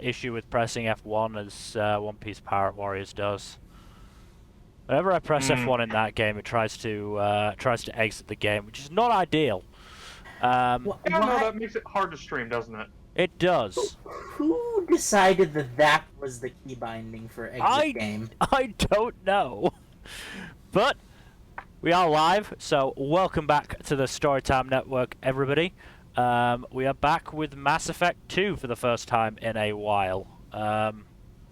issue with pressing F1 as One Piece Pirate Warriors does. Whenever I press F1 in that game, it tries to exit the game, which is not ideal. Yeah, no, that makes it hard to stream, doesn't it? It does. Who decided that that was the key binding for exit game? I don't know. But we are live, so welcome back to the Storytime Network, everybody. We are back with Mass Effect 2 for the first time in a while.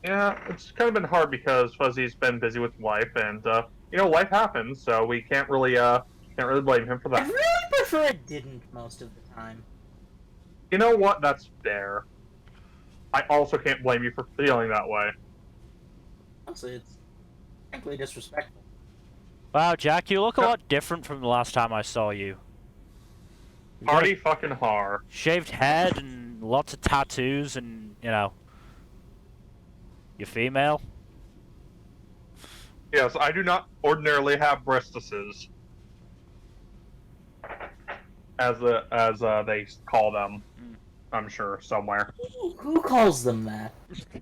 Yeah, it's kind of been hard because Fuzzy's been busy with life, and life happens, so we can't really blame him for I that. really prefer it didn't most of the time. You know what? That's fair. I also can't blame you for feeling that way. Honestly, it's frankly disrespectful. Wow, Jack, you look a lot different from the last time I saw you. Party fucking har. Shaved head and lots of tattoos and, you're female? Yes, I do not ordinarily have breastises. As they call them. I'm sure, somewhere. Who calls them that?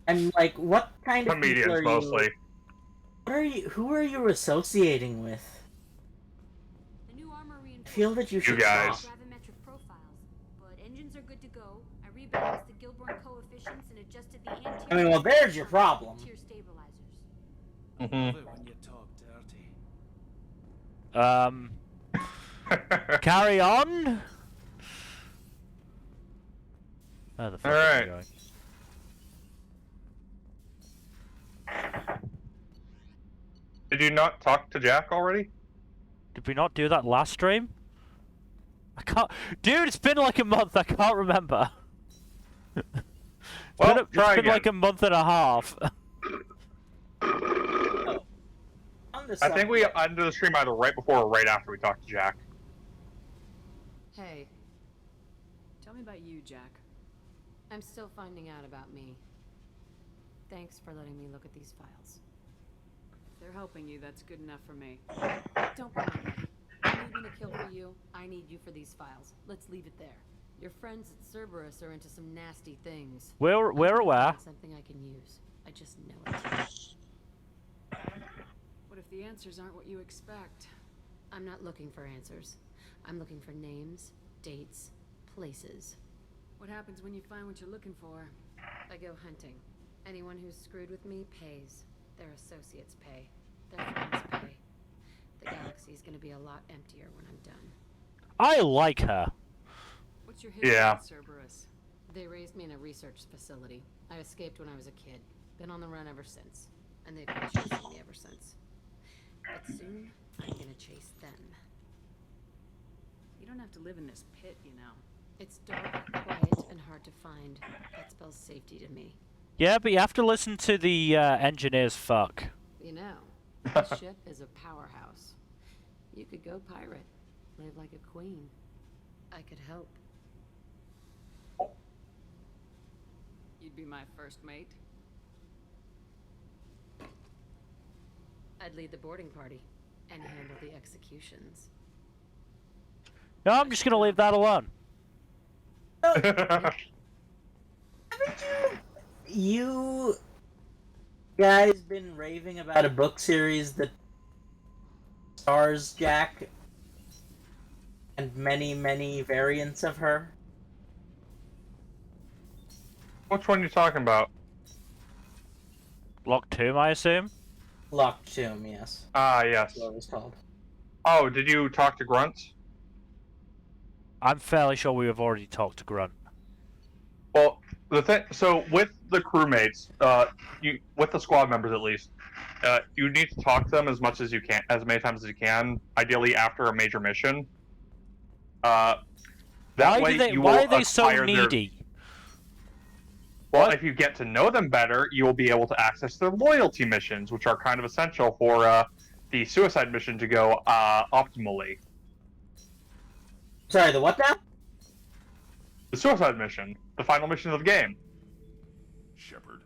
And like, what kind of comedians people are mostly. Who are you associating with? The new armor I feel that you should guys. stop. gravimetric profiles, but engines are good to go. I rebalanced the Gilborn coefficients and adjusted the anterior. I mean, well, there's your problem. Tier stabilizers. Carry on? Where the fuck All are right. we going? Did you not talk to Jack already? Did we not do that last stream? I can't... Dude, it's been like a month, I can't remember. It's Try been again. like a month and a half. I think we ended the stream either right before or right after we talked to Jack. Hey, tell me about you, Jack. I'm still finding out about me. Thanks for letting me look at these files. If they're helping you, that's good enough for me. Don't worry, buddy. You need me to kill for you. I need you for these files. Let's leave it there. Your friends at Cerberus are into some nasty things. We're aware. Something I can use. I just know it. What if the answers aren't what you expect? I'm not looking for answers. I'm looking for names, dates, places. What happens when you find what you're looking for? I go hunting. Anyone who's screwed with me pays. Their associates pay. Their friends pay. The galaxy's gonna be a lot emptier when I'm done. I like her. What's your history Yeah. with Cerberus? They raised me in a research facility. I escaped when I was a kid. Been on the run ever since. And they've been chasing me ever since. But soon, I'm gonna chase them. You don't have to live in this pit, you know. It's dark, quiet, and hard to find. That spells safety to me. Yeah, but you have to listen to the engineers fuck. You know, this ship is a powerhouse. You could go pirate. Live like a queen. I could help. You'd be my first mate. I'd lead the boarding party and handle the executions. No, I'm just gonna leave that alone. Haven't you guys been raving about a book series that stars Jack and many, many variants of her? Which one are you talking about? Lock Tomb, I assume? Locked Tomb, yes. Ah, yes. That's what it was called. Oh, did you talk to Grunt? I'm fairly sure we have already talked to Grunt. Well, so with the crewmates, with the squad members at least, you need to talk to them as much as you can, as many times as you can. Ideally, after a major mission. That Why way you why will are they so acquire their- needy? Well, if you get to know them better, you will be able to access their loyalty missions, which are kind of essential for the suicide mission to go optimally. Sorry, the what now? The suicide mission, the final mission of the game. Shepard.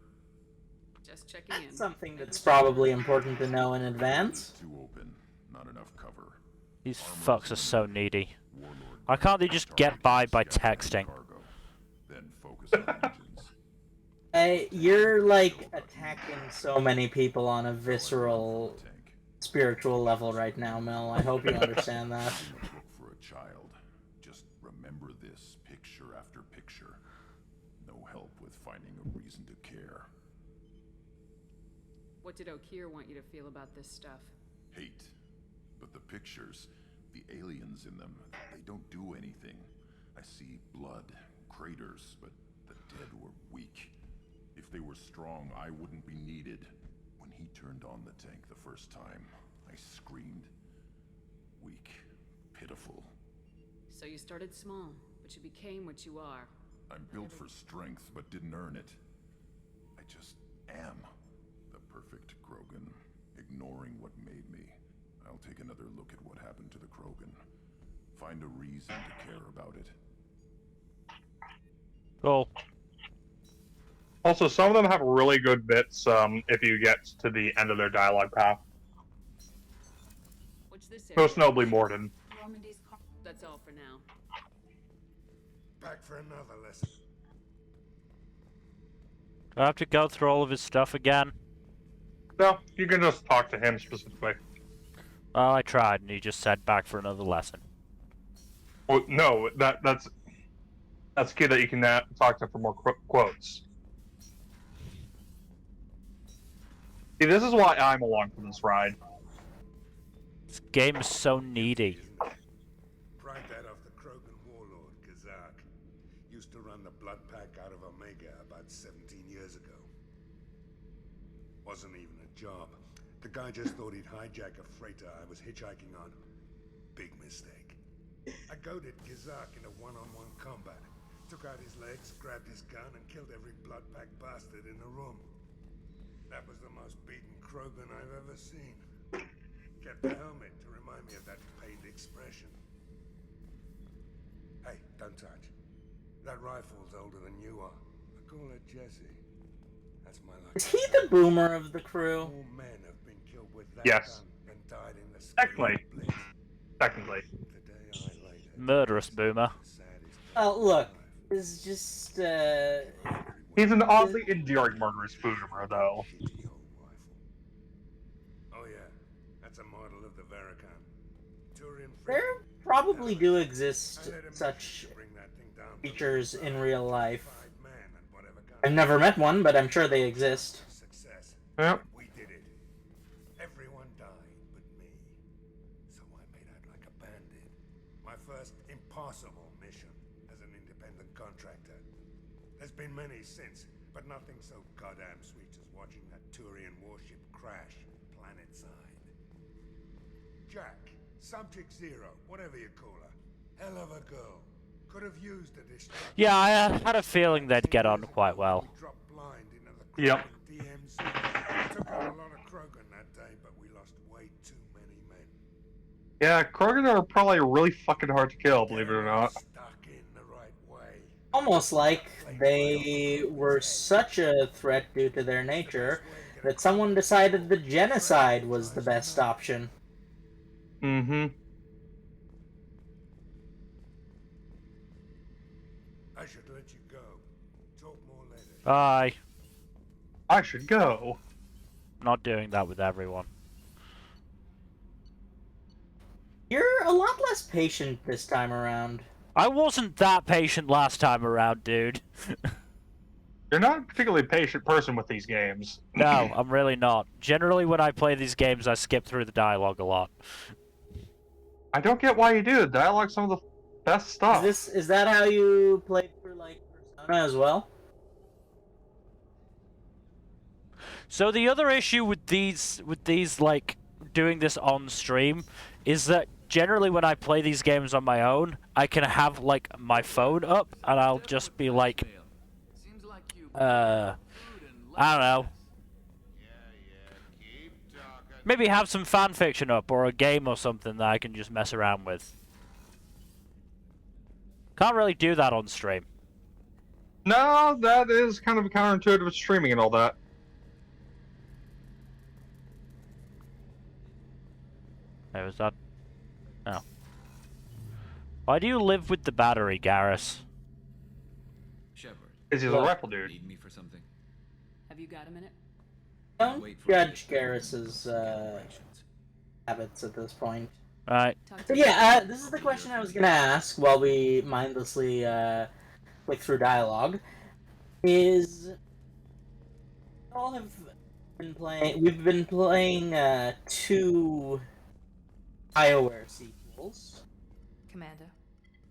Just checking in. That's something that's probably important to know in advance. Too open. Not enough cover. These fucks are so needy. Warlord Why can't they just get by target by scattering texting? cargo. Then focus on engines. You're like attacking so many people on a Throw it visceral, from the tank. spiritual level right now, Mel. I hope you understand that. Notebook for a child. Just remember this picture after picture. No help with finding a reason to care. What did O'Keefe want you to feel about this stuff? Hate. But the pictures, the aliens in them, they don't do anything. I see blood, craters, but the dead were weak. If they were strong, I wouldn't be needed. When he turned on the tank the first time, I screamed. Weak, pitiful. So you started small, but you became what you are. I'm built for strength, but didn't earn it. I just am. The perfect Krogan, ignoring what made me. I'll take another look at what happened to the Krogan. Find a reason to care about it. Cool. Also, some of them have really good bits if you get to the end of their dialogue path. What's this Most area? notably Morden. That's all for now. Back for another lesson. Do I have to go through all of his stuff again? No, you can just talk to him specifically. Well, I tried, and he just said back for another lesson. Well, no, that's key that you can talk to him for more quotes. See, this is why I'm along for this ride. This game is so needy. Pried that off the Krogan warlord, Kazak. Used to run the blood pack out of Omega about 17 years ago. Wasn't even a job. The guy just thought he'd hijack a freighter I was hitchhiking on. Big mistake. I goaded Kazak into one-on-one combat. Took out his legs, grabbed his gun, and killed every blood pack bastard in the room. That was the most beaten Krogan I've ever seen. Kept the helmet to remind me of that pained expression. Hey, don't touch. That rifle's older than you are. I call it Jesse. That's my luck. Is he the boomer of the crew? More men have been killed with that Yes. gun than died in the Technically. Blitz. Technically. The day I laid it, Murderous boomer. the saddest Look, alive. it's just, He's an oddly endearing murderous boomer, though. Shitty old rifle. Oh yeah, that's a model of the Veracon. Turian there probably do I exist led a mission such to bring that thing down from creatures the in inside. real life. 5 men and whatever gun. I've never met one, but I'm sure they exist. Success. Yep. We did it. Everyone died but me. So I made out like a bandit. My first impossible mission as an independent contractor. There's been many since, but nothing so goddamn sweet as watching that Turian warship crash planetside. Jack, Subject Zero, whatever you call her. Hell of a girl. Could have used a distraction. Yeah, I had a feeling they'd get on quite well. We dropped blind into the Yep. Krogan DMZ. Took out a lot of Krogan that day, but we lost way too many men. Yeah, Krogan are probably really fucking hard to kill, believe it or not. Stuck in the right way. Almost like they were such a threat due to their nature that someone decided the genocide was the best option. Mm-hmm. I should let you go. Talk more later. Bye. I should go. Not doing that with everyone. You're a lot less patient this time around. I wasn't that patient last time around, dude. You're not a particularly patient person with these games. No, I'm really not. Generally, when I play these games, I skip through the dialogue a lot. I don't get why you do. The dialogue's some of the best stuff. Is that how you played for like Persona as well? So the other issue with these like doing this on stream is that generally when I play these games on my own, I can have like my phone up and I'll just be like, I don't know, maybe have some fan fiction up or a game or something that I can just mess around with. Can't really do that on stream. No, that is kind of counterintuitive with streaming and all that. Hey, was that? Oh. Why do you live with the battery, Garrus? Shepard, Because he's a rifle dude. need me for something? Have you got a minute? Don't Wait for judge it. Garrus's habits at this point. Right. Talk to But you. yeah, this is the question I was gonna ask while we mindlessly click through dialogue. Is all have been playing? We've been playing 2 BioWare sequels. Commander,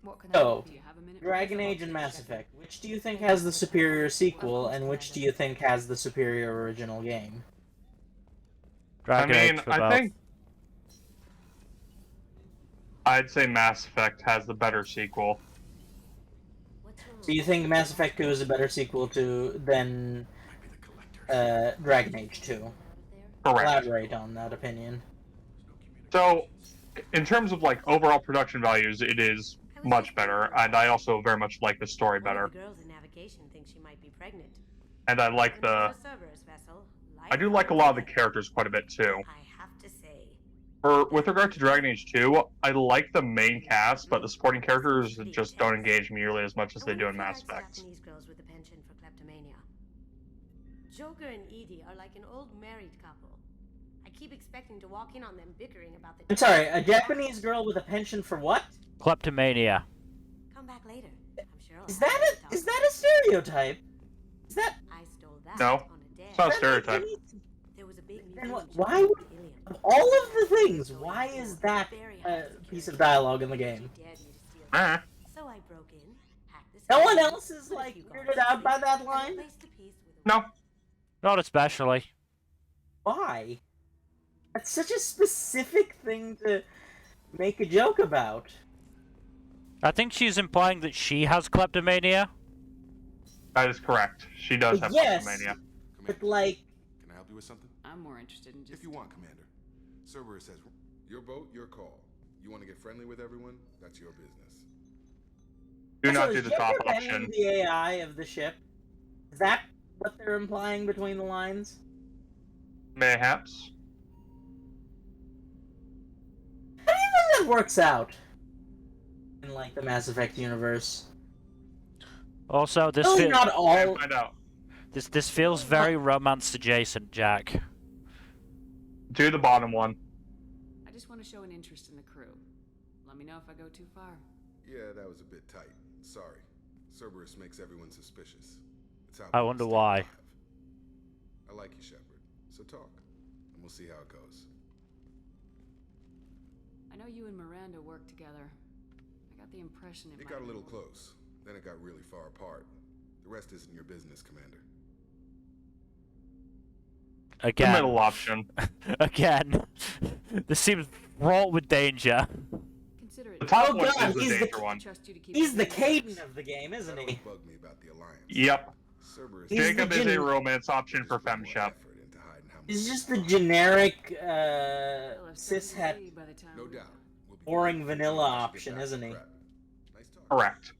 what can So, Do you have a minute? Dragon Age and Mass Effect. Which do you think has the superior sequel, and which do you think has the superior original game? Dragon I mean, Age for I both. think I'd say Mass Effect has the better sequel. What's wrong? Do you think Mass Effect 2 is a better sequel than Might be the collectors. Dragon Age 2? Out of there? Correct. Elaborate on that opinion. So, in terms of like overall production values, it is much better, and I also very much like the story One better. of the girls in navigation thinks she might be pregnant. And I like the. On a Cerberus vessel, I do like a lot of the characters quite a bit too. I have to say, With regard to Dragon Age 2, I like the main cast, but the supporting characters just don't engage me nearly as much as they do in Mass Effect. Japanese girls with a penchant for kleptomania. Joker and Edie are like an old married couple. I keep expecting to walk in on them bickering about the. I'm sorry, a Japanese girl with a penchant for what? Kleptomania. Come back later. I'm sure. I'll Is have that to talk. is that a stereotype? Is that I stole that No. on a dare. It's not a that stereotype. any- There was a big Then museum why showing would- Ilium. Of all of the things, why is that a piece of dialogue in the game? She dared me to steal it. Ah. So I broke in, hacked the No system, one else is put a like few weirded guards out by asleep, that and line? replaced the piece with a No. Not especially. Why? That's such a specific thing to make a joke about. I think she's implying that she has kleptomania. That is correct. She does have Yes. kleptomania. But Commander, like, can I help you with something? I'm more interested in just. If you want, Commander. Cerberus says, your boat, your call. You want to get friendly with everyone? That's your business. Do so not is do the top Joker bending option. the AI of the ship? Is that what they're implying between the lines? Mayhaps. How do you think that works out in like the Mass Effect universe? Also, this Really feels not Can't all. find out. this feels very romance adjacent, Jack. Do the bottom one. I just want to show an interest in the crew. Let me know if I go too far. Yeah, that was a bit tight. Sorry. Cerberus makes everyone suspicious. It's how I people wonder stay why. alive. I like you, Shepard. So talk, and we'll see how it goes. I know you and Miranda work together. I got the impression it It might got a be little more- close. Then it got really far apart. The rest isn't your business, Commander. The Again. middle option. Again. This seems fraught with danger. Consider it. The top Oh, one God, is the he's the- danger one. Trust you to keep He's it the moving. Caden of the game, isn't That he? always bugged me about the Alliance. Yep. Cerberus. He's the Jacob is a gen- romance option Just for put more FemShep. effort into hiding how much He's just the Cerberus- generic They'll have something to cishet. see by the time No we're doubt. done. We'll be Boring good. vanilla I should get option, back isn't to he? prep. Nice talking. Correct.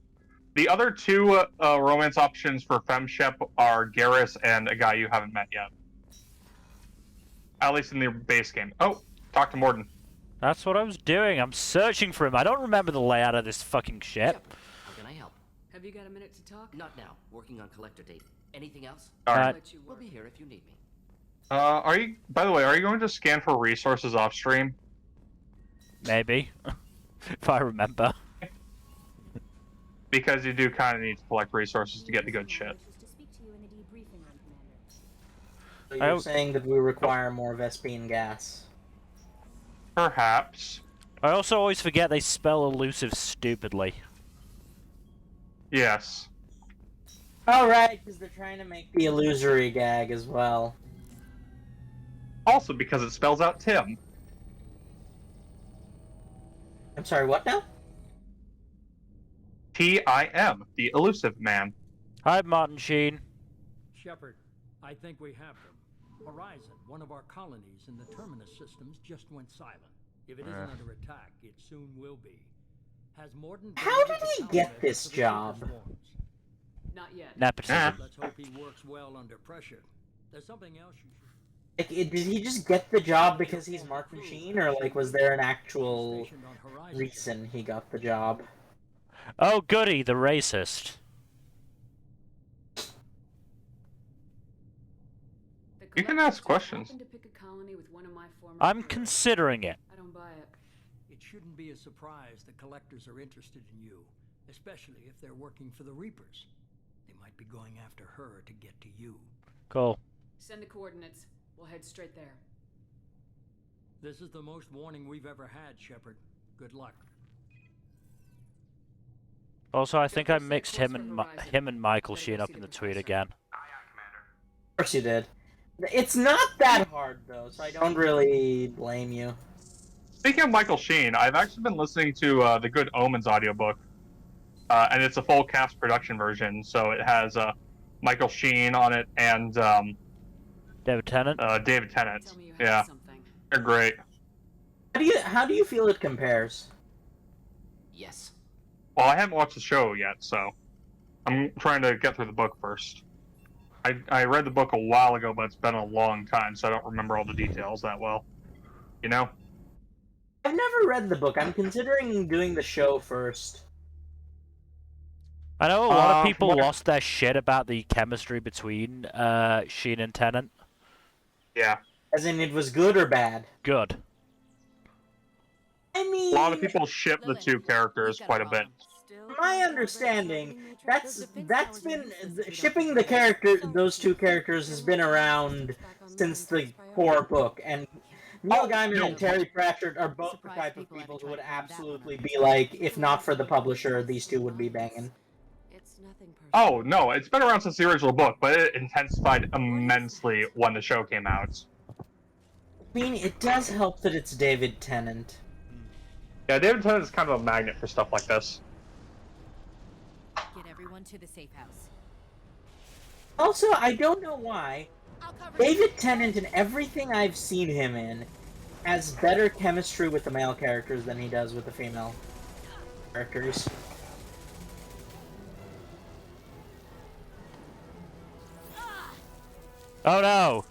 The other two romance options for FemShep are Garrus and a guy you haven't met yet. At least in the base game. Oh, talk to Morden. That's what I was doing. I'm searching for him. I don't remember the layout of this fucking ship. Shepard, how can I help? Have you got a minute to talk? Not now. Working on collector data. Anything else? All Uh, right. I'll let you We'll work. be here if you need me. Are you? By the way, are you going to scan for resources off stream? Maybe. If I remember. Because you do kind of need to collect resources to get the good shit. So I- you're saying that we require more Vespine gas? Perhaps. I also always forget they spell elusive stupidly. Yes. Oh right, because they're trying to make the illusory gag as well. Also because it spells out Tim. I'm sorry, what now? T-I-M, the elusive man. Hi, Martin Sheen. Shepard, I think we have them. Horizon, one of our colonies in the Terminus systems, just went silent. If it isn't under attack, it soon will be. Has Morden... How been did able to he get countermeasure this for the job? super swarms? Not yet. Nepotism. Let's hope he works well under pressure. There's something else you should... Like, did he just get the job because he's Martin Sheen, or like was there an actual stationed on Horizon. reason he got the job? Oh, goody, the racist. You can ask questions. To pick a colony with one of my former I'm crew. considering it. I don't buy it. It shouldn't be a surprise that collectors are interested in you, especially if they're working for the Reapers. They might be going after her to get to you. Cool. Send the coordinates. We'll head straight there. This is the most warning we've ever had, Shepard. Good luck. Also, I think I Stay mixed close him for and Horizon. him and Michael Better go Sheen up see in the the tweet professor. again. Of course you did. It's not that hard, though, so I don't really blame you. Speaking of Michael Sheen, I've actually been listening to the Good Omens audiobook, and it's a full cast production version. So it has Michael Sheen on it and David Tennant? David Tennant. Tell me you have Yeah, something. they're great. How do you feel it compares? Yes. Well, I haven't watched the show yet, so I'm trying to get through the book first. I read the book a while ago, but it's been a long time, so I don't remember all the details that well. You know? I've never read the book. I'm considering doing the show first. I know a lot of people what- lost their shit about the chemistry between Sheen and Tennant. Yeah. As in, it was good or bad? Good. I mean, A lot of people ship the Lilith, two characters we've got quite a a bit. problem. my understanding, that's been shipping those two characters has been around since the core book, and Neil Gaiman and Terry Pratchett are both the type of people who would absolutely be like, if not for the publisher, these two would be banging. It's nothing personal. Oh, no, it's been around since the original book, but it intensified immensely when the show came out. I mean, it does help that it's David Tennant. Yeah, David Tennant is kind of a magnet for stuff like this. Get everyone to the safe house. Also, I don't know why, I'll cover David Tennant in everything I've seen him in has better chemistry with the male characters than he does with the female characters. Oh no!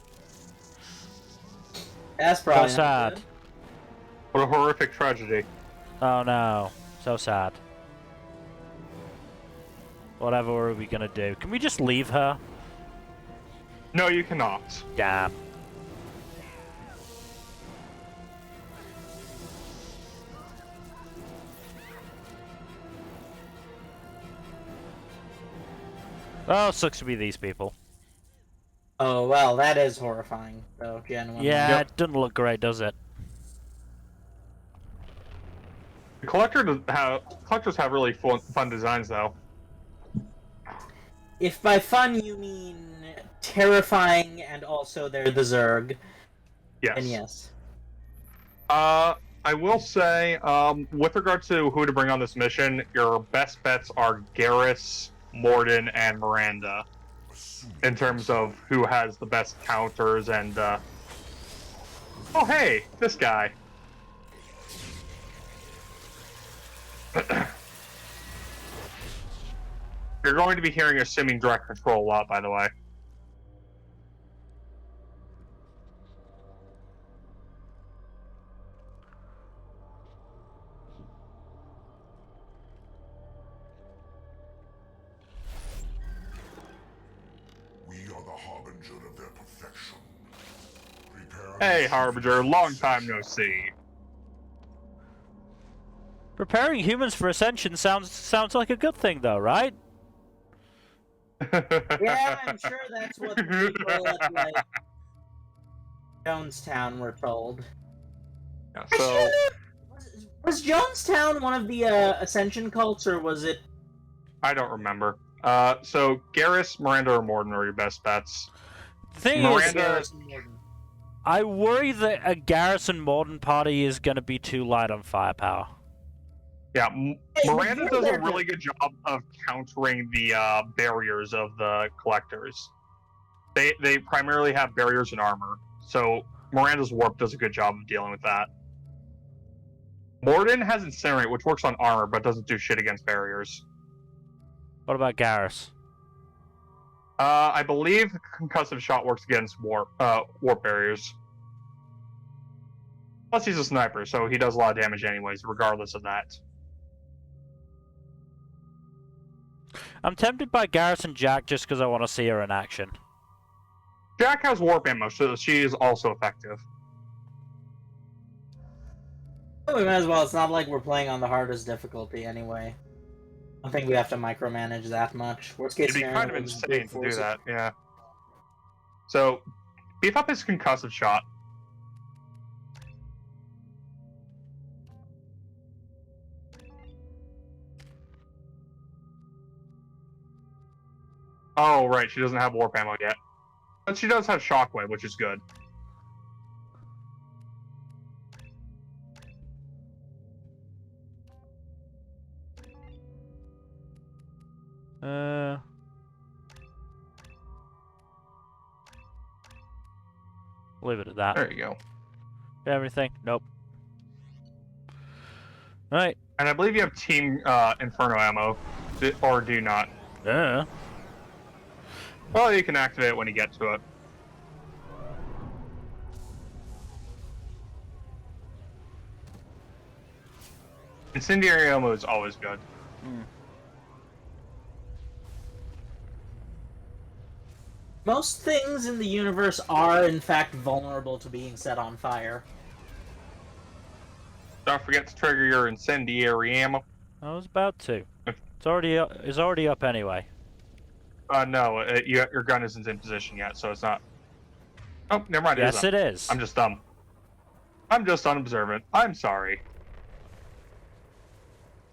That's So probably not sad. good. What a horrific tragedy. Oh no. So sad. Whatever are we gonna do? Can we just leave her? No, you cannot. Damn. Oh, sucks to be these people. Oh, well, that is horrifying, though, genuinely. Yeah, it doesn't look great, does it? The collectors have really fun designs, though. If by fun you mean terrifying and also they're the Zerg, Yes. then yes. I will say, with regard to who to bring on this mission, your best bets are Garrus, Morden, and Miranda. In terms of who has the best counters and, Oh, hey! This guy. You're going to be hearing assuming direct control a lot, by the way. We are the harbinger of their perfection. Prepare Hey, Harbinger, long time no see. Preparing humans for ascension sounds like a good thing, though, right? Yeah, I'm sure that's what the people at, like, Jonestown were told. Yeah, so, Was Jonestown one of the Ascension cults, or was it... I don't remember. So Garrus, Miranda, or Morden are your best bets. The thing Miranda- is, I worry that a Garrison Morden party is going to be too light on firepower. Yeah, Hey, Miranda you're does there a really good job of countering the barriers of the collectors. They primarily have barriers and armor, so Miranda's warp does a good job of dealing with that. Morden has Incinerate, which works on armor, but doesn't do shit against barriers. What about Garrus? I believe Concussive Shot works against warp barriers. Plus, he's a sniper, so he does a lot of damage anyways, regardless of that. I'm tempted by Garrison Jack just because I want to see her in action. Jack has warp ammo, so she is also effective. We might as well. It's not like we're playing on the hardest difficulty anyway. I don't think we have to micromanage that much. Worst case It'd be scenario, kind of we'll just insane brute to do force it. that, yeah. So, beef up his concussive shot. Oh, right, she doesn't have warp ammo yet. But she does have shockwave, which is good. Leave it at that. There you go. Everything? Nope. Alright. And I believe you have Team Inferno ammo, or do you not? Yeah. Well, you can activate it when you get to it. Incendiary ammo is always good. Most things in the universe are, in fact, vulnerable to being set on fire. Don't forget to trigger your incendiary ammo. I was about to. It's already up anyway. No, your gun isn't in position yet, so it's not. Oh, never mind. Yes, it is. I'm just dumb. I'm just unobservant. I'm sorry.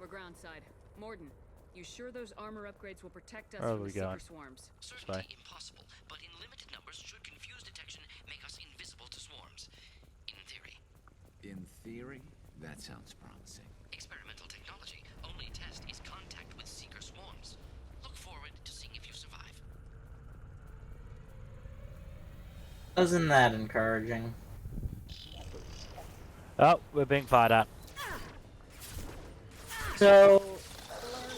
We're groundside. Morden, you sure those armor upgrades will protect us Where are from we the going? seeker swarms? Certainly impossible, but in limited numbers should confuse detection make us invisible to swarms. In theory. In theory? That sounds promising. Experimental technology. Only test is contact with seeker swarms. Look forward to seeing if you survive. Wasn't that encouraging? Oh, we're being fired at. So,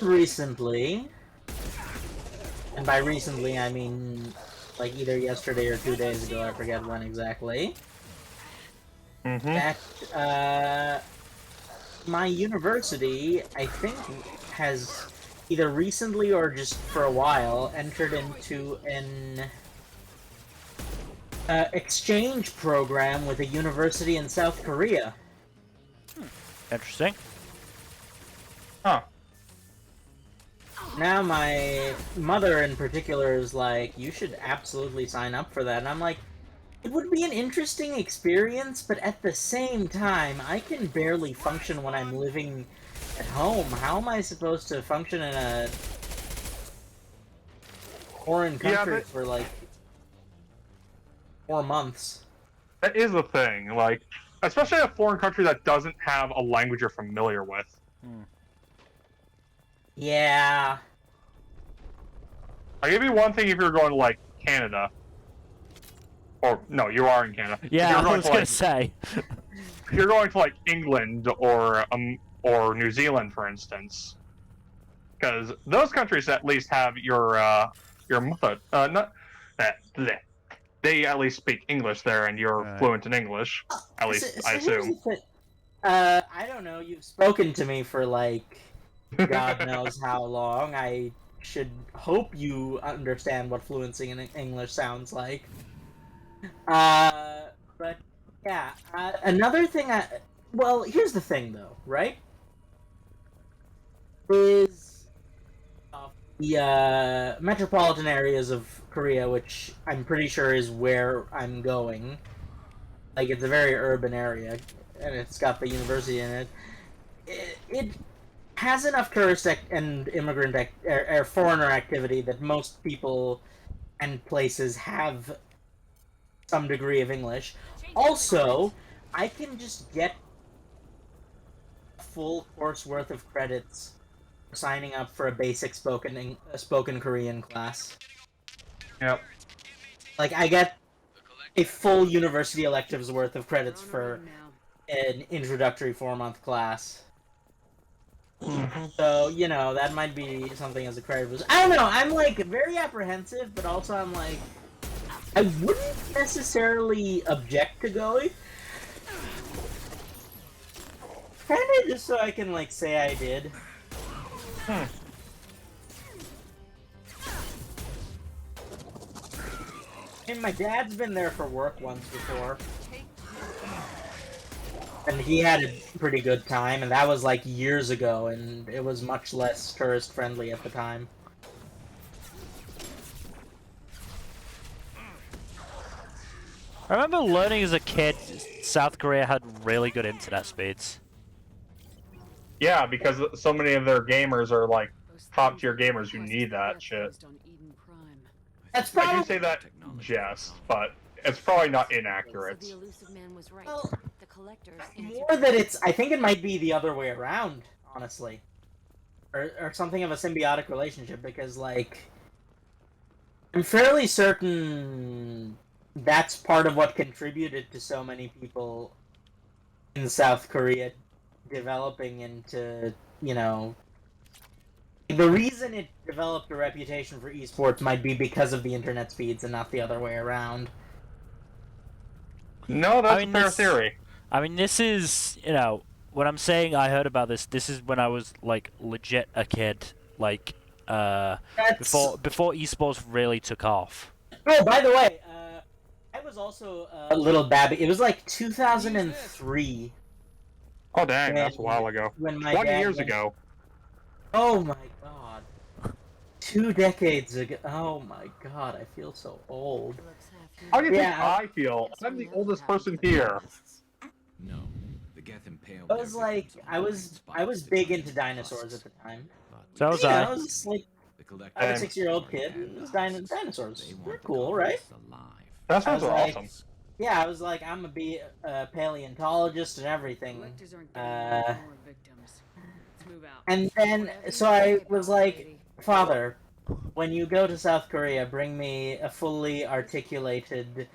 recently, and by recently I mean like either yesterday or 2 days ago, I forget when exactly, that my university, I think, has either recently or just for a while entered into an exchange program with a university in South Korea. Interesting. Huh. Now my mother in particular is like, you should absolutely sign up for that. And I'm like, it would be an interesting experience, but at the same time, I can barely function when I'm living at home. How am I supposed to function in a foreign country for like 4 months? That is the thing, like, especially a foreign country that doesn't have a language you're familiar with. Yeah. I'll give you one thing if you're going to, like, Canada. Or, no, you are in Canada. Yeah, If you're I was to, gonna like, say. If you're going to, like, England or New Zealand, for instance, because those countries at least have your mother, bleh. They at least speak English there, and you're fluent in English. At least, I assume. I don't know. You've spoken to me for like God knows how long. I should hope you understand what fluency in English sounds like. But yeah, another thing. Well, here's the thing, though, right? Is the metropolitan areas of Korea, which I'm pretty sure is where I'm going. Like, it's a very urban area, and it's got the university in it. It has enough tourist and immigrant or foreigner activity that most people and places have some degree of English. Also, I can just get a full course worth of credits for signing up for a basic spoken Korean class. Yep. Like, I get a full university elective's worth of credits for an introductory 4-month class. So, you know, that might be something as a credit boost. I don't know, I'm, like, very apprehensive, but also I'm, like, I wouldn't necessarily object to going. Kinda just so I can, like, say I did. And my dad's been there for work once before. And he had a pretty good time, and that was like years ago, and it was much less tourist friendly at the time. I remember learning as a kid, South Korea had really good internet speeds. Yeah, because so many of their gamers are like top tier gamers who need that shit. That's I probably... do say that jest, but it's probably not inaccurate. So the Elusive man was right. Well, The collectors more that it's... I think it might be the other way around, honestly. Or something of a symbiotic relationship, because, like... I'm fairly certain that's part of what contributed to so many people in South Korea developing into, you know... The reason it developed a reputation for esports might be because of the internet speeds and not the other way around. No, that's a fair theory. I mean, this is, you know, when I'm saying I heard about this, this is when I was, like, legit a kid. Like, before esports really took off. Oh, by the way, I was also a little babby. It was like 2003. Oh, dang, that's a while ago. When my 20 dad years went... ago. Oh my god. 2 decades ago. Oh my god, I feel so old. How do you think I feel? I'm the oldest person here. No, the Geth impaled. I was like, I was big into dinosaurs at the time. So was I I. was just like, I was a 6-year-old kid, and it was dinosaurs. They're cool, right? Dinosaurs are like, awesome. Yeah, I was like, I'm gonna be a paleontologist and everything. And then, so I was like, Father, when you go to South Korea, bring me a fully articulated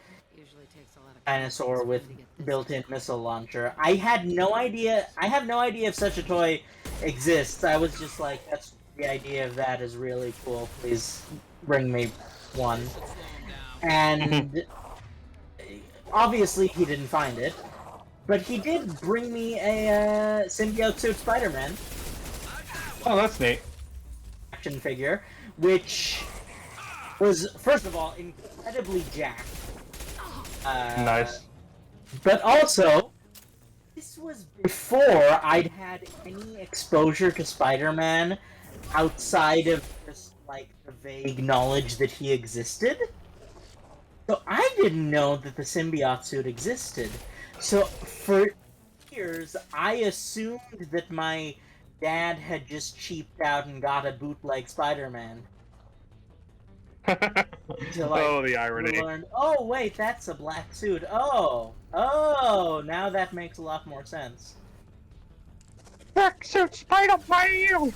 dinosaur with built-in missile launcher. I had no idea, I have no idea if such a toy exists. I was just like, that's the idea of that is really cool. Please bring me one. And obviously he didn't find it, but he did bring me a symbiote suit Spider-Man. Oh, that's neat. Action figure, which was, first of all, incredibly jacked. Nice. But also, this was before I'd had any exposure to Spider-Man outside of just, like, the vague knowledge that he existed. So I didn't know that the symbiote suit existed. So for years, I assumed that my dad had just cheaped out and got a bootleg Spider-Man. Oh, the irony. Learned, oh, wait, that's a black suit. Oh, now that makes a lot more sense. Black suit Spider-Man!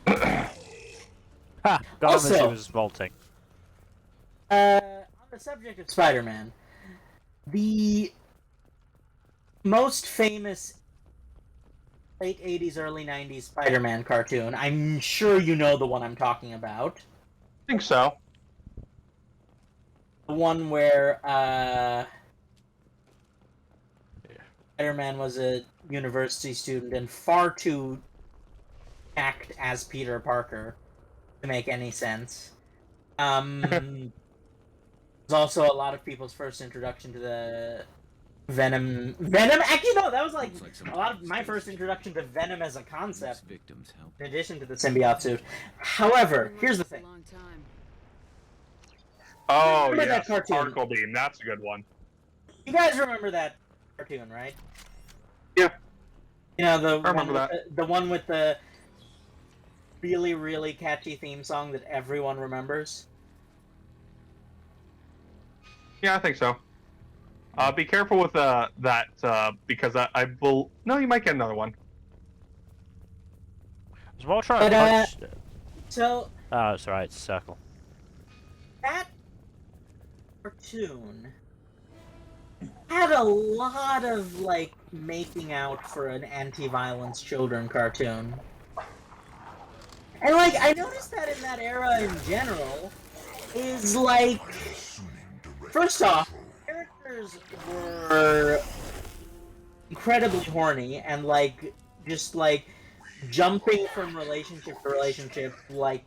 Ha! Got him as he was vaulting. On the subject of Spider-Man, the most famous late 80s, early 90s Spider-Man cartoon, I'm sure you know the one I'm talking about. I think so. The one where Spider-Man was a university student and far too act as Peter Parker to make any sense. It was also a lot of people's first introduction to the Venom. Actually, no, that was like a lot of my first introduction to Venom as a concept. In addition to the symbiote suit. However, here's the thing. Oh, Remember yeah, that cartoon? Particle Beam. That's a good one. You guys remember that cartoon, right? Yeah. You know, I remember that. The one with the really, really catchy theme song that everyone remembers? Yeah, I think so. Be careful with that, because I will... No, you might get another one. I was more trying to punch... So... Oh, it's alright, it's a circle. That cartoon had a lot of, like, making out for an anti-violence children cartoon. And, like, I noticed that in that era in general is, like... First off, characters were incredibly horny and, like, just, like, jumping from relationship to relationship, like,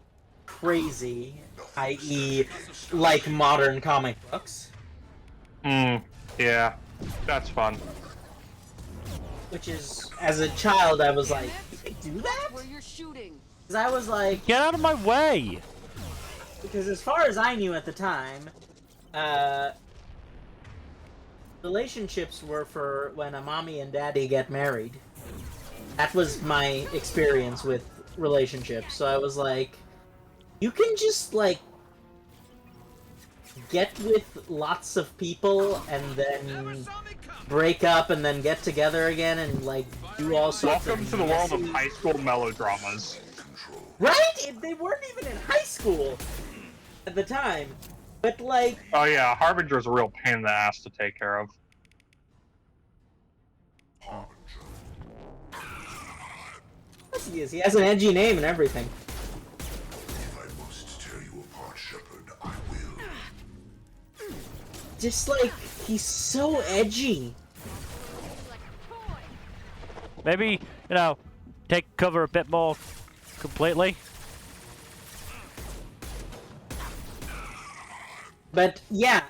crazy, i.e., like modern comic books. Yeah, that's fun. Which is, as a child, I was like, you could do that? Where you're shooting. Because I was like, Get out of my way! because as far as I knew at the time, relationships were for when a mommy and daddy get married. That was my experience with relationships. So I was like, you can just, like, get with lots of people and then break up and then get together again and, like, do all sorts Welcome of to the world of messy... high school melodramas. Right? They weren't even in high school at the time. But, like... Oh yeah, Harbinger's a real pain in the ass to take care of. Yes, he is. He has an edgy name and everything. If I must tear you apart, Shepard, I will. Just, like, he's so edgy. Maybe, you know, take cover a bit more completely. But, yeah,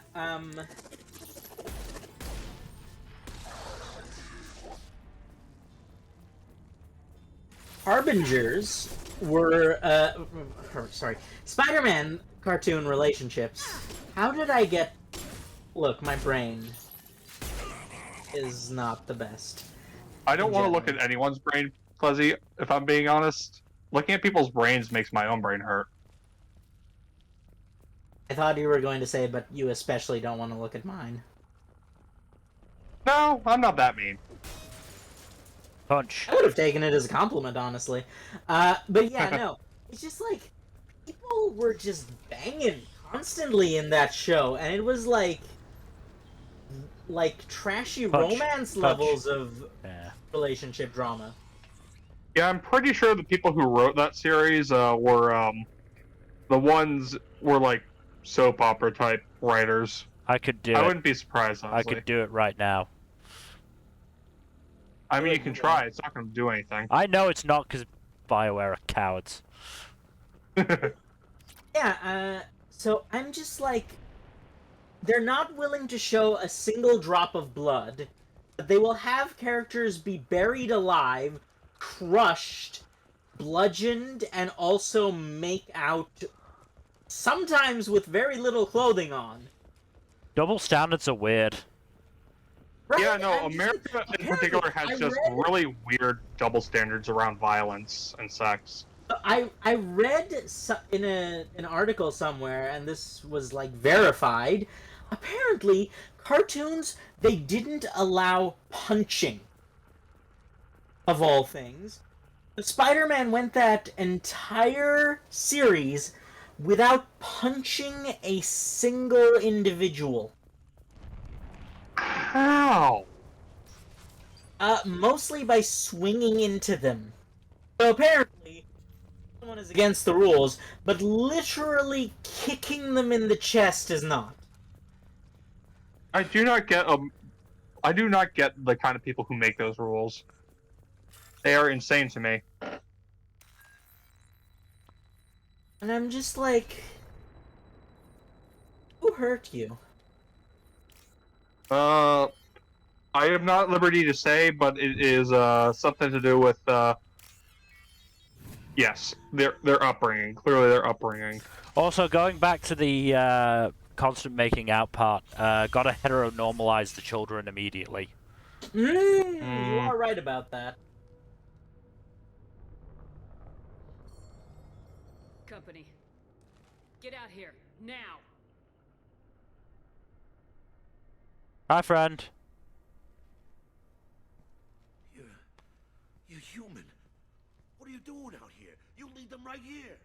Harbingers were, sorry, Spider-Man cartoon relationships. How did I get... Look, my brain is not the best. I don't want to look at anyone's brain, Fuzzy, if I'm being honest. Looking at people's brains makes my own brain hurt. I thought you were going to say, but you especially don't want to look at mine. No, I'm not that mean. Punch. I would have taken it as a compliment, honestly. But yeah, no. It's just like, people were just banging constantly in that show, and it was like trashy romance levels of relationship drama. Yeah, I'm pretty sure the people who wrote that series were the ones were like soap opera type writers. I could do it. I wouldn't be surprised, honestly. I could do it right now. I mean, you can try. It's not going to do anything. I know it's not because BioWare are cowards. Yeah, so I'm just like, they're not willing to show a single drop of blood, but they will have characters be buried alive, crushed, bludgeoned, and also make out, sometimes with very little clothing on. Double standards are weird. Right? Yeah, no, America in particular has just really weird double standards around violence and sex. I read in an article somewhere, and this was like verified. Apparently, cartoons, they didn't allow punching. Of all things, Spider-Man went that entire series without punching a single individual. How? Mostly by swinging into them. So apparently, someone is against the rules, but literally kicking them in the chest is not. I do not get the kind of people who make those rules. They are insane to me. And I'm just like, who hurt you? I am not at liberty to say, but it is something to do with yes, their upbringing. Clearly, their upbringing. Also, going back to the constant making out part, gotta heteronormalize the children immediately. You are right about that. Company, get out here now. Hi, friend. You're human. What are you doing out here? You lead them right here.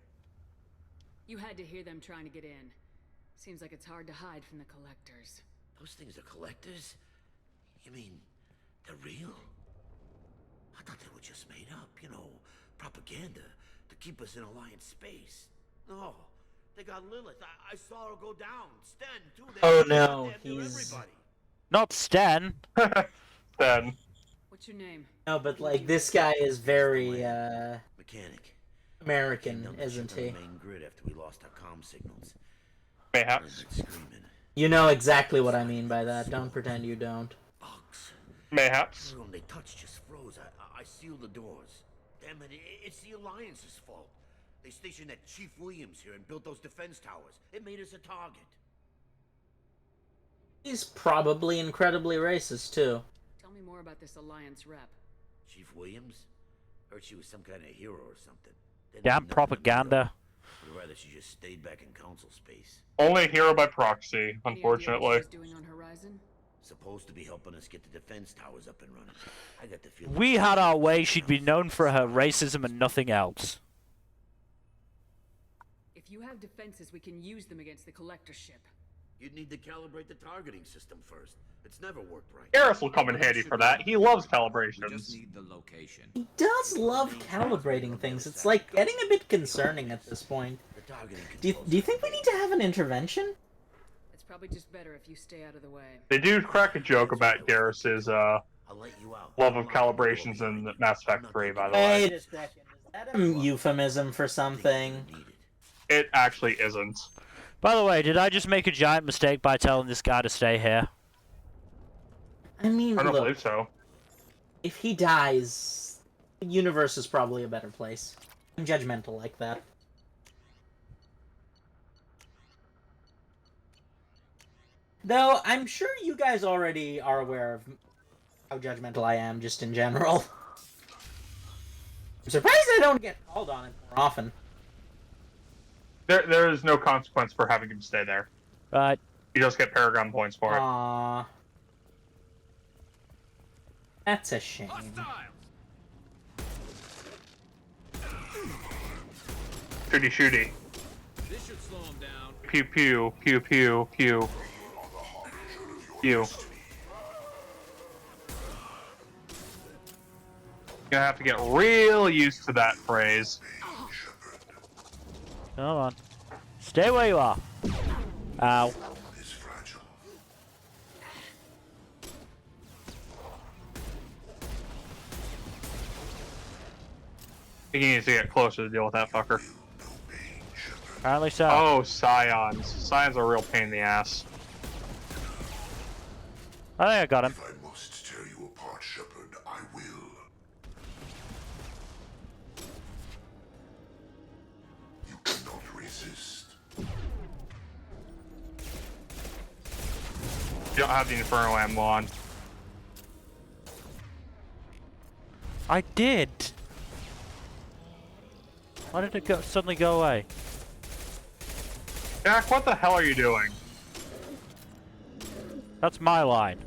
You had to hear them trying to get in. Seems like it's hard to hide from the collectors. Those things are collectors? You mean, they're real? I thought they were just made up, you know, propaganda to keep us in Alliance space. No, they got Lilith. I saw her go down. Sten, too. Oh no, he's... Not Sten. Sten. What's your name? No, but like, this guy is very, Mechanic. American, Down the isn't ship on he? the main grid after we lost our comm signals. Mayhaps. I heard screaming. You know exactly what I mean by that. Don't pretend you don't. Bugs. Mayhaps. Everyone they touched just froze. I sealed the doors. Damn it, it's the Alliance's fault. They stationed that Chief Williams here and built those defense towers. It made us a target. He's probably incredibly racist, too. Tell me more about this Alliance rep. Chief Williams? Heard she was some kind of hero or something. Didn't Damn know nothing propaganda. Would rather she just stayed back in council space. Only hero by proxy, Any idea what unfortunately. she's doing on Horizon? Supposed to be helping us get the defense towers up and running. I got the feeling. We had our way, she'd be known for her racism and nothing else. If you have defenses, we can use them against the Collector ship. You'd need to calibrate the targeting system first. It's never worked right. Garrus will come in handy for that. He loves We calibrations. just need the location. He does love calibrating things. It's like getting a bit concerning at this point. The targeting Do you think we need to have an intervention? It's probably just better if you stay out of the way. They do crack a joke about Garrus's I'll let you out. love of calibrations in Mass Effect 3, by the way. Wait a second. Is that a euphemism for something? It actually isn't. By the way, did I just make a giant mistake by telling this guy to stay here? I mean, I don't look, believe so. if he dies, the universe is probably a better place. I'm judgmental like that. Though, I'm sure you guys already are aware of how judgmental I am, just in general. I'm surprised I don't get called on it more often. There is no consequence for having him stay there. Right. You just get Paragon points for it. Aww. That's a shame. Shooty shooty. This should slow him down. Pew pew pew pew pew. Pew. Gonna have to get real used to that phrase. Hold on. Stay where you are. Ow. I think he needs to get closer to deal with that fucker. Apparently so. Oh, Scions. Scions are a real pain in the ass. I think I got him. If I must tear you apart, Shepard, I will. You cannot resist. You don't have the Inferno ammo on. I did. Why did it suddenly go away? Jack, what the hell are you doing? That's my line.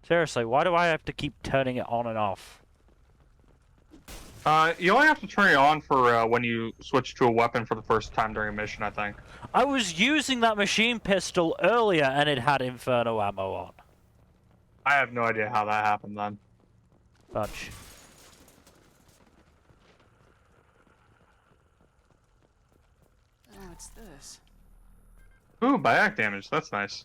Seriously, why do I have to keep turning it on and off? You only have to turn it on for when you switch to a weapon for the first time during a mission, I think. I was using that machine pistol earlier and it had Inferno ammo on. I have no idea how that happened then. Fudge. Oh, it's this. Ooh, biotic damage. That's nice.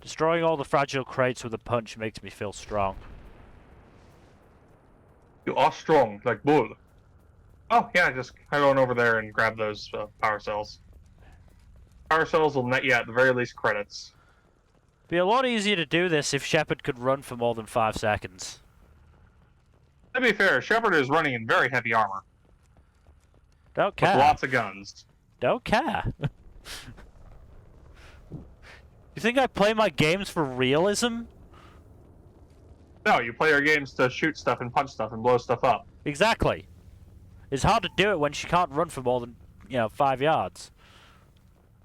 Destroying all the fragile crates with a punch makes me feel strong. You are strong, like bull. Oh, yeah, just head on over there and grab those power cells. Power cells will net you at the very least credits. Be a lot easier to do this if Shepard could run for more than 5 seconds. To be fair, Shepard is running in very heavy armor. Don't care. With lots of guns. Don't care. You think I play my games for realism? No, you play your games to shoot stuff and punch stuff and blow stuff up. Exactly. It's hard to do it when she can't run for more than, 5 yards.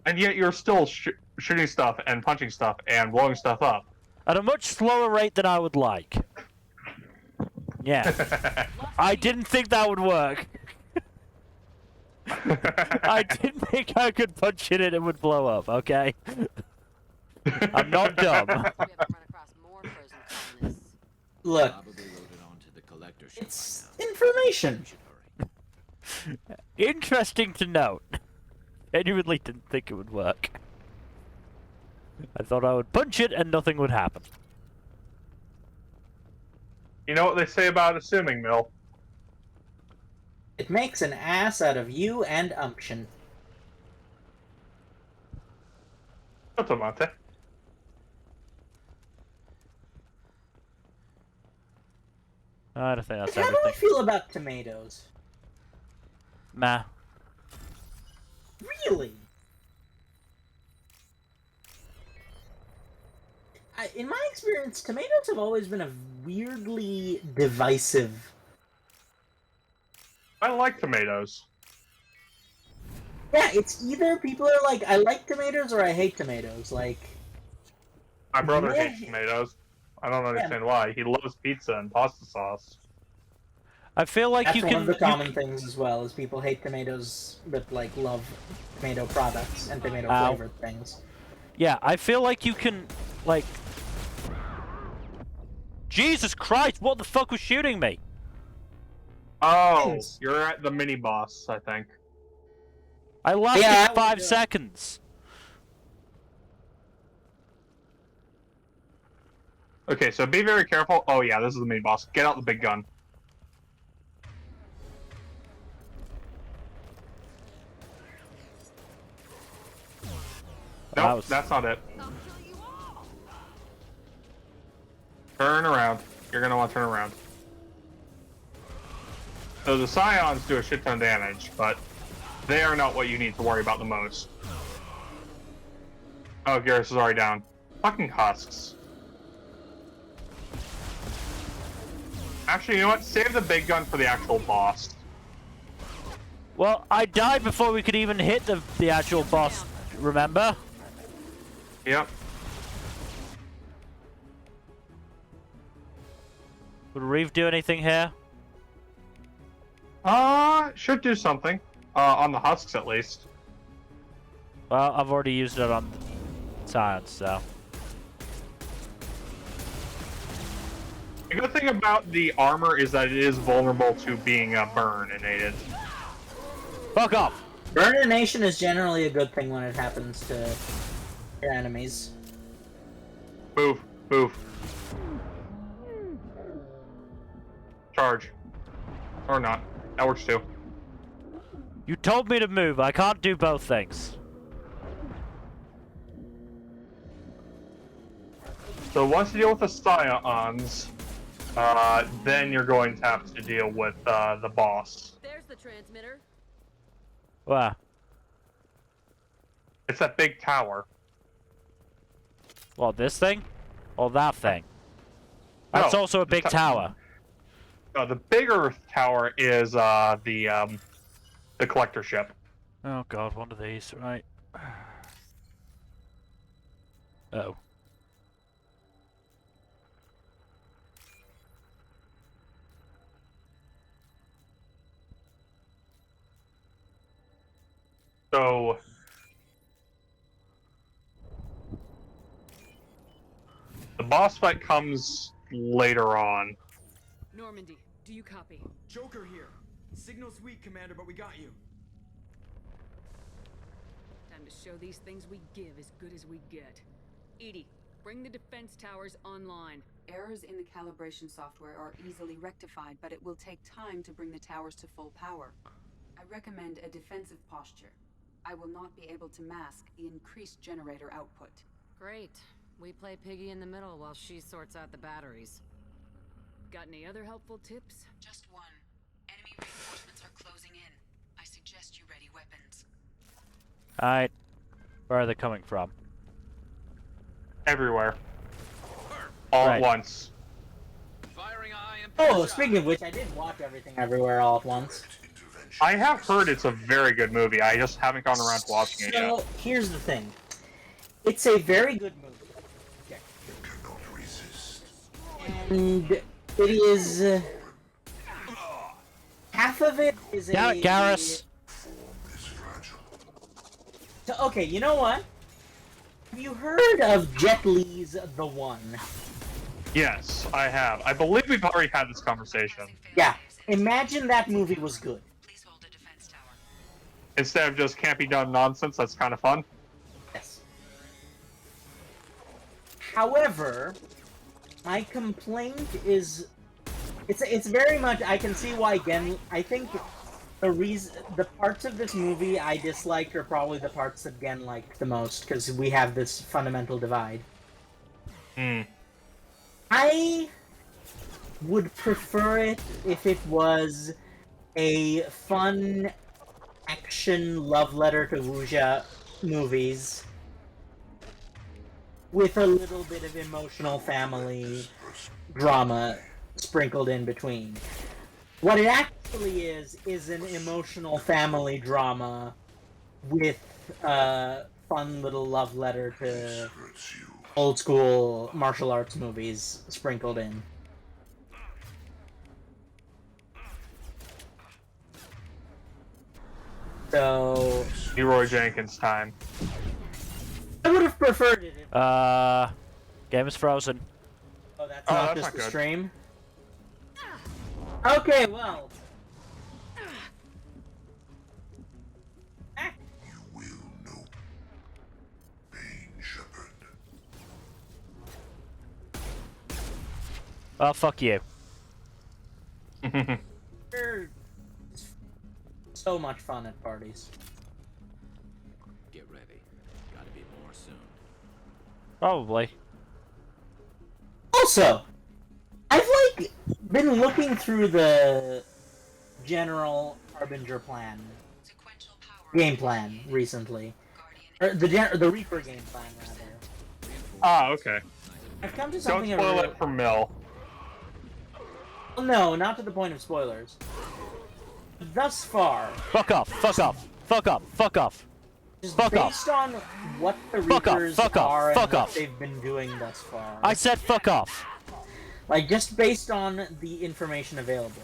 And yet you're still shooting stuff and punching stuff and blowing stuff up. At a much slower rate than I would like. Yeah. I didn't think that would work. I didn't think I could punch it and it would blow up, okay? I'm not dumb. Look, Probably loaded onto the collector ship it's by now. information. We should hurry. Interesting to note. Genuinely didn't think it would work. I thought I would punch it and nothing would happen. You know what they say about assuming, Mill? It makes an ass out of you and Umption. Monte. I don't think that's How do I everything. feel about tomatoes? Meh. Really? In my experience, tomatoes have always been a weirdly divisive. I like tomatoes. Yeah, it's either people are like, I like tomatoes or I hate tomatoes. Like, My brother Yeah. hates tomatoes. I don't understand why. He loves pizza and pasta sauce. I feel like that's you one can. of the common things as well, is people hate tomatoes but like love tomato products and tomato flavored things. Yeah, I feel like you can, like. Jesus Christ! What the fuck was shooting me? Oh, you're at the mini boss, I think. I lasted Yeah, 5 seconds. Okay, so be very careful. Oh yeah, this is the mini boss. Get out the big gun. Nope, that's not it. Turn around. You're gonna want to turn around. So the Scions do a shit ton of damage, but they are not what you need to worry about the most. Oh, Garrus is already down. Fucking husks. Actually, you know what? Save the big gun for the actual boss. Well, I died before we could even hit the actual boss, remember? Yep. Would Reeve do anything here? Should do something. On the husks at least. Well, I've already used it on Science, so. The good thing about the armor is that it is vulnerable to being burninated. Fuck off! Burnination is generally a good thing when it happens to your enemies. Move, move. Charge. Or not. That works too. You told me to move. I can't do both things. So once you deal with the Scions, then you're going to have to deal with the boss. There's the transmitter. Where? It's that big tower. Well, this thing? Or that thing? That's No, also a big tower. No, the bigger tower is the collector ship. Oh god, one of these, right. Uh-oh. So the boss fight comes later on. Normandy, do you copy? Joker here. Signal's weak, Commander, but we got you. Time to show these things we give as good as we get. Edie, bring the defense towers online. Errors in the calibration software are easily rectified, but it will take time to bring the towers to full power. I recommend a defensive posture. I will not be able to mask the increased generator output. Great. We play Piggy in the middle while she sorts out the batteries. Got any other helpful tips? Just one. Enemy reinforcements are closing in. I suggest you ready weapons. Alright. Where are they coming from? Everywhere. All Right. at once. Oh, speaking of which, I did watch Everything Everywhere All at Once. I have heard it's a very good movie. I just haven't gone around to watching it So, yet. here's the thing. It's a very good movie. And it is... half of it is a... Damn it, Garrus! So, okay, you know what? Have you heard of Jet Li's The One? Yes, I have. I believe we've already had this conversation. Yeah. Imagine that movie was good. Instead of just can't be done nonsense, that's kind of fun. Yes. However, my complaint is, it's very much, I can see why I think the parts of this movie I disliked are probably the parts that Gen liked the most, because we have this fundamental divide. I would prefer it if it was a fun action love letter to wuxia movies with a little bit of emotional family drama sprinkled in between. What it actually is an emotional family drama with a fun little love letter to old school martial arts movies sprinkled in. So... Leroy Jenkins time. I would have preferred it if... Game is frozen. Oh, that's not just the stream? Okay, well... Oh, fuck you. They're so much fun at parties. Get ready. Gotta be more soon. Probably. Also, I've been looking through the general Harbinger plan, game plan recently, or the Reaper game plan rather. Ah, okay. I've come to something. Don't spoil it for Mill. Well, no, not to the point of spoilers. Thus far. Fuck off! Fuck off! Fuck off! Fuck off! Just fuck based on what the Reapers are and what they've been doing thus far. I said fuck off! Like, just based on the information available.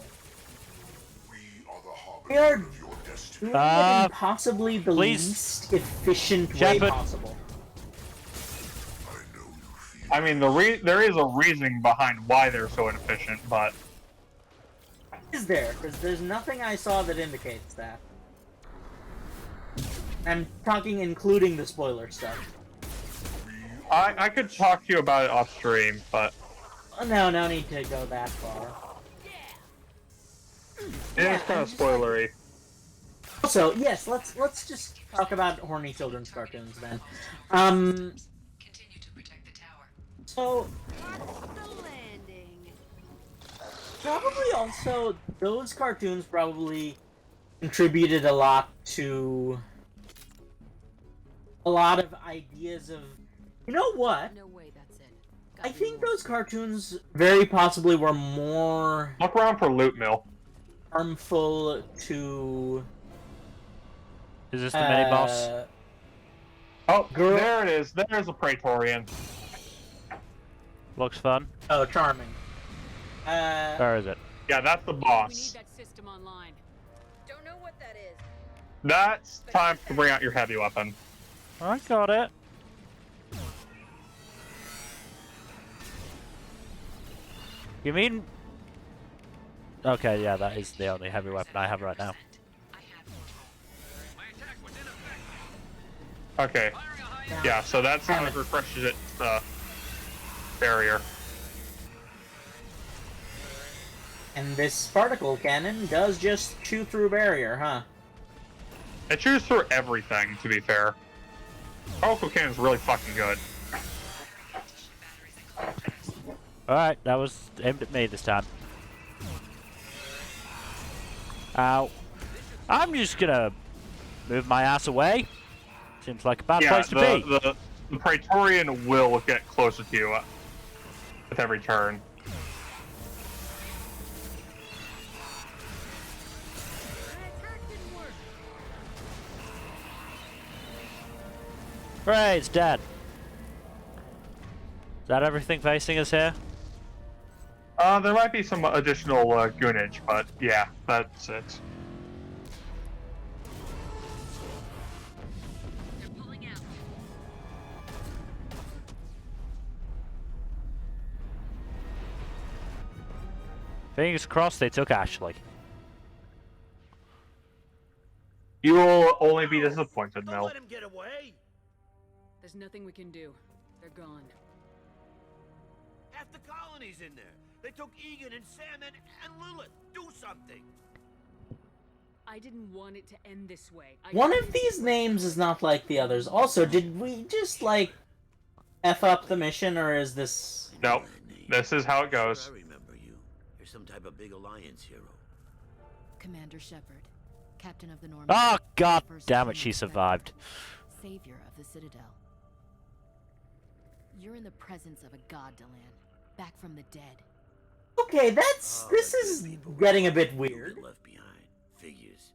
We are doing it in possibly the least efficient way possible. I mean, there is a reasoning behind why they're so inefficient, but... Is there? Because there's nothing I saw that indicates that. I'm talking including the spoiler stuff. I could talk to you about it off stream, but... No need to go that far. It is kind of spoilery. Also, yes, let's just talk about horny children's cartoons then. So probably also those cartoons probably contributed a lot to a lot of ideas of, you know what? No way, that's it. I think those cartoons very possibly were more look around for Loot Mill. Harmful to. Is this the mini boss? Oh, there it is. There's a Praetorian. Looks fun. Oh, charming. Where is it? Yeah, that's the boss. We need that system online. Don't know what that is. That's time to bring out your heavy weapon. I got it. You mean... Okay, yeah, that is the only heavy weapon I have right now. Okay. Yeah, so that's how it refreshes its barrier. And this particle cannon does just chew through barrier, huh? It chews through everything, to be fair. Particle cannon's really fucking good. Alright, that was aimed at me this time. Ow. I'm just gonna move my ass away. Seems like a bad place to be. The Praetorian will get closer to you with every turn. Right, it's dead. Is that everything facing us here? There might be some additional goonage, but yeah, that's it. Fingers crossed they took Ashley. You will only be disappointed, Don't Mel. let him get away. There's nothing we can do. They're gone. Half the colony's in there. They took Egan and Sam and Lilith. Do something. I didn't want it to end this way. One of these names is not like the others. Also, did we just, like, F up the mission, or is this... Nope. This is how it goes. Sure, I remember you. You're some type of big Alliance hero. Commander Shepard, Captain of the Normandy. Oh, god First damn it, Human she Spectre, survived. Savior of the Citadel. You're in the presence of a god, Delan, back from the dead. Okay, this is getting a bit weird. Left behind. Figures.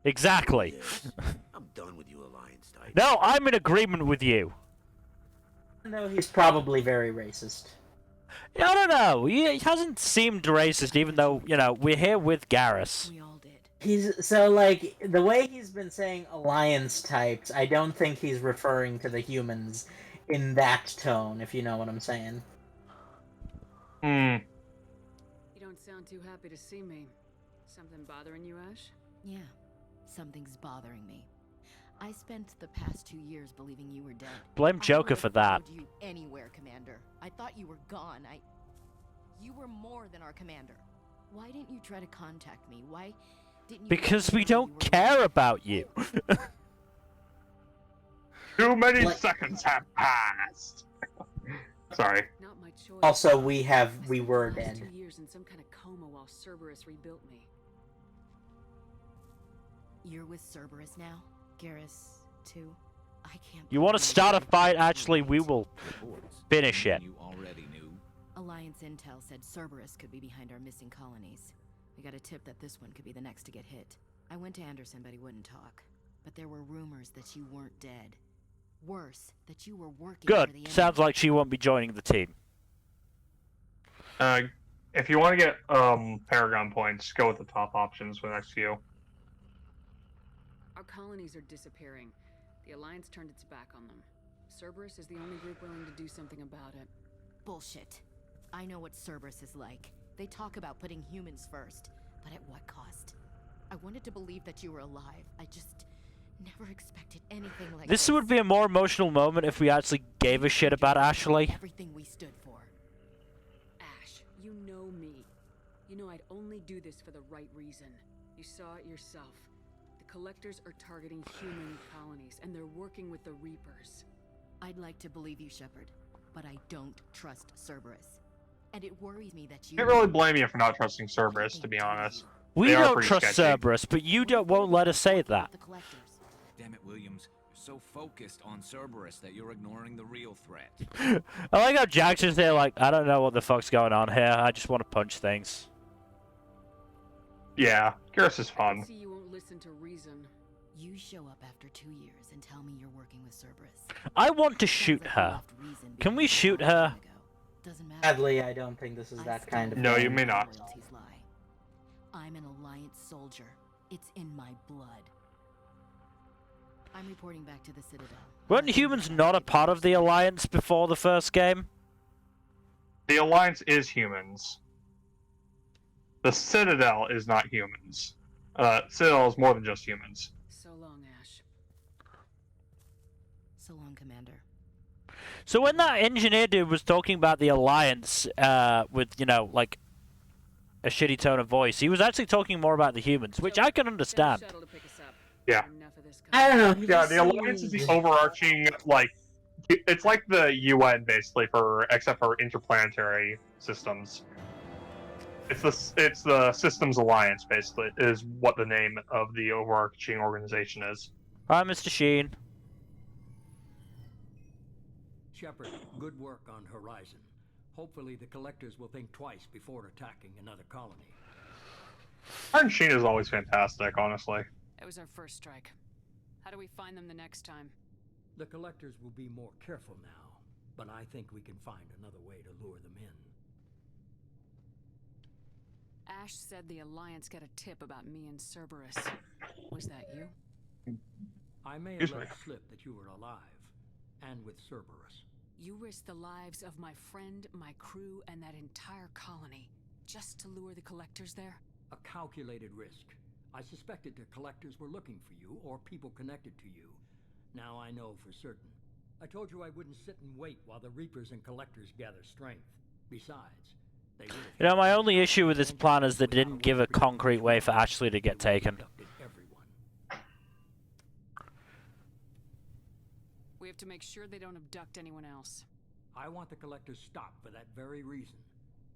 Exactly. Yes. I'm done with you, Alliance type. No, I'm in agreement with you. No, he's probably very racist. I don't know. He hasn't seemed racist, even though, you know, we're here with Garrus. We all did. He's so, like, the way he's been saying Alliance types, I don't think he's referring to the humans in that tone, if you know what I'm saying. Hmm. You don't sound too happy to see me. Something bothering you, Ash? Yeah, something's bothering me. I spent the past 2 years believing you were dead. Blame Joker for that. I would have followed you anywhere, Commander. I thought you were gone. You were more than our commander. Why didn't you try to contact me? Why didn't you? Because we don't care about you. Too many seconds have passed. Sorry. Not my choice. Also, we were I spent the last dead. 2 years in some kind of coma while Cerberus rebuilt me. You're with Cerberus now? Garrus, too? I can't. You want to start a fight? Actually, we will finish it. You already knew. Alliance intel said Cerberus could be behind our missing colonies. We got a tip that this one could be the next to get hit. I went to Anderson, but he wouldn't talk. But there were rumors that you weren't dead. Worse, that you were working for the Good. enemy. Sounds like she won't be joining the team. If you want to get Paragon points, go with the top options for the next few. Our colonies are disappearing. The Alliance turned its back on them. Cerberus is the only group willing to do something about it. Bullshit. I know what Cerberus is like. They talk about putting humans first, but at what cost? I wanted to believe that you were alive. I just never expected anything like This would be a more emotional moment if we actually gave a shit about Ashley. everything we stood for. Ash, you know me. You know I'd only do this for the right reason. You saw it yourself. The Collectors are targeting human colonies, and they're working with the Reapers. I'd like to believe you, Shepard, but I don't trust Cerberus. And it worries me that you... I can't really blame you for not trusting Cerberus, to be honest. We They are don't pretty trust sketchy. Cerberus, but you won't let us say that. Damn it, Williams. You're so focused on Cerberus that you're ignoring the real threat. I like how Jack's just there like, I don't know what the fuck's going on here. I just want to punch things. Yeah, Garrus is fun. See, you won't listen to reason. You show up after 2 years and tell me you're working with Cerberus. I want to shoot her. Can we shoot her? Sadly, I don't think this is that kind of No, game. you may not. Loyalties lie. I'm an Alliance soldier. It's in my blood. I'm reporting back to the Citadel. Weren't humans not a part of the Alliance before the first game? The Alliance is humans. The Citadel is not humans. Citadel is more than just humans. So long, Ash. So long, Commander. So when that engineer dude was talking about the Alliance, with, you know, like, a shitty tone of voice, he was actually talking more about the humans, which I can understand. Yeah. I don't know. Yeah, the Alliance is the overarching, like, it's like the UN, basically, except for interplanetary systems. It's the Systems Alliance, basically, is what the name of the overarching organization is. Hi, Mr. Sheen. Shepard, good work on Horizon. Hopefully the Collectors will think twice before attacking another colony. Iron Sheen is always fantastic, honestly. It was our first strike. How do we find them the next time? The Collectors will be more careful now, but I think we can find another way to lure them in. Ash said the Alliance got a tip about me and Cerberus. Was that you? I may have let slip that you were alive, and with Cerberus. You risked the lives of my friend, my crew, and that entire colony, just to lure the collectors there? A calculated risk. I suspected the collectors were looking for you, or people connected to you. Now I know for certain. I told you I wouldn't sit and wait while the Reapers and collectors gather strength. Besides, they would have... You know, my only issue with this plan is they didn't give a concrete way for Ashley to get taken. We have to make sure they don't abduct anyone else. I want the collectors stopped for that very reason.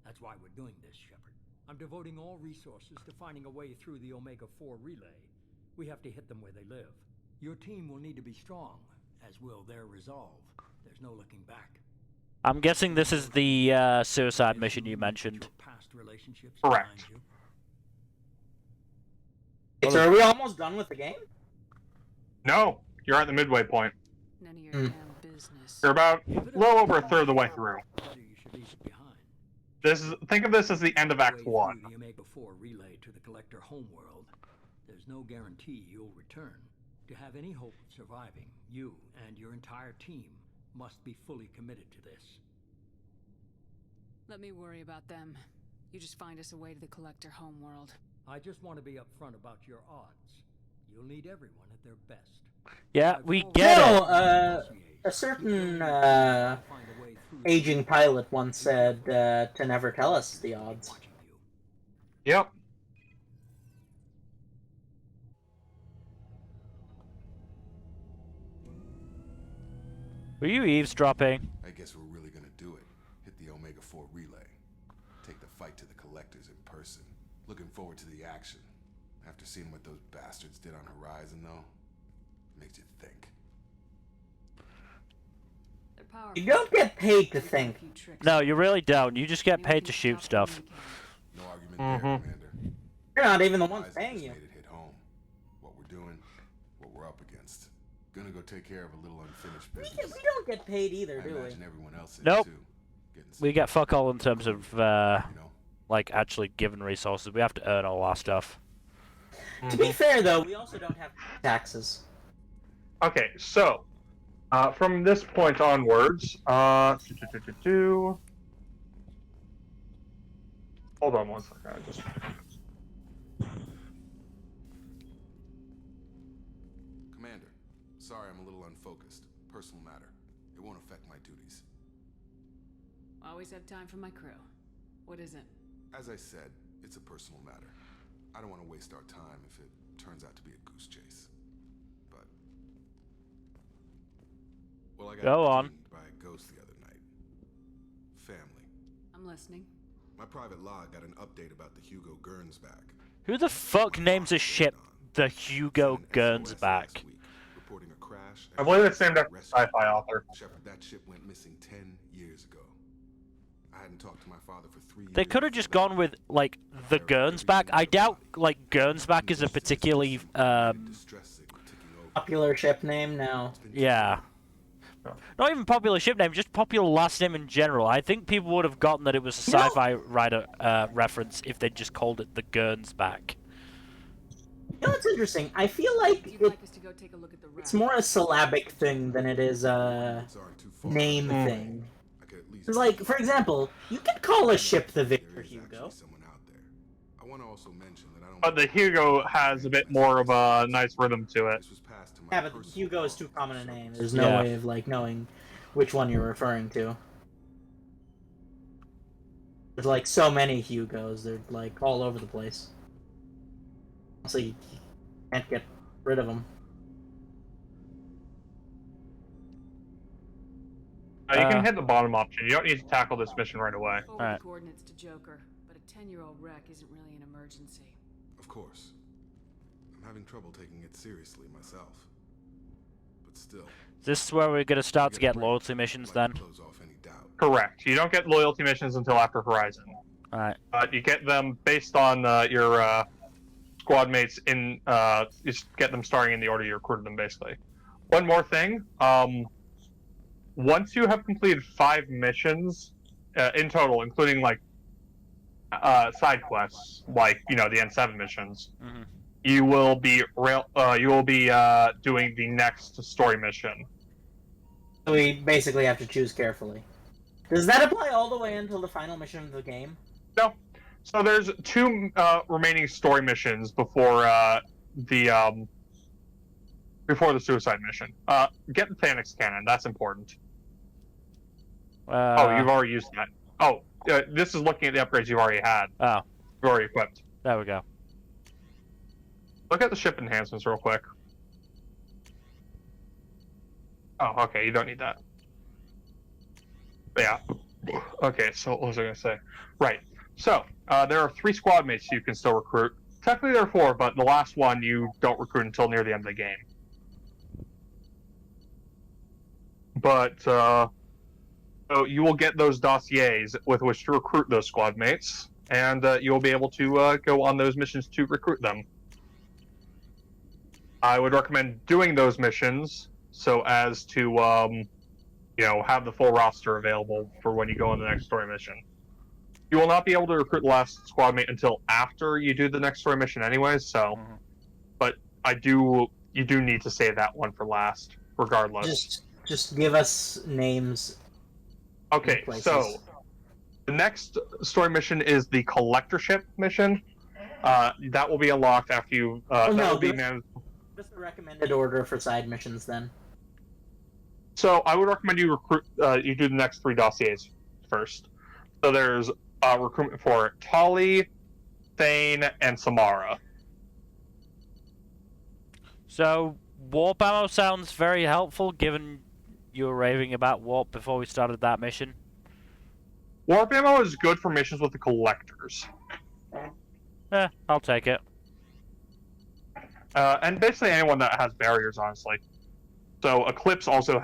That's why we're doing this, Shepard. I'm devoting all resources to finding a way through the Omega-4 relay. We have to hit them where they live. Your team will need to be strong, as will their resolve. There's no looking back. I'm guessing this is the suicide mission you mentioned. Correct. So are we almost done with the game? No, you're at the midway point. None of your damn business. You're about a little over a third of the way through. Think of this as the end of Act 1. The Omega-4 relay to the collector homeworld. There's no guarantee you'll return. To have any hope of surviving, you and your entire team must be fully committed to this. Let me worry about them. You just find us a way to the collector homeworld. I just want to be upfront about your odds. You'll need everyone at their best. Yeah, we get it. A certain aging pilot once said to never tell us the odds. Yep. Were you eavesdropping? I guess we're really gonna do it. Hit the Omega-4 relay. Take the fight to the collectors in person. Looking forward to the action. After seeing what those bastards did on Horizon, though, makes you think. You don't get paid to think. No, you really don't. You just get paid to shoot stuff. No argument there, Commander. You're not even the one paying you. Made it hit home. What we're doing, what we're up against. Gonna go take care of a little unfinished business. We don't get paid either, do we? Imagine everyone else is Nope. too. We get fuck all in terms of, like, actually given resources. We have to earn all our stuff. To be fair, though, we also don't have taxes. Okay, so from this point onwards, hold on one second. I just... Commander, sorry I'm a little unfocused. Personal matter. It won't affect my duties. Always have time for my crew. What is it? As I said, it's a personal matter. I don't want to waste our time if it turns out to be a goose chase. But... well, I got Go on. dinged by a ghost the other night. Family. I'm listening. My private log got an update about the Hugo Gernsback. Who the fuck names a ship the Hugo Gernsback? Reporting a crash. I believe it's named after a sci-fi author. Shepard, that ship went missing 10 years ago. I hadn't talked to my father for 3 years. They could have just gone with, like, the Gernsback. I doubt, like, Gernsback is a particularly, Popular ship name now. yeah. Not even popular ship name, just popular last name in general. I think people would have gotten that it was a sci-fi writer reference if they just called it the Gernsback. You know what's interesting? I feel like it's more a syllabic thing than it is a name thing. It's like, for example, you could call a ship the Victor Hugo. I want to also mention that I don't... But the Hugo has a bit more of a nice rhythm to it. Yeah, but Hugo is too common a name. There's no way of, like, knowing which one you're referring to. There's, like, so many Hugos. They're, like, all over the place. So you can't get rid of them. You can hit the bottom option. You don't need to tackle this mission right away. Forward coordinates to Joker, but a 10-year-old wreck isn't really an emergency. Of course. I'm having trouble taking it seriously myself. But still. This is where we're going to start to get loyalty missions then? Correct. You don't get loyalty missions until after Horizon. Alright. You get them based on your squad mates in... you just get them starting in the order you recruited them, basically. One more thing. Once you have completed 5 missions in total, including like side quests, like the N7 missions, you will be doing the next story mission. So we basically have to choose carefully. Does that apply all the way until the final mission of the game? No. So there's 2 remaining story missions before the suicide mission. Get the Phoenix Cannon. That's important. Oh, you've already used that. Oh, this is looking at the upgrades you've already had. Oh. You've already equipped. There we go. Look at the ship enhancements real quick. Oh, okay, you don't need that. Yeah. Okay, so what was I going to say? Right. So, there are 3 squad mates you can still recruit. Technically there are 4, but the last one you don't recruit until near the end of the game. But, so you will get those dossiers with which to recruit those squad mates, and you'll be able to go on those missions to recruit them. I would recommend doing those missions so as to, you know, have the full roster available for when you go on the next story mission. You will not be able to recruit the last squad mate until after you do the next story mission anyways, so... But you do need to save that one for last, regardless. Just give us names. Okay, so... The next story mission is the collectorship mission. That will be unlocked after you... Just the recommended order for side missions, then. So, I would recommend you you do the next 3 dossiers first. So there's recruitment for Tali, Thane, and Samara. So, warp ammo sounds very helpful, given you were raving about warp before we started that mission. Warp ammo is good for missions with the collectors. I'll take it. And basically anyone that has barriers, honestly. So Eclipse also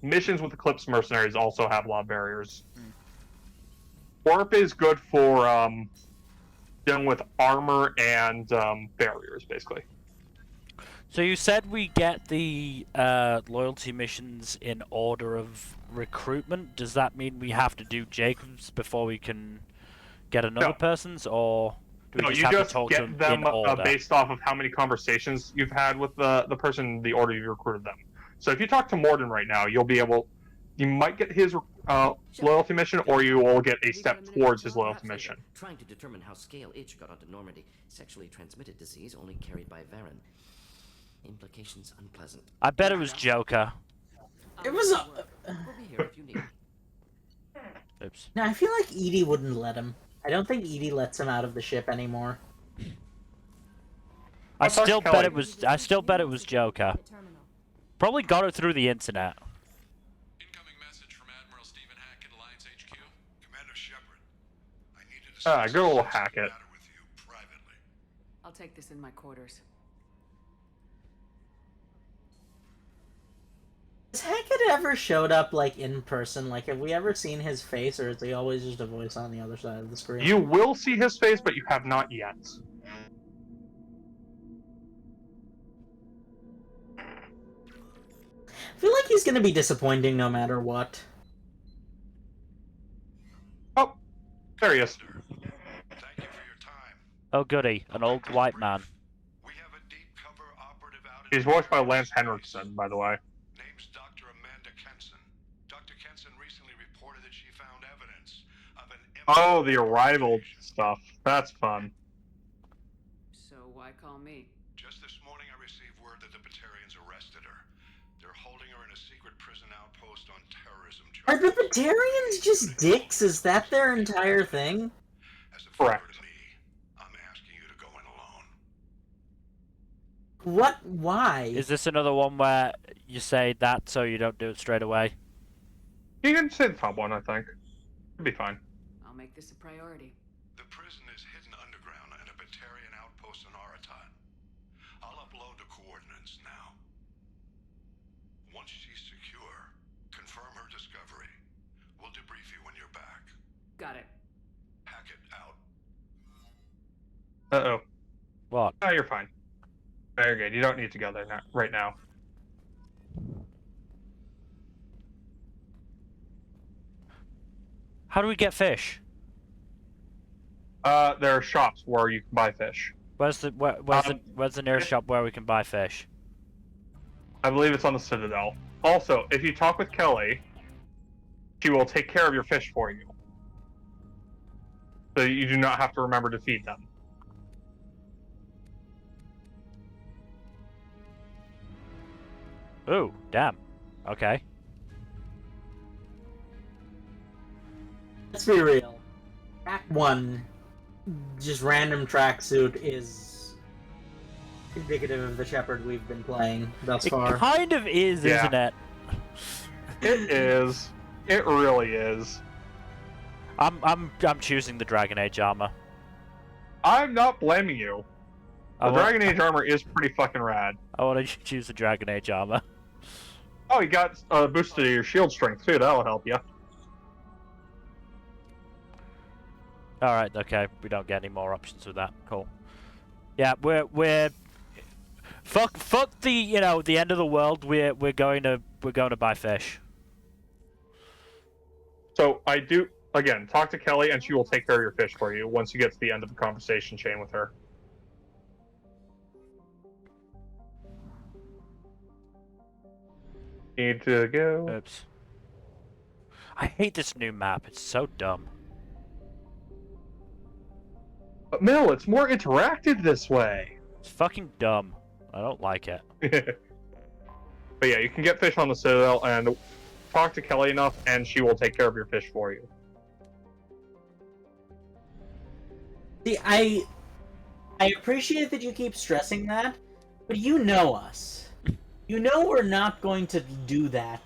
missions with Eclipse mercenaries also have a lot of barriers. Warp is good for dealing with armor and barriers, basically. So you said we get the loyalty missions in order of recruitment. Does that mean we have to do Jacob's before we can get another person's, or do we just have to talk to them in order? Based off of how many conversations you've had with the person, the order you recruited them. So if you talk to Morden right now, you'll be able... You might get his loyalty mission, or you will get a step towards his loyalty mission. Trying to determine how scale itch got onto Normandy. Sexually transmitted disease only carried by Varen. Implications unpleasant. I bet it was Joker. It was a... We'll be here if you need. Oops. No, I feel like Edie wouldn't let him. I don't think Edie lets him out of the ship anymore. I still bet it was Joker. Probably got it through the internet. Good old Hackett. I'll take this in my quarters. Has Hackett ever showed up, like, in person? Like, have we ever seen his face, or is he always just a voice on the other side of the screen? You will see his face, but you have not yet. I feel like he's gonna be disappointing no matter what. Oh, there he is. Oh goody, an old white man. He's voiced by Lance Henriksen, by the way. Oh, the arrival stuff. That's fun. So why call me? Just this morning I received word that the Batarians arrested her. They're holding her in a secret prison outpost on terrorism Are charges. the Batarians just dicks? Is that their entire thing? Correct. I'm asking you to go in alone. What? Why? Is this another one where you say that so you don't do it straight away? You can say the top one, I think. It'll be fine. I'll make this a priority. The prison is hidden underground in a Batarian outpost on Aratat. I'll upload the coordinates now. Once she's secure, confirm her discovery. We'll debrief you when you're back. Got it. Hackett out. Uh-oh. What? Oh, you're fine. Very good. You don't need to go there right now. How do we get fish? There are shops where you can buy fish. Where's the nearest shop where we can buy fish? I believe it's on the Citadel. Also, if you talk with Kelly, she will take care of your fish for you. So you do not have to remember to feed them. Ooh, damn. Okay. Let's be real. Act 1, just random tracksuit is indicative of the Shepherd we've been playing thus far. It kind of is, Yeah. isn't it? It is. It really is. I'm choosing the Dragon Age armor. I'm not blaming you. The Dragon Age armor is pretty fucking rad. I want to choose the Dragon Age armor. Oh, you got boosted to your shield strength too. That'll help you. All right, okay. We don't get any more options with that. Cool. Yeah, we're fuck the the end of the world. We're going to buy fish. So I do again talk to Kelly, and she will take care of your fish for you once you get to the end of the conversation chain with her. Need to go. Oops. I hate this new map. It's so dumb. But Mel, it's more interactive this way. It's fucking dumb. I don't like it. But yeah, you can get fish on the Citadel and talk to Kelly enough, and she will take care of your fish for you. See, I appreciate that you keep stressing that, but you know us. You know we're not going to do that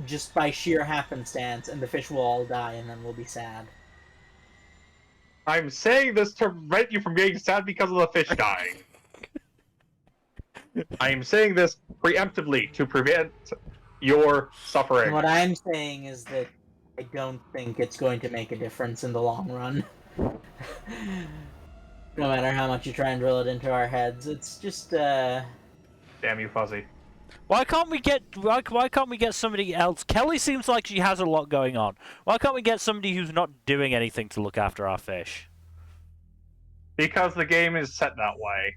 just by sheer happenstance, and the fish will all die, and then we'll be sad. I'm saying this to prevent you from getting sad because of the fish dying. I am saying this preemptively to prevent your suffering. What I'm saying is that I don't think it's going to make a difference in the long run. No matter how much you try and drill it into our heads, it's just Damn you, Fuzzy. Why can't we get somebody else? Kelly seems like she has a lot going on. Why can't we get somebody who's not doing anything to look after our fish? Because the game is set that way.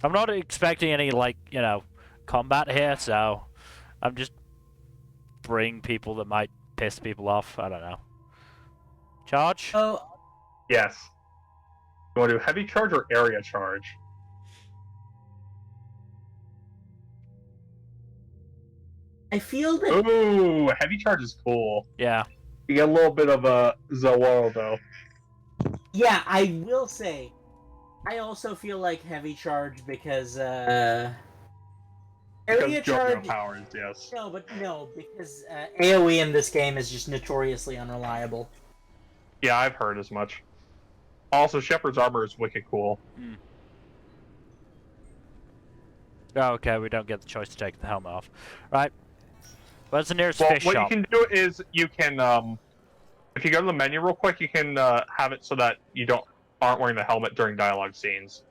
I'm not expecting any, combat here, so I'm just bring people that might piss people off. I don't know. Charge? Oh. Yes. You want to do heavy charge or area charge? I feel that... Ooh, heavy charge is cool. Yeah. You get a little bit of a Zawaro, though. Yeah, I will say, I also feel like heavy charge because, area charge... powers, yes. No, because AoE in this game is just notoriously unreliable. Yeah, I've heard as much. Also, Shepard's armor is wicked cool. Mm. Oh, okay, we don't get the choice to take the helmet off. Right. Where's the nearest fish what shop? you can do is you can, if you go to the menu real quick, you can have it so that you aren't wearing the helmet during dialogue scenes.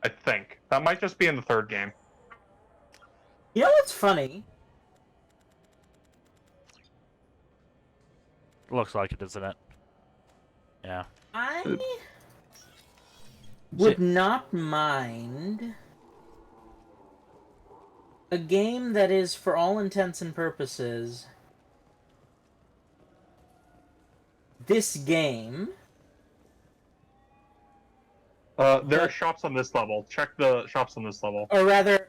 I think. That might just be in the third game. You know what's funny? Looks like it, doesn't it? Yeah. I would not mind a game that is, for all intents and purposes, this game. There are shops on this level. Check the shops on this level. Or rather,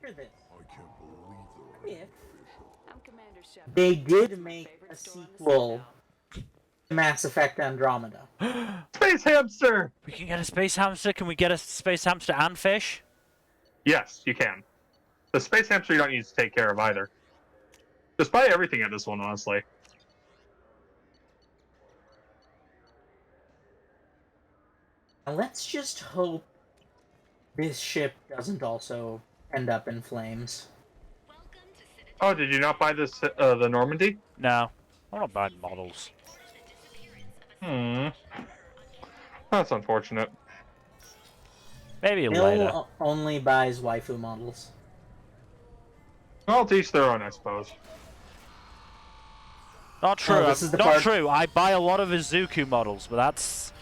hear this. If they did make a sequel to Mass Effect Andromeda. Space hamster! We can get a space hamster? Can we get a space hamster and fish? Yes, you can. The space hamster you don't need to take care of either. Just buy everything at this one, honestly. Now let's just hope this ship doesn't also end up in flames. Oh, did you not buy this, the Normandy? No. I don't buy models. That's unfortunate. Maybe later. Bill only buys waifu models. Well, to each their own, I suppose. Not true. Oh, this is the not part... true. I buy a lot of Izuku models, but that's...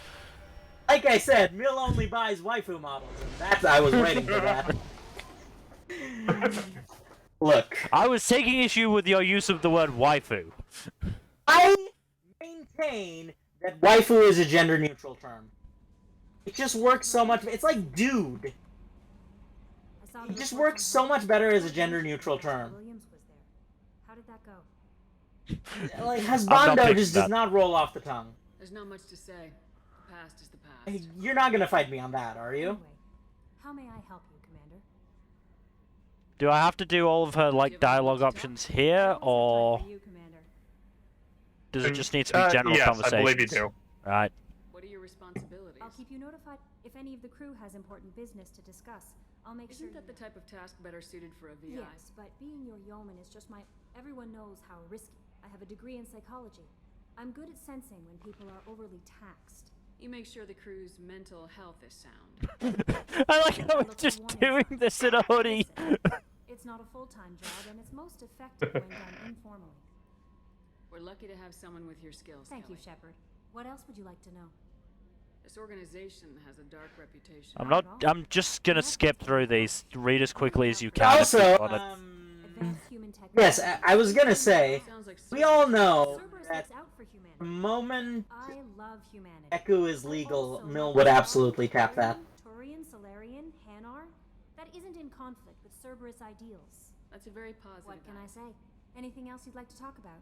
Like I said, Mill only buys waifu models, and that's I was waiting for that. Look, I was taking issue with your use of the word waifu. I maintain that waifu is a gender-neutral term. It just works so much. It's like dude. It just works so much better as a gender-neutral term. Williams was there. How did that go? Like I'm not husbando picking just that. does not roll off the tongue. There's not much to say. The past is the past. You're not gonna fight me on that, are you? Anyway, how may I help you, Commander? Do I have to do all of her like dialogue options here, or You, Commander. does it just need to be general yes, conversations? I believe you do. Right. What are your responsibilities? I'll keep you notified if any of the crew has important business to discuss. I'll make sure. Isn't that the type of task better suited for a VI? Yes, but being your yeoman is just my. Everyone knows how risky. I have a degree in psychology. I'm good at sensing when people are overly taxed. You make sure the crew's mental health is sound. I like how it's just doing this in a hoodie. It's not a full-time job, and it's most effective when done informally. We're lucky to have someone with your skills. Thank you, Kelly. Shepard. What else would you like to know? This organization has a dark reputation. I'm just gonna skip through these. Read as quickly as you can. if Also, you wanna- yes, I was gonna say, we all know that the moment I love humanity. Echo is legal, Mill would absolutely tap that. Turian, Solarian, Hanar, that isn't in conflict with Cerberus ideals. That's a very positive. What can I say? Anything else you'd like to talk about?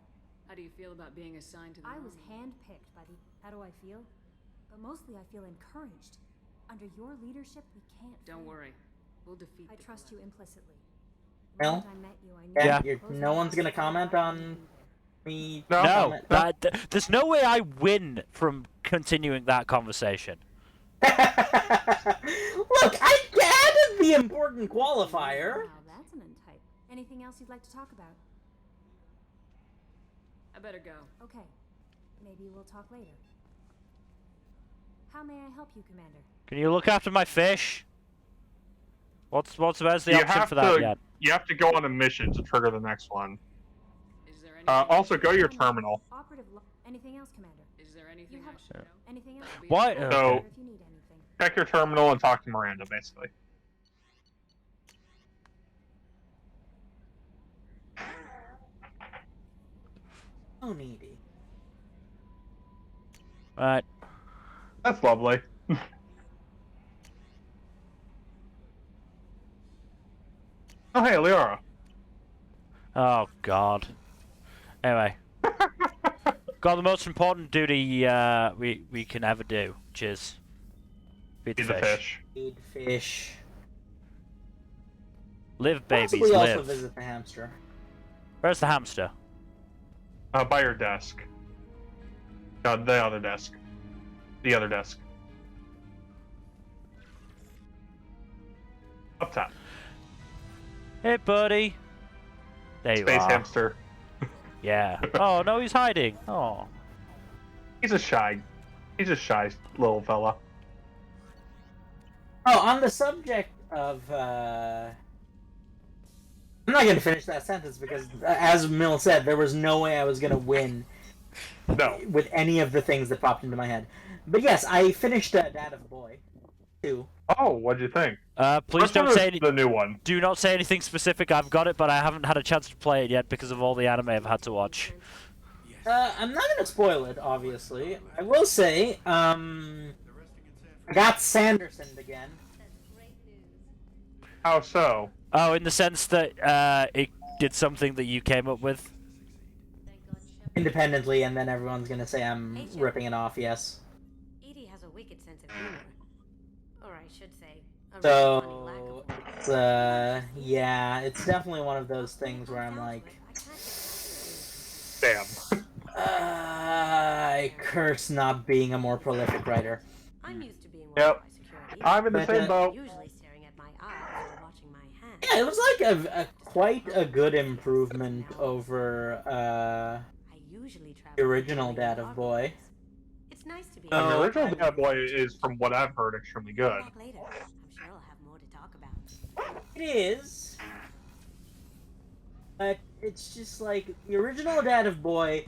How do you feel about being assigned to the I was army? handpicked by the. How do I feel? But mostly I feel encouraged. Under your leadership, we can't. Don't fail. worry. We'll defeat I the trust you Collect. implicitly. The Mill? moment I met you, I knew Yeah, you were no one's gonna comment on me. No, there's no way I win from continuing that conversation. Look, I added the important qualifier. Wow, that's an untype. Anything else you'd like to talk about? I better go. Okay. Maybe we'll talk later. How may I help you, Commander? Can you look after my fish? Where's the option have for that to, yet? You have to go on a mission to trigger the next one. Is there Also, go to your terminal. Anything else, Commander? Is there anything You have I should know? anything else? Why? So, If you need anything. check your terminal and talk to Miranda, basically. So needy. Right. That's lovely. Oh, hey, Leora. Oh God. Anyway, got the most important duty we can ever do, which is feed the fish. Feed fish. Live, babies, Possibly also live. visit the hamster. Where's the hamster? By your desk. The other desk. The other desk. Up top. Hey, buddy. There you Space are. hamster. Yeah. Oh no, he's hiding. Oh. He's a shy little fella. Oh, on the subject of, I'm not gonna finish that sentence because, as Mill said, there was no way I was gonna win. No. With any of the things that popped into my head. But yes, I finished Dad of a Boy, too. Oh, what'd you think? Please Which don't one say is the new one. Do not say anything specific. I've got it, but I haven't had a chance to play it yet because of all the anime I've had to watch. I'm not gonna spoil it, obviously. I will say, I got Sanderson again. How so? Oh, in the sense that it did something that you came up with. Independently, and then everyone's gonna say I'm ripping it off, yes. Edie has a wicked sense of humor. Or I should say, a really funny So, it's, yeah, it's definitely one of those things where I'm like... Damn. I curse not being a more prolific writer. I'm used to being Yep. I'm in the But, same boat. usually staring at my eyes or watching my hands. Yeah, it was like quite a good improvement over, the original Dad of Boy. It's nice to be The original Bad Boy is, from what I've heard, extremely good. back later. I'm sure I'll have more to talk about. It is. But it's just like the original Dad of Boy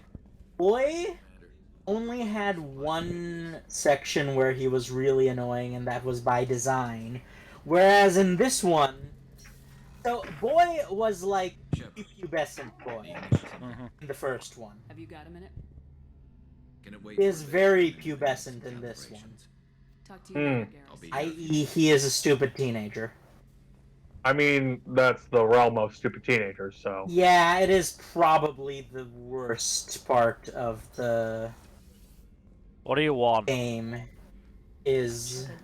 only had one section where he was really annoying, and that was by design. Whereas in this one, so Boy was like pubescent Boy in the first one. Have you got a minute? Can it wait He for is a bit? very I'm in the midst pubescent of in this one. calibrations. Talk to you later, I'll Garrus. be here if you I.e., he is a stupid teenager. I mean, that's the realm of stupid teenagers, so. Yeah, it is probably the worst part of the What do you want? game. Is Shepard,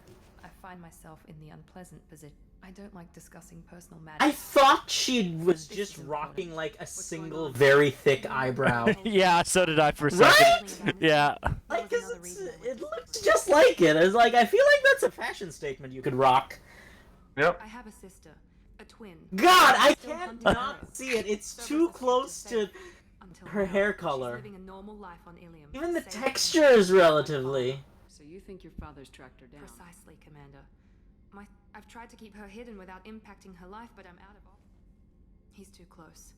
I find myself in the unpleasant position. I don't like discussing personal matters. I thought she was just rocking like a single very thick eyebrow. Yeah, so did I for a second. Right? Yeah. Like, 'cause it looks just like it. It's like, I feel like that's a fashion statement you could rock. Yep. I have a sister, a twin. God, I Still can't hunting not her. see it. It's Cerberus too has kept close her to safe until her now. hair She's color. living a normal life on Ilium. Even the safe texture and is relatively. So you think your father's tracked her down? Precisely, Commander. I've tried to keep her hidden without impacting her life, but I'm out of options. He's too close.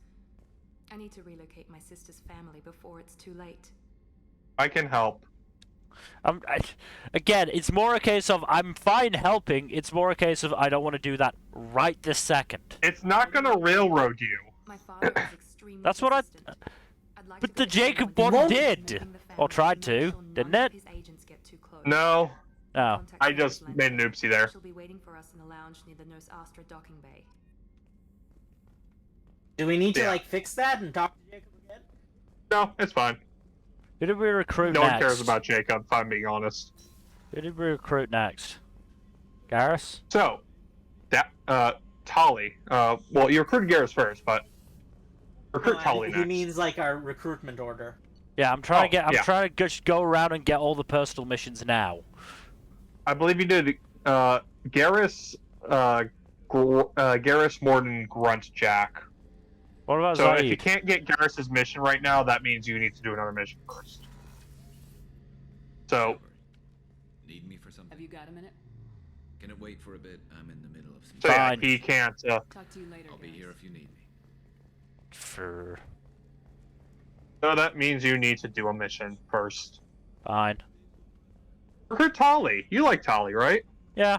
I need to relocate my sister's family before it's too late. I can help. Again, it's more a case of I'm fine helping. It's more a case of I don't want to do that right this second. It's not gonna railroad you. My father is extremely That's what I. persistent. I'd like But to go the to someone Jacob who one won't did, making the or family tried and to, make sure didn't none of it? his agents get too close. No. No. Contact I me just with made an Lando. oopsie there. She'll be waiting for us in the lounge near the Nos Astra docking bay. Do we need to, Yeah. like, fix that and talk to Jacob again? No, it's fine. Who did we recruit No next? one cares about Jacob, if I'm being honest. Who did we recruit next? Garrus? So, that, Tali. Well, you recruited Garrus first, but recruit No, Tali he next. means, like, our recruitment order. Yeah, I'm trying Oh, to get. I'm yeah. trying to just go around and get all the personal missions now. I believe you did, Garrus, Garrus, Morden, Grunt, Jack. What about So if Zaid? you can't get Garrus's mission right now, that means you need to do another mission first. So, Need me for something? Have you got a minute? Can it wait for a bit? I'm in the middle of some. so yeah, Fine. he can't, Talk to you later. I'll be Garrus. here if you need me. For so that means you need to do a mission first. fine. Recruit Tali. You like Tali, right? Yeah,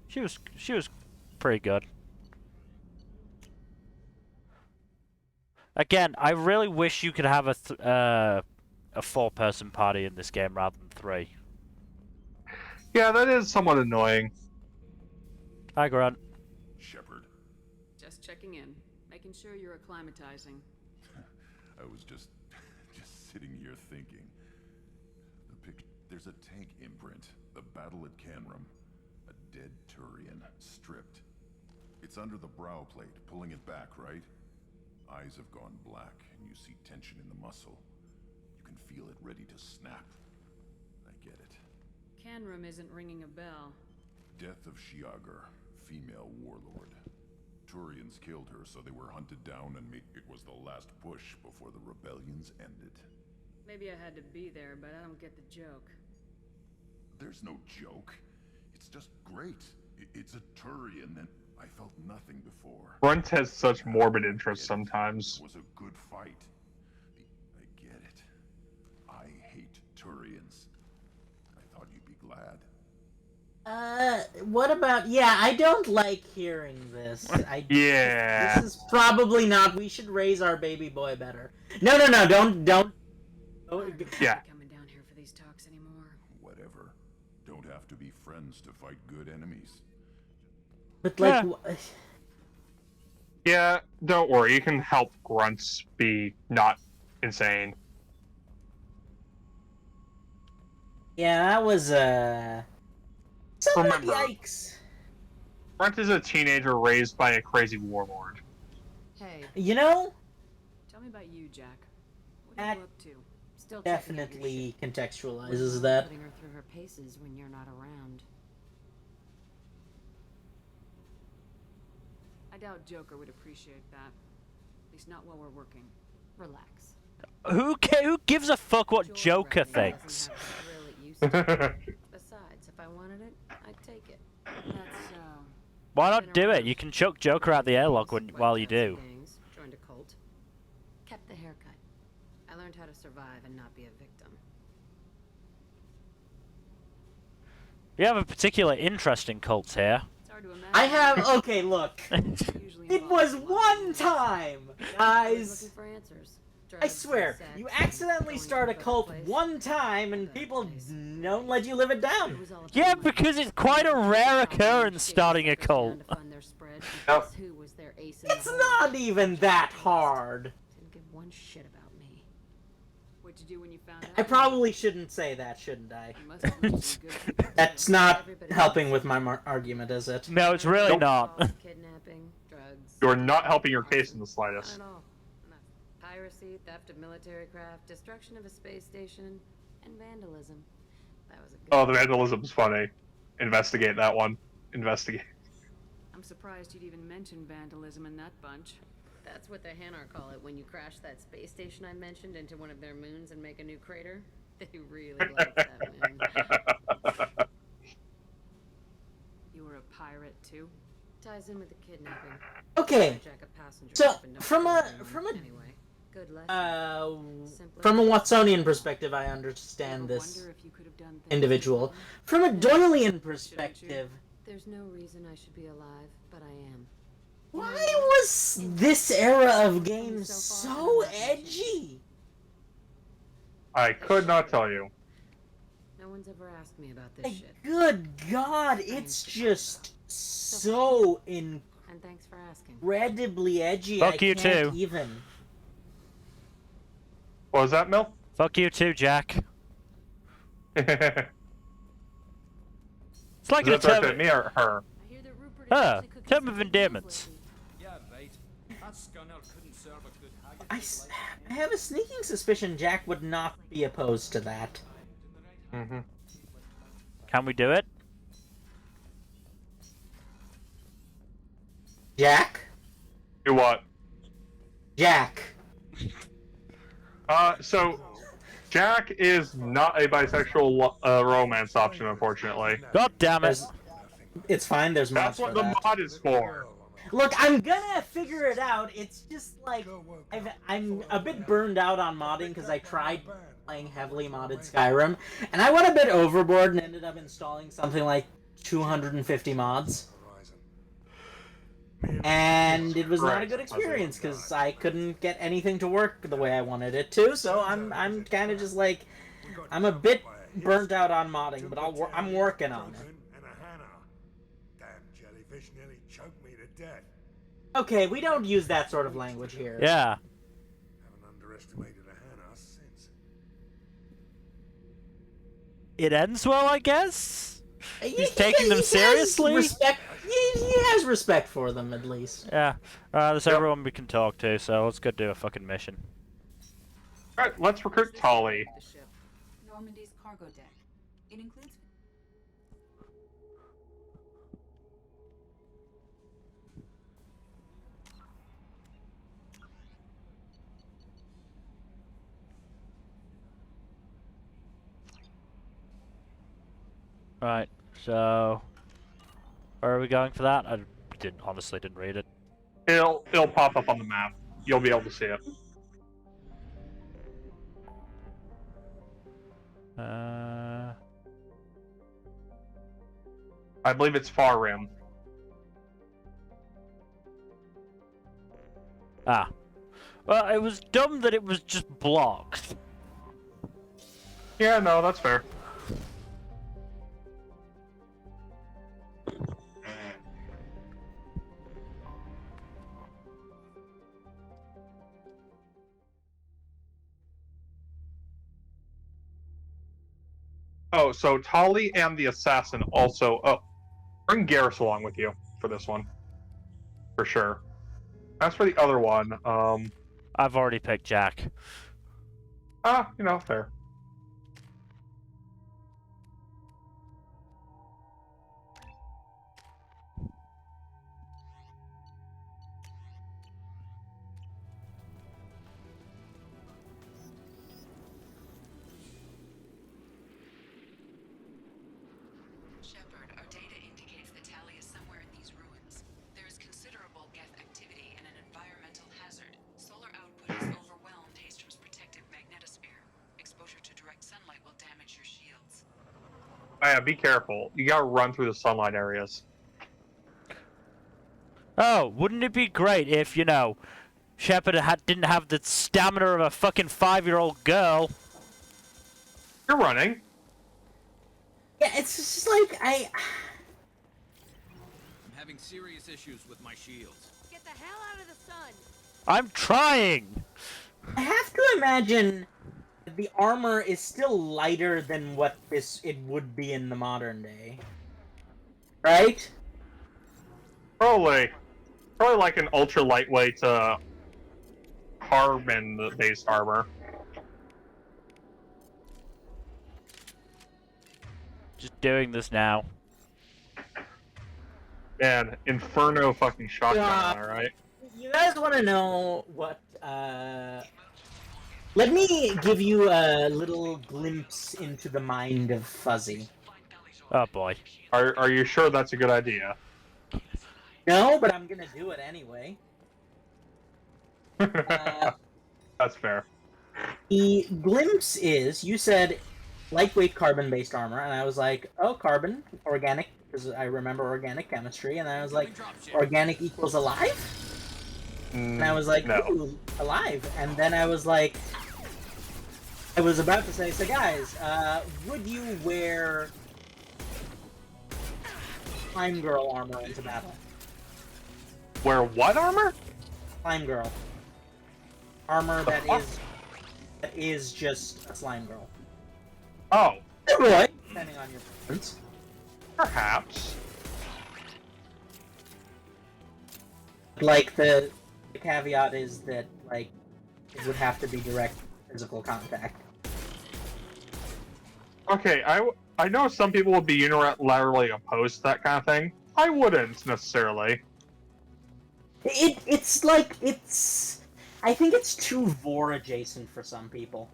she was pretty good. Again, I really wish you could have a 4-person party in this game rather than 3. Yeah, that is somewhat annoying. Hi, Grunt. Shepard, Just checking in, making sure you're acclimatizing. I was just sitting here thinking. There's a tank imprint. The battle at Canrum. A dead Turian, stripped. It's under the brow plate, pulling it back, right? Eyes have gone black, and you see tension in the muscle. You can feel it ready to snap. I get it. Canrum isn't ringing a bell. Death of Shiagar, female warlord. Turians killed her, so they were hunted down, and it was the last push before the rebellions ended. Maybe I had to be there, but I don't get the joke. There's no joke. It's just great. It's a Turian, and I felt nothing before. Grunt has such morbid interest sometimes. It was a good fight. I get it. I hate Turians. I thought you'd be glad. What about... Yeah, I don't like hearing this. Yeah. This is probably not... We should raise our baby boy better. No, don't... Yeah. Coming down here for these talks anymore. Whatever. Don't have to be friends to fight good enemies. But, like... Yeah, don't worry. You can help Grunts be not insane. Yeah, that was, somewhat Remember, yikes. Grunt is a teenager raised by a crazy warlord. Hey, You know, tell me about you, Jack. What are That you up to? Still checking out your definitely shit. contextualizes that. Putting her through her paces when you're not around. I doubt Joker would appreciate that. At least not while we're working. Relax. Who gives a fuck what Joker thinks? Besides, if I wanted it, I'd take it. That's, Why not do it? You can chuck Joker out the airlock while you do. Gangs, joined a cult. Kept the haircut. I learned how to survive and not be a victim. We have a particular interest in cults here. I have. Okay, look. It was one time, guys. I swear, you accidentally start a cult one time and people don't let you live it down. Yeah, because it's quite a rare occurrence starting a cult. Yep. It's not even that hard. Didn't give one shit about me. What'd you do when you found out? I probably shouldn't say that, shouldn't I? You must have been some good That's not helping with my argument, is it? No, it's really not. Kidnapping, drugs. You're not helping your case in the slightest. Not at all. Piracy, theft of military craft, destruction of a space station, and vandalism. That was a good Oh, the vandalism's funny. Investigate that one. Investigate. I'm surprised you'd even mention vandalism in that bunch. That's what the Hanar call it when you crash that space station I mentioned into one of their moons and make a new crater. They really like that moon. You were a pirate too? Ties in with the kidnapping. Okay. Hijack a passenger So ship and don't from a kill anyone. Anyway, good lesson. from a Watsonian perspective, I understand this individual. From a Doylean perspective, there's no reason I should be alive, but I am. why was this era of games so edgy? I could not tell you. No one's ever asked me about this shit. Good God, it's just so And thanks for asking. incredibly edgy. Fuck I you can't too. even. What was that, Mil? Fuck you too, Jack. It's like Is a that directed term. at me or her? Huh. Term of endearments. Yeah, right. That scunner couldn't serve a good haggis. I have a sneaking suspicion Jack would not be opposed to that. Mm-hmm. Can we do it? Jack? Do what? Jack. So Jack is not a bisexual romance option, unfortunately. God damn it. It's fine, there's mods That's what for the that. mod is for. Look, I'm gonna figure it out. It's just like I'm a bit burned out on modding because I tried playing heavily modded Skyrim, and I went a bit overboard and ended up installing something like 250 mods. And it was not a good experience because I couldn't get anything to work the way I wanted it to. So I'm kind of just like I'm a bit burnt out on modding, but I'm working on it. Damn jellyfish nearly choked me to death. Okay, we don't use that sort of language here. Yeah. Haven't underestimated a Hannah since. It ends well, I guess? He's taking He them has seriously? Respect. He has respect for them, at least. Yeah. There's everyone we can talk to, so let's go do a fucking mission. Alright, let's recruit Tolly. Normandy's cargo deck. It includes. Right, so... Where are we going for that? I honestly didn't read it. It'll pop up on the map. You'll be able to see it. I believe it's Far Rim. Ah. Well, it was dumb that it was just blocked. Yeah, no, that's fair. Oh, so Tolly and the assassin also... Oh, bring Garrus along with you for this one. For sure. As for the other one, I've already picked Jack. Fair. Shepard, our data indicates that Tally is somewhere in these ruins. There is considerable Geth activity and an environmental hazard. Solar output has overwhelmed Hastrom's protective magnetosphere. Exposure yeah, be careful. You gotta run through the sunlight areas. Oh, wouldn't it be great if, you know, Shepard didn't have the stamina of a fucking 5-year-old girl? You're running. Yeah, it's just like I'm having serious issues with my shields. Get the hell out of the sun! I'm trying! I have to imagine the armor is still lighter than what it would be in the modern day. Right? Probably like an ultra lightweight carbon-based armor. Just doing this now. Man, Inferno fucking shotgun, alright? You guys want to know what, let me give you a little glimpse into the mind of Fuzzy. Oh boy. Are you sure that's a good idea? No, but I'm gonna do it anyway. That's fair. The glimpse is, you said lightweight carbon-based armor, and I was like, oh, carbon, organic, because I remember organic chemistry, and I was like, organic equals alive? And I was like, no. ooh, alive. And then I was like, I was about to say, so guys, would you wear Slime Girl armor into battle? Wear what armor? Slime Girl. Armor that is just a Slime Girl. Oh. Roy, depending on your preference. Perhaps. Like, the caveat is that, like, it would have to be direct physical contact. Okay, I know some people would be unilaterally opposed to that kind of thing. I wouldn't, necessarily. It's like, I think it's too Vor adjacent for some people.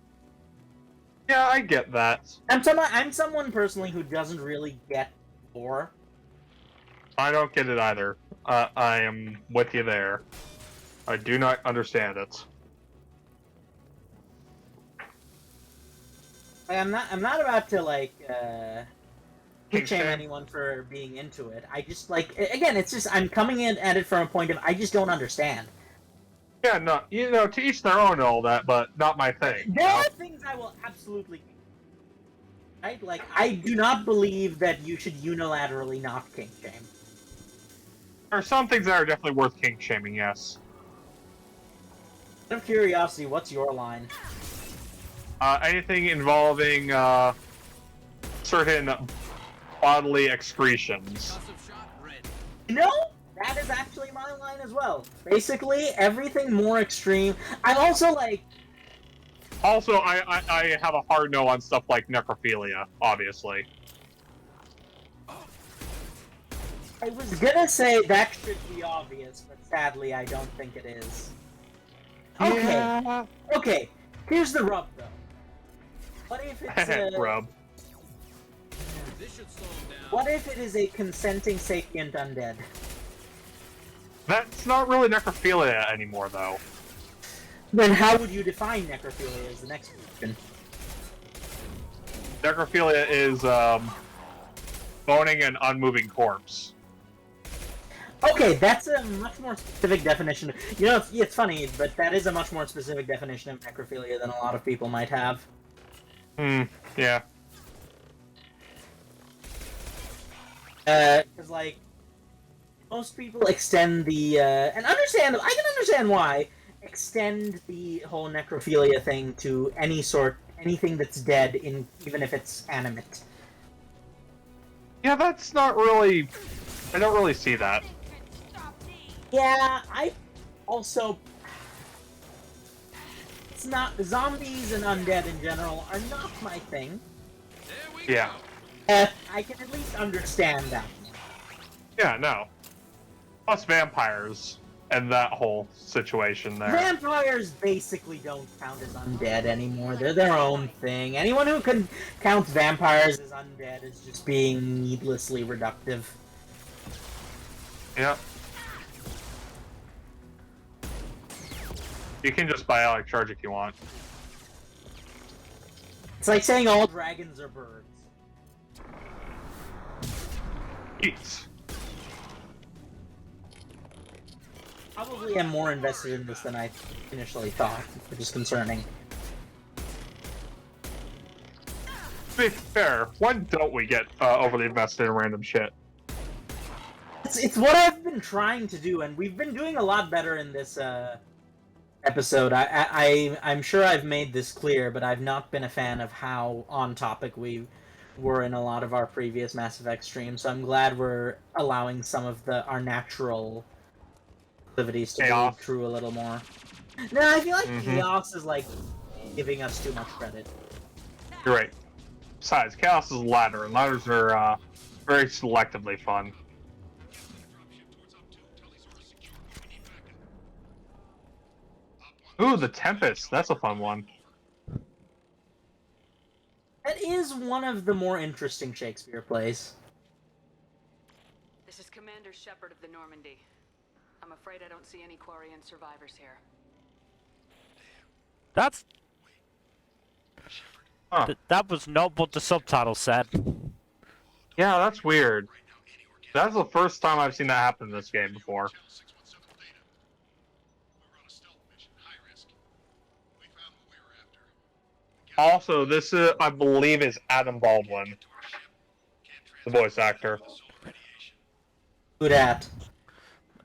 Yeah, I get that. I'm someone personally who doesn't really get Vor. I don't get it either. I am with you there. I do not understand it. I'm not about to, like, King shame Sam. anyone for being into it. I just, like, again, it's just, I'm coming in at it from a point of, I just don't understand. Yeah, no, you know, to each their own and all that, but not my thing. There are things I will absolutely... Right? Like, I do not believe that you should unilaterally not kink shame. There are some things that are definitely worth kink shaming, yes. Out of curiosity, what's your line? Anything involving, certain bodily excretions. No, that is actually my line as well. Basically, everything more extreme. I'm also like... Also, I have a hard no on stuff like necrophilia, obviously. I was gonna say that should be obvious, but sadly I don't think it is. Okay. Yeah. Okay, here's the rub, though. What if it's Rub. What if it is a consenting sapient undead? That's not really necrophilia anymore, though. Then how would you define necrophilia is the next question. Necrophilia is, boning an unmoving corpse. Okay, that's a much more specific definition. You know, it's funny, but that is a much more specific definition of necrophilia than a lot of people might have. Yeah. Because, like, most people extend the, and I can understand why, extend the whole necrophilia thing to anything that's dead, even if it's animate. Yeah, that's not really... I don't really see that. Yeah, I also... It's not... Zombies and undead in general are not my thing. Yeah. I can at least understand that. Yeah, no. Plus vampires and that whole situation there. Vampires basically don't count as undead anymore. They're their own thing. Anyone who counts vampires as undead is just being needlessly reductive. Yep. You can just buy Alec Charge if you want. It's like saying all dragons are birds. Eats. Probably am more invested in this than I initially thought, which is concerning. To be fair, when don't we get overly invested in random shit? It's what I've been trying to do, and we've been doing a lot better in this episode. I'm sure I've made this clear, but I've not been a fan of how on topic we were in a lot of our previous Mass Effect streams. So I'm glad we're allowing some of our natural proclivities to bleed through a little more. No, I feel like Chaos is like giving us too much credit. You're right. Besides, Chaos is a ladder, and ladders are very selectively fun. Ooh, the Tempest. That's a fun one. That is one of the more interesting Shakespeare plays. This is Commander Shepard of the Normandy. I'm afraid I don't see any Quarian survivors here. That's... Huh. That was not what the subtitle said. Yeah, that's weird. That's the first time I've seen that happen in this game before. Also, this I believe is Adam Baldwin, the voice actor. Who dat?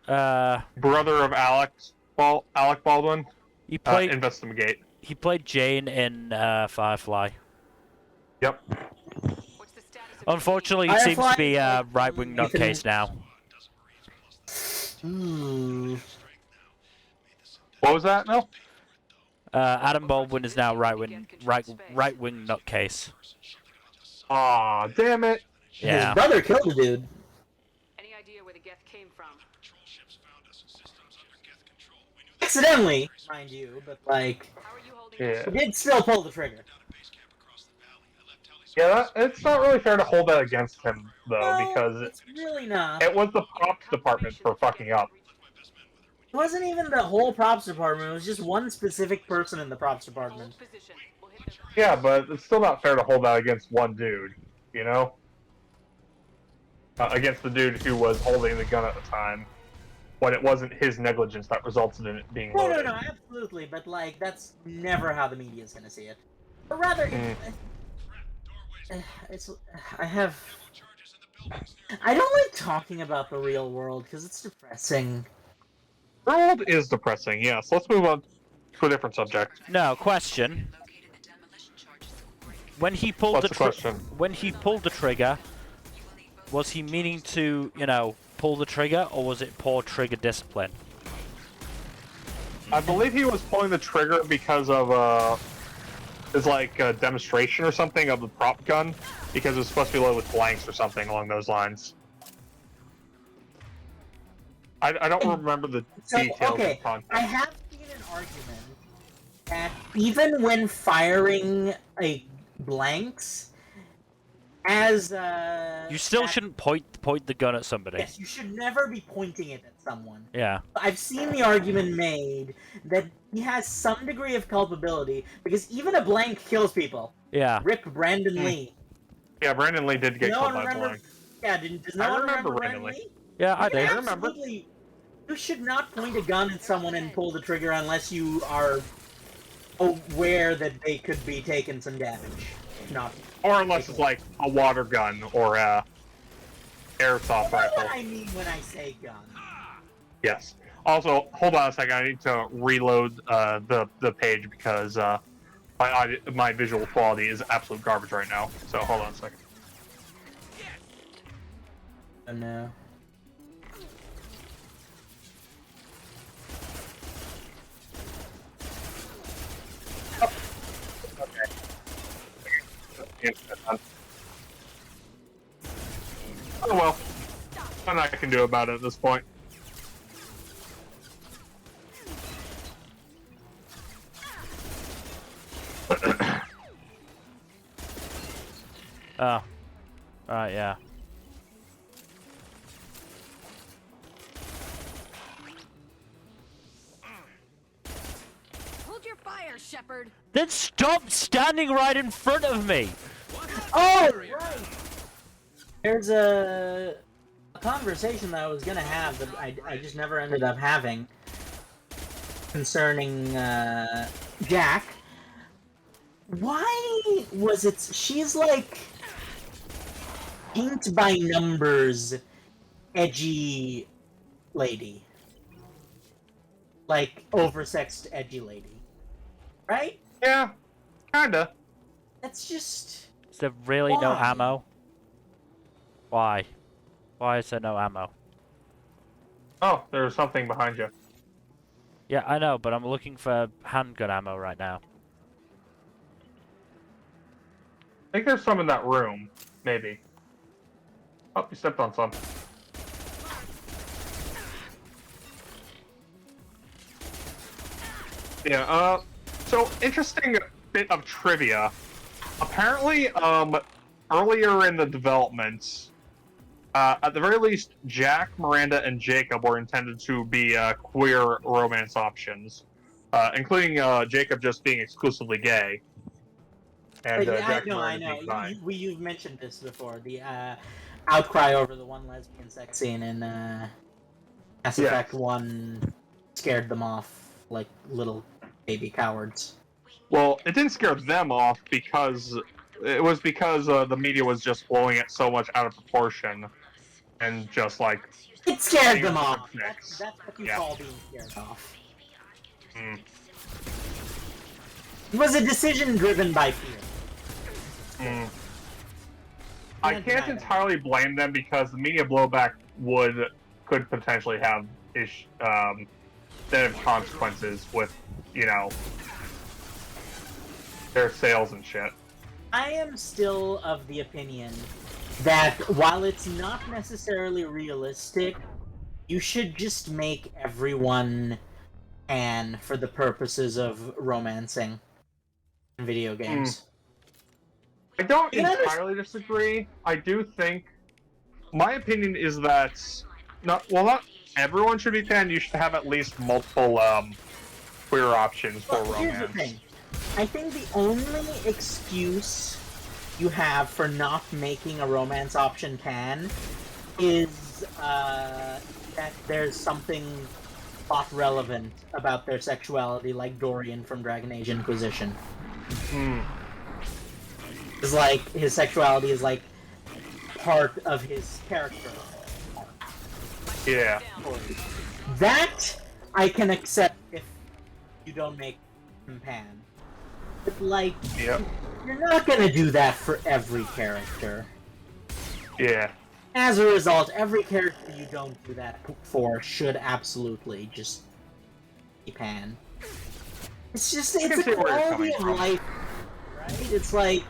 Brother of Alec Baldwin. He played Investigate. He played Jane in Firefly. Yep. Unfortunately, he seems to be a right-wing nutcase now. What was that? No. Adam Baldwin is now right-wing nutcase. Aw, damn it! Yeah. His brother killed a dude. Any idea where the Geth came from? Accidentally, mind you, but like, Yeah. he did still pull the trigger. Yeah, it's not really fair to hold that against him, though, No, because it's really not. it was the props department for fucking up. It wasn't even the whole props department, it was just one specific person in the props department. Yeah, but it's still not fair to hold that against one dude, you know? Against the dude who was holding the gun at the time, when it wasn't his negligence that resulted in it being loaded. No, absolutely, but like, that's never how the media is gonna see it. Or rather, I don't like talking about the real world, because it's depressing. The world is depressing, yes. Let's move on to a different subject. No, question. When he pulled What's the question? When he pulled the trigger, was he meaning to, you know, pull the trigger, or was it poor trigger discipline? I believe he was pulling the trigger because of, it's like a demonstration or something of the prop gun, because it was supposed to be loaded with blanks or something along those lines. I don't remember the details Okay, of content. I have seen an argument that even when firing blanks, as You still shouldn't point the gun at somebody. yes, you should never be pointing it at someone. Yeah. I've seen the argument made that he has some degree of culpability because even a blank kills people. Yeah. Rip Brandon Lee. Yeah, Brandon Lee did get No killed one by a remember? blank. Yeah, does no one remember Brandon Brandon Lee. Lee? Yeah, I do. I remember. Absolutely. You should not point a gun at someone and pull the trigger unless you are aware that they could be taking some damage. Not. Or unless it's like a water gun or a airsoft You know rifle. what I mean when I say gun. Yes. Also, hold on a second. I need to reload the page because my visual quality is absolute garbage right now. So hold on a second. Oh no. Oh well. Nothing I can do about it at this point. Oh. Right, yeah. Hold your fire, Shepard. Then stop standing right in front of me! Oh, right! There's a a conversation that I was gonna have that I just never ended up having concerning Jack. Why was it she's like paint by numbers edgy lady? Like oversexed edgy lady. Right? Yeah, kinda. That's just Is there really no why? ammo? Why? Why is there no ammo? Oh, there's something behind you. Yeah, I know, but I'm looking for handgun ammo right now. I think there's some in that room, maybe. Oh, you stepped on some. Yeah, so interesting bit of trivia. Apparently, earlier in the development, at the very least, Jack, Miranda, and Jacob were intended to be queer romance options, including Jacob just being exclusively gay. And But yeah, Jack and I Miranda know. being bi. You've mentioned this before. The outcry over the one lesbian sex scene in Mass Effect 1 scared them off like little baby cowards. Well, it didn't scare them off because the media was just blowing it so much out of proportion, and just like it scared them with off. the chicks. That's what you Yeah. call being scared off. Mm. It was a decision driven by fear. Mm. I can't entirely blame them because the media blowback could potentially have negative consequences with, their sales and shit. I am still of the opinion that while it's not necessarily realistic, you should just make everyone pan for the purposes of romancing in video games. I don't entirely disagree. I do think my opinion is that not everyone should be panned. You should have at least multiple queer options for romance. Here's the thing. I think the only excuse you have for not making a romance option pan is that there's something plot relevant about their sexuality, like Dorian from Dragon Age Inquisition. It's like his sexuality is like part of his character. Yeah. That I can accept if you don't make him pan. But like, you're not gonna do that for every character. Yeah. As a result, every character you don't do that for should absolutely just be pan. It's just, it's a quality of life, right? It's like,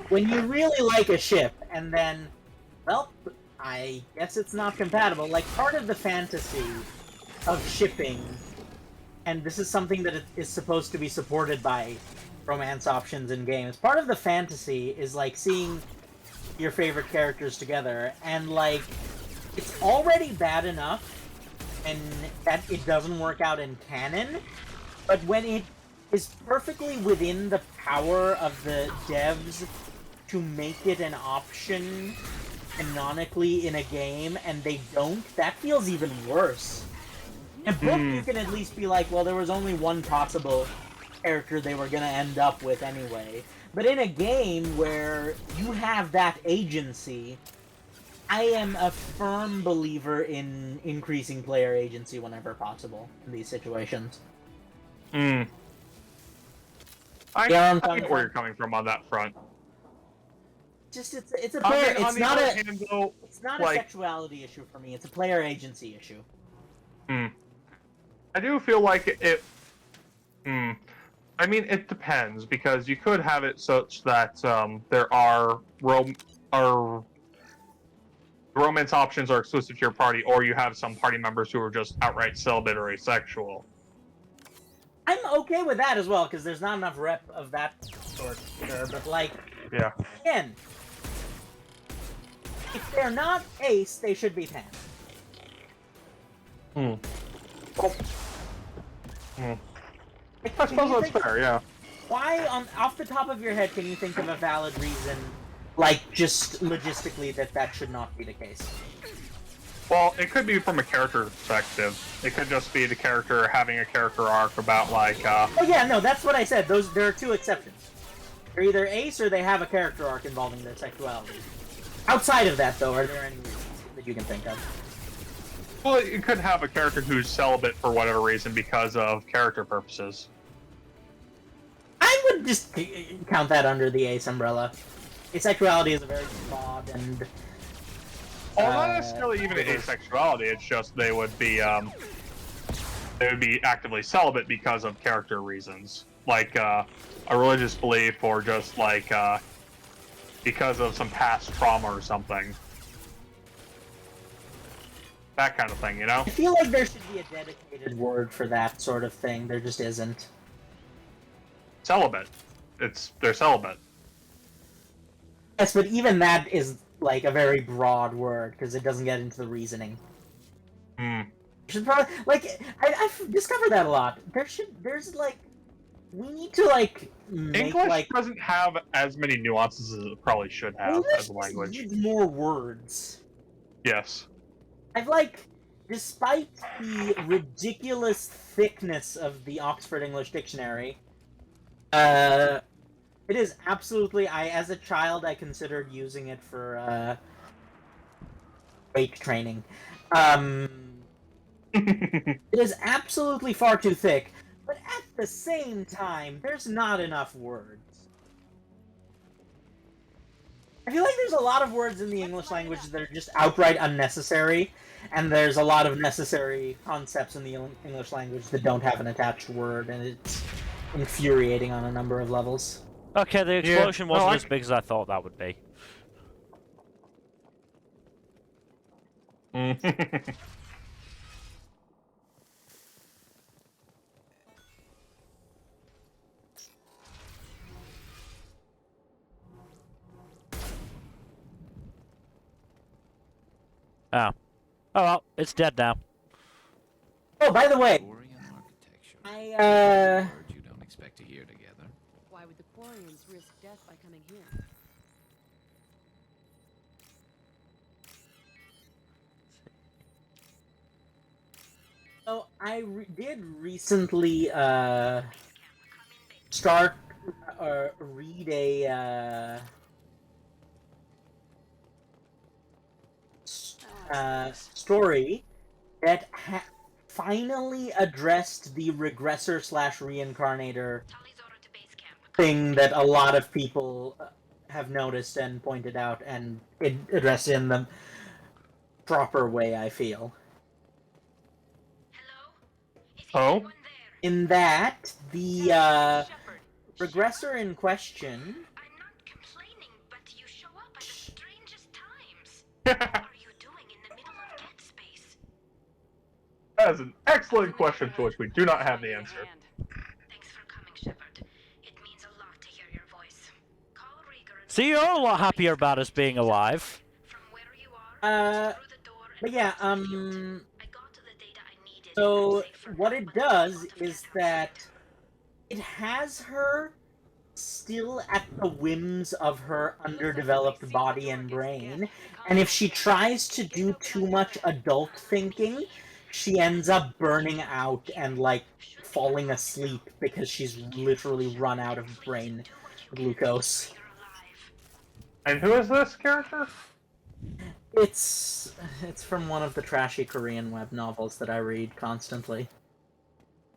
when you really like a ship, and then, well, I guess it's not compatible. Like, part of the fantasy of shipping, and this is something that is supposed to be supported by romance options in games, part of the fantasy is, like, seeing your favorite characters together, and, like, it's already bad enough and that it doesn't work out in canon, but when it is perfectly within the power of the devs to make it an option canonically in a game, and they don't, that feels even worse. In book, you can at least be like, well, there was only one possible character they were gonna end up with anyway. But in a game where you have that agency, I am a firm believer in increasing player agency whenever possible in these situations. I Yeah, get where you're coming from on that front. Just it's a player. It's not a like, sexuality issue for me. It's a player agency issue. I do feel like it. I mean, it depends because you could have it such that there are romance options are exclusive to your party, or you have some party members who are just outright celibate or asexual. I'm okay with that as well because there's not enough rep of that sort there. But like, yeah, again, if they're not ace, they should be pan. I suppose that's fair, yeah. Why, off the top of your head, can you think of a valid reason like, just logistically that should not be the case. Well, it could be from a character perspective. It could just be the character having a character arc about, like, Oh yeah, no, that's what I said. There are two exceptions. They're either ace or they have a character arc involving their sexuality. Outside of that, though, are there any reasons that you can think of? Well, it could have a character who's celibate for whatever reason because of character purposes. I would just count that under the ace umbrella. Asexuality is a very broad and... Well, not necessarily even asexuality. It's just they would be actively celibate because of character reasons, like a religious belief, or just like because of some past trauma or something. That kind of thing, you know? I feel like there should be a dedicated word for that sort of thing. There just isn't. Celibate. They're celibate. Yes, but even that is like a very broad word because it doesn't get into the reasoning. Should probably I've discovered that a lot. There's like we need to like make English doesn't have as many nuances as it probably should have English as a language. needs more words. Yes. I've despite the ridiculous thickness of the Oxford English Dictionary, it is absolutely. As a child, I considered using it for weight training. It is absolutely far too thick, but at the same time, there's not enough words. I feel like there's a lot of words in the English language that are just outright unnecessary, and there's a lot of necessary concepts in the English language that don't have an attached word, and it's infuriating on a number of levels. Okay, the explosion wasn't as big as I thought that would be. Oh. Oh well, it's dead now. Oh, by the way, You don't expect to hear together. Why would the Quarians risk death by coming here? So I did recently start read a story that finally addressed the regressor/reincarnator thing that a lot of people have noticed and pointed out, and it addressed it in the proper way, I feel. Oh? In that, the regressor in question... That is an excellent question to which we do not have the answer. So you're a lot happier about us being alive. But yeah, so what it does is that it has her still at the whims of her underdeveloped body and brain, and if she tries to do too much adult thinking, she ends up burning out and, like, falling asleep because she's literally run out of brain glucose. And who is this character? It's from one of the trashy Korean web novels that I read constantly.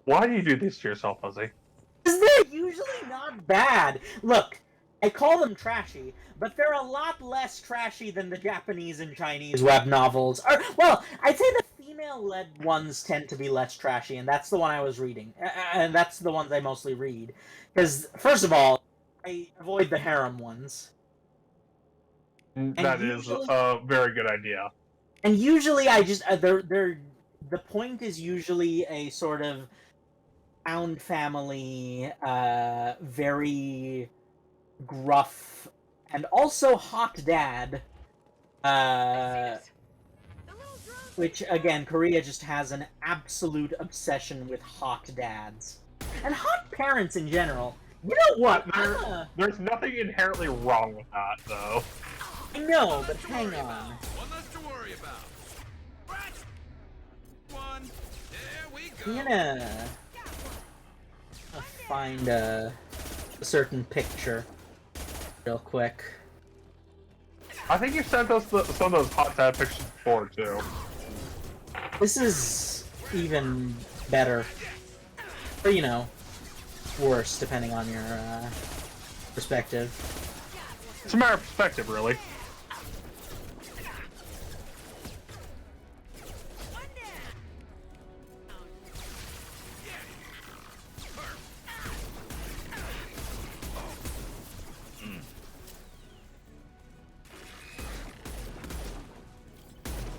Why do you do this to yourself, Fuzzy? Because they're usually not bad. Look, I call them trashy, but they're a lot less trashy than the Japanese and Chinese web novels. Or, well, I'd say the female-led ones tend to be less trashy, and that's the one I was reading. And that's the ones I mostly read. Because, first of all, I avoid the harem ones. That is a very good idea. And usually I just... the point is usually a sort of found family, very gruff, and also hot dad, which, again, Korea just has an absolute obsession with hot dads. And hot parents in general. You know what? There's nothing inherently wrong with that, though. I know, but hang on. One less to worry about. One. There we go. I'm gonna find a certain picture real quick. I think you sent us some of those hot tab pictures before, too. This is even better. Or, you know, worse, depending on your perspective. It's a matter of perspective, really.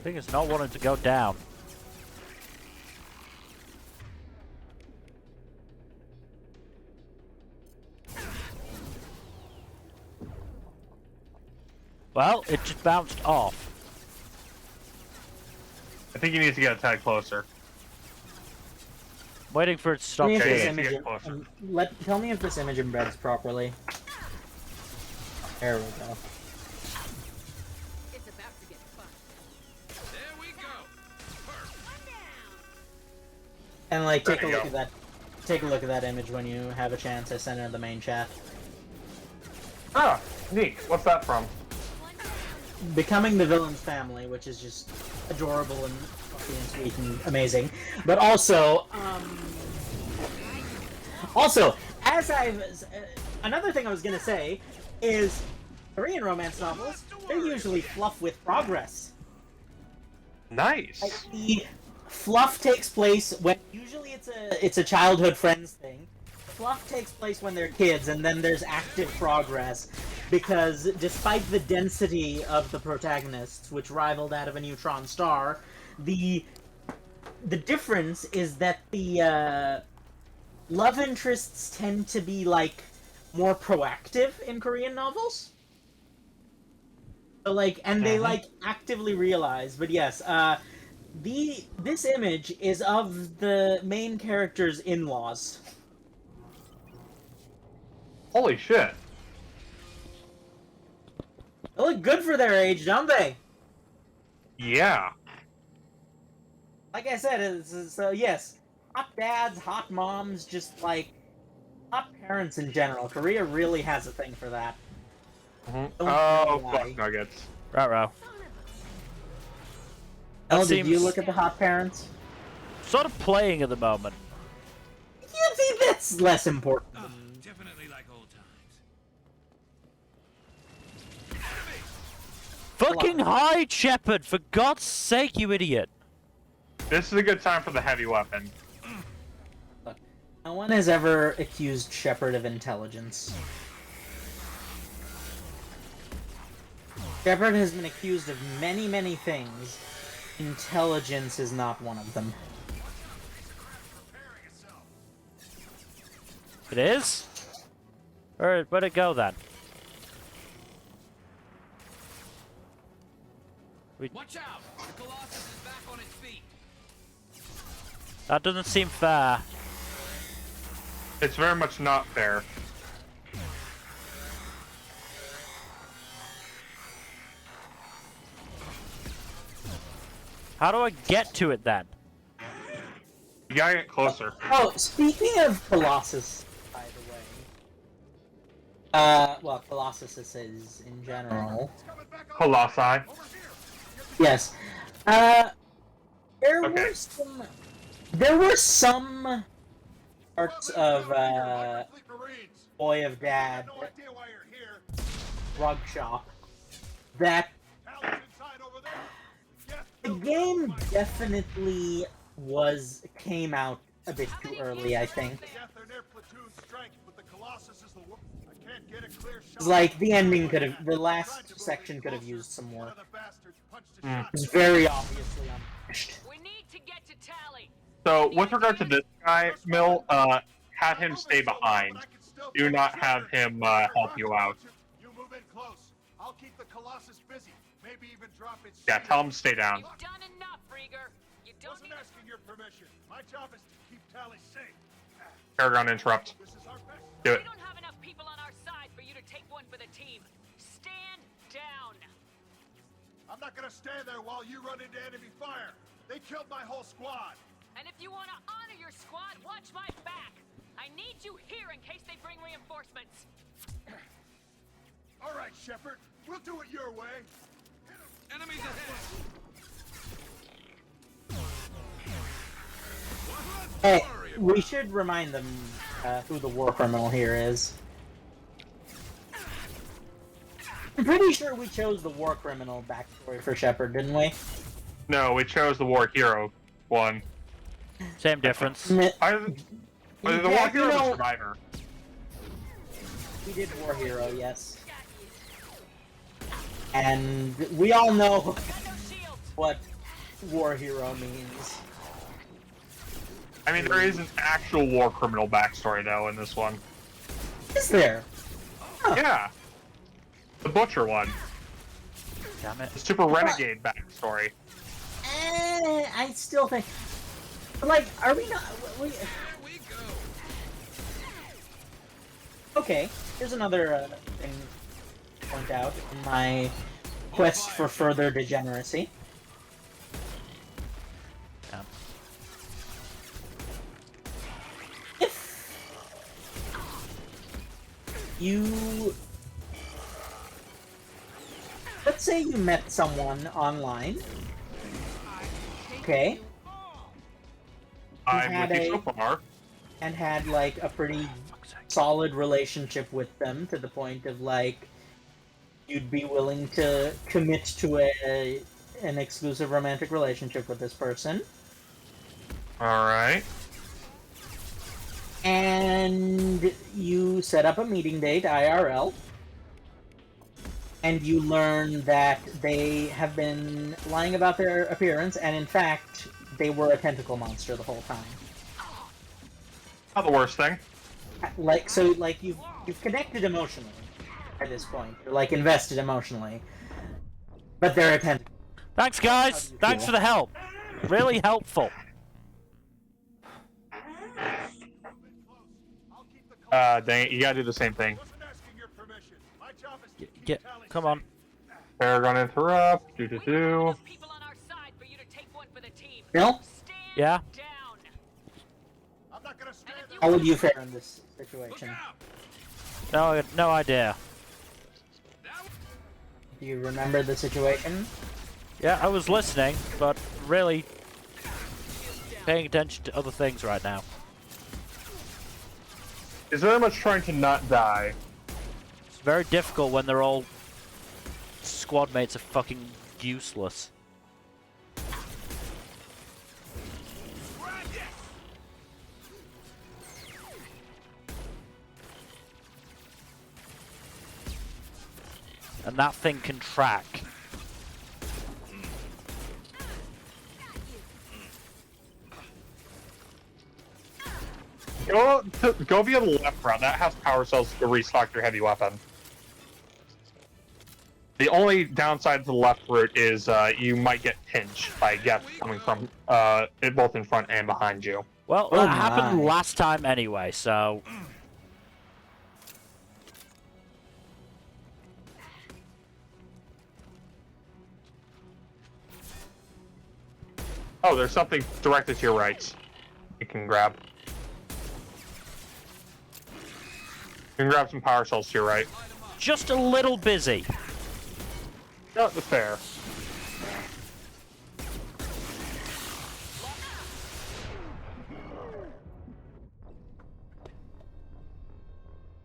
Thing is not wanting to go down. Well, it just bounced off. I think you need to get a tad closer. Waiting for it to stop. Tell me if this Okay, image get closer. tell me if this image embeds properly. There we go. It's about to get fun. There we go. And like, take a There you look go. at that. Take a look at that image when you have a chance. I sent it in the main chat. Ah, neat. What's that from? Becoming the villain's family, which is just adorable and fluffy and sweet and amazing. But also, as another thing I was gonna say is Korean romance novels, they're usually fluff with progress. Nice. Like, the fluff takes place when usually it's a childhood friends thing. Fluff takes place when they're kids, and then there's active progress. Because despite the density of the protagonists, which rivaled that of a neutron star, the difference is that the love interests tend to be like more proactive in Korean novels. So like, and they like actively realize. But yes, this image is of the main character's in-laws. Holy shit. They look good for their age, don't they? Yeah. Like I said, so yes, hot dads, hot moms, just like hot parents in general. Korea really has a thing for that. Don't know Oh, why. fuck nuggets. Ruh-roh. Elle, did you seems- look at the hot parents? Sort of playing at the moment. You think that's less important? Definitely like old times. Fucking hide, Shepard! For God's sake, you idiot! This is a good time for the heavy weapon. Look, no one has ever accused Shepard of intelligence. Shepard has been accused of many, many things. Intelligence is not one of them. It is? Or where'd it go then? Watch out! The Colossus is back on its feet. That doesn't seem fair. It's very much not fair. How do I get to it then? You gotta get closer. Oh, speaking of Colossus, by the way. Well, Colossus is in general. Colossi. Yes. There were some parts of Boy of Dad Rug Shop that the game definitely came out a bit too early, I think. It's like the ending the last section could have used some more. It's very obviously unfinished. So, with regard to this guy, Mill, have him stay behind. Do not have him help you out. You move in close. I'll keep the Colossus busy. Maybe even drop its. Yeah, tell him to stay down. You've done enough, Rieger. You don't Wasn't asking your permission. My job is to keep Tally safe. Paragon interrupt. Do it. not gonna stand there while you run into enemy fire. They killed my whole squad. And if you want to honor your squad, watch my back. I need you here in case they bring reinforcements. All right, Shepard. We'll do it your way. Enemies ahead! Hey, we should remind them who the war criminal here is. I'm pretty sure we chose the war criminal backstory for Shepard, didn't we? No, we chose the war hero one. Same difference. The Yeah, war hero you is know- a survivor. We did war hero, yes. And we all know what war hero means. I mean, there is an actual war criminal backstory though in this one. Is there? Huh. Yeah. The butcher one. Damn it. The super renegade backstory. I still think... Like, are we not... Okay, here's another thing to point out in my quest for further degeneracy. Yeah. If you... Let's say you met someone online. Okay. I'm with you so far. And had, like, a pretty solid relationship with them to the point of, like, you'd be willing to commit to an exclusive romantic relationship with this person. Alright. And you set up a meeting date, IRL. And you learn that they have been lying about their appearance, and in fact, they were a tentacle monster the whole time. Not the worst thing. Like, so, like, you've connected emotionally at this point. You're, like, invested emotionally. But they're a tentacle. Thanks, guys. Thanks for the help. Really helpful. Dang it, you gotta do the same thing. Come on. Paragon interrupt. Do. Bill? Yeah? How would you fare in this situation? No idea. Do you remember the situation? Yeah, I was listening, but really paying attention to other things right now. Is very much trying to not die. It's very difficult when they're all squad mates are fucking useless. And that thing can track. Go via the left route. That has power cells to restock your heavy weapon. The only downside to the left route is you might get pinched by gets coming from both in front and behind you. Well, that happened last time anyway, so... Oh, there's something directed to your right. You can grab. You can grab some power cells to your right. Just a little busy. No, that's fair.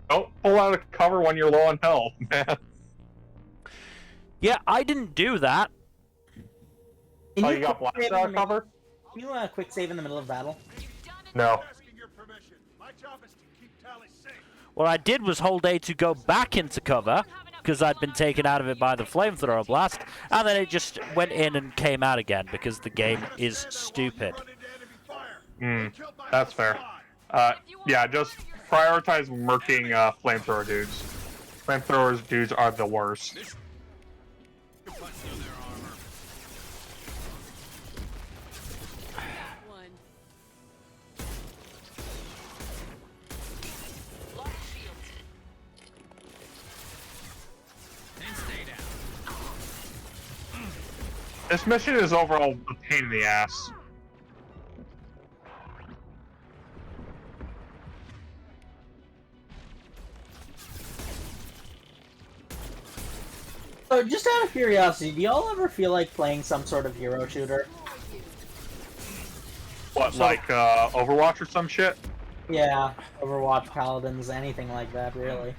Don't pull out of cover when you're low on health, man. Yeah, I didn't do that. Oh, you got blasted out of cover? Can you quick save in the middle of battle? No. What I did was hold A to go back into cover, because I'd been taken out of it by the flamethrower blast, and then it just went in and came out again, because the game is stupid. That's fair. Yeah, just prioritize murking flamethrower dudes. Flamethrower dudes are the worst. This mission is overall a pain in the ass. So, just out of curiosity, do y'all ever feel like playing some sort of hero shooter? What, like Overwatch or some shit? Yeah, Overwatch, Paladins, anything like that, really.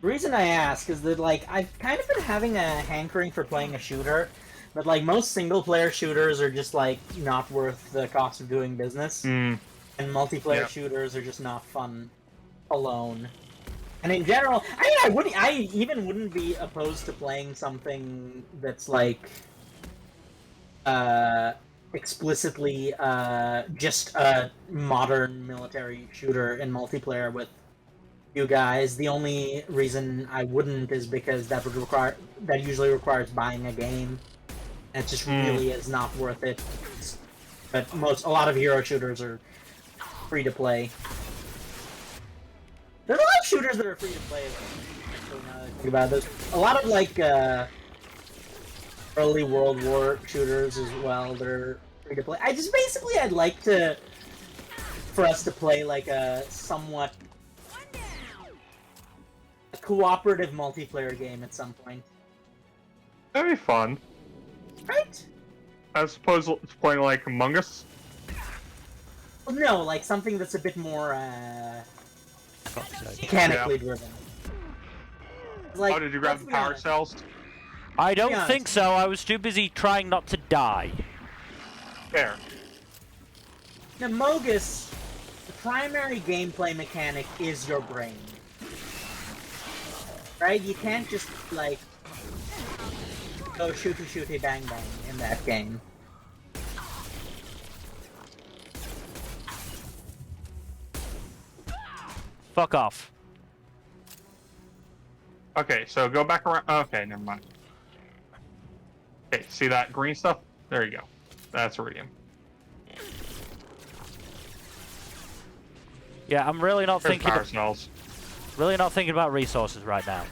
The reason I ask is that, like, I've kind of been having a hankering for playing a shooter, but, like, most single-player shooters are just, like, not worth the cost of doing business. And multiplayer shooters are just not fun alone. And in general, I mean, I even wouldn't be opposed to playing something that's like, explicitly, just a modern military shooter in multiplayer with you guys. The only reason I wouldn't is because that usually requires buying a game. And it just really is not worth it. But a lot of hero shooters are free to play. There's a lot of shooters that are free to play. Actually, now that I think about this, a lot of like early World War shooters as well. They're free to play. I'd like for us to play like a somewhat cooperative multiplayer game at some point. That'd be fun. Right? I suppose it's playing like Among Us. Well, no, like something that's a bit more mechanically driven. Like, oh, did you grab the power cells? I don't think so. I was too busy trying not to die. Fair. Now, Mogus, the primary gameplay mechanic is your brain. Right? You can't just, like, go shooty bang bang in that game. Fuck off. Okay, so go back around. Okay, never mind. Okay, see that green stuff? There you go. That's iridium. Yeah, I'm really not There's thinking. power cells. Really not thinking about resources right now.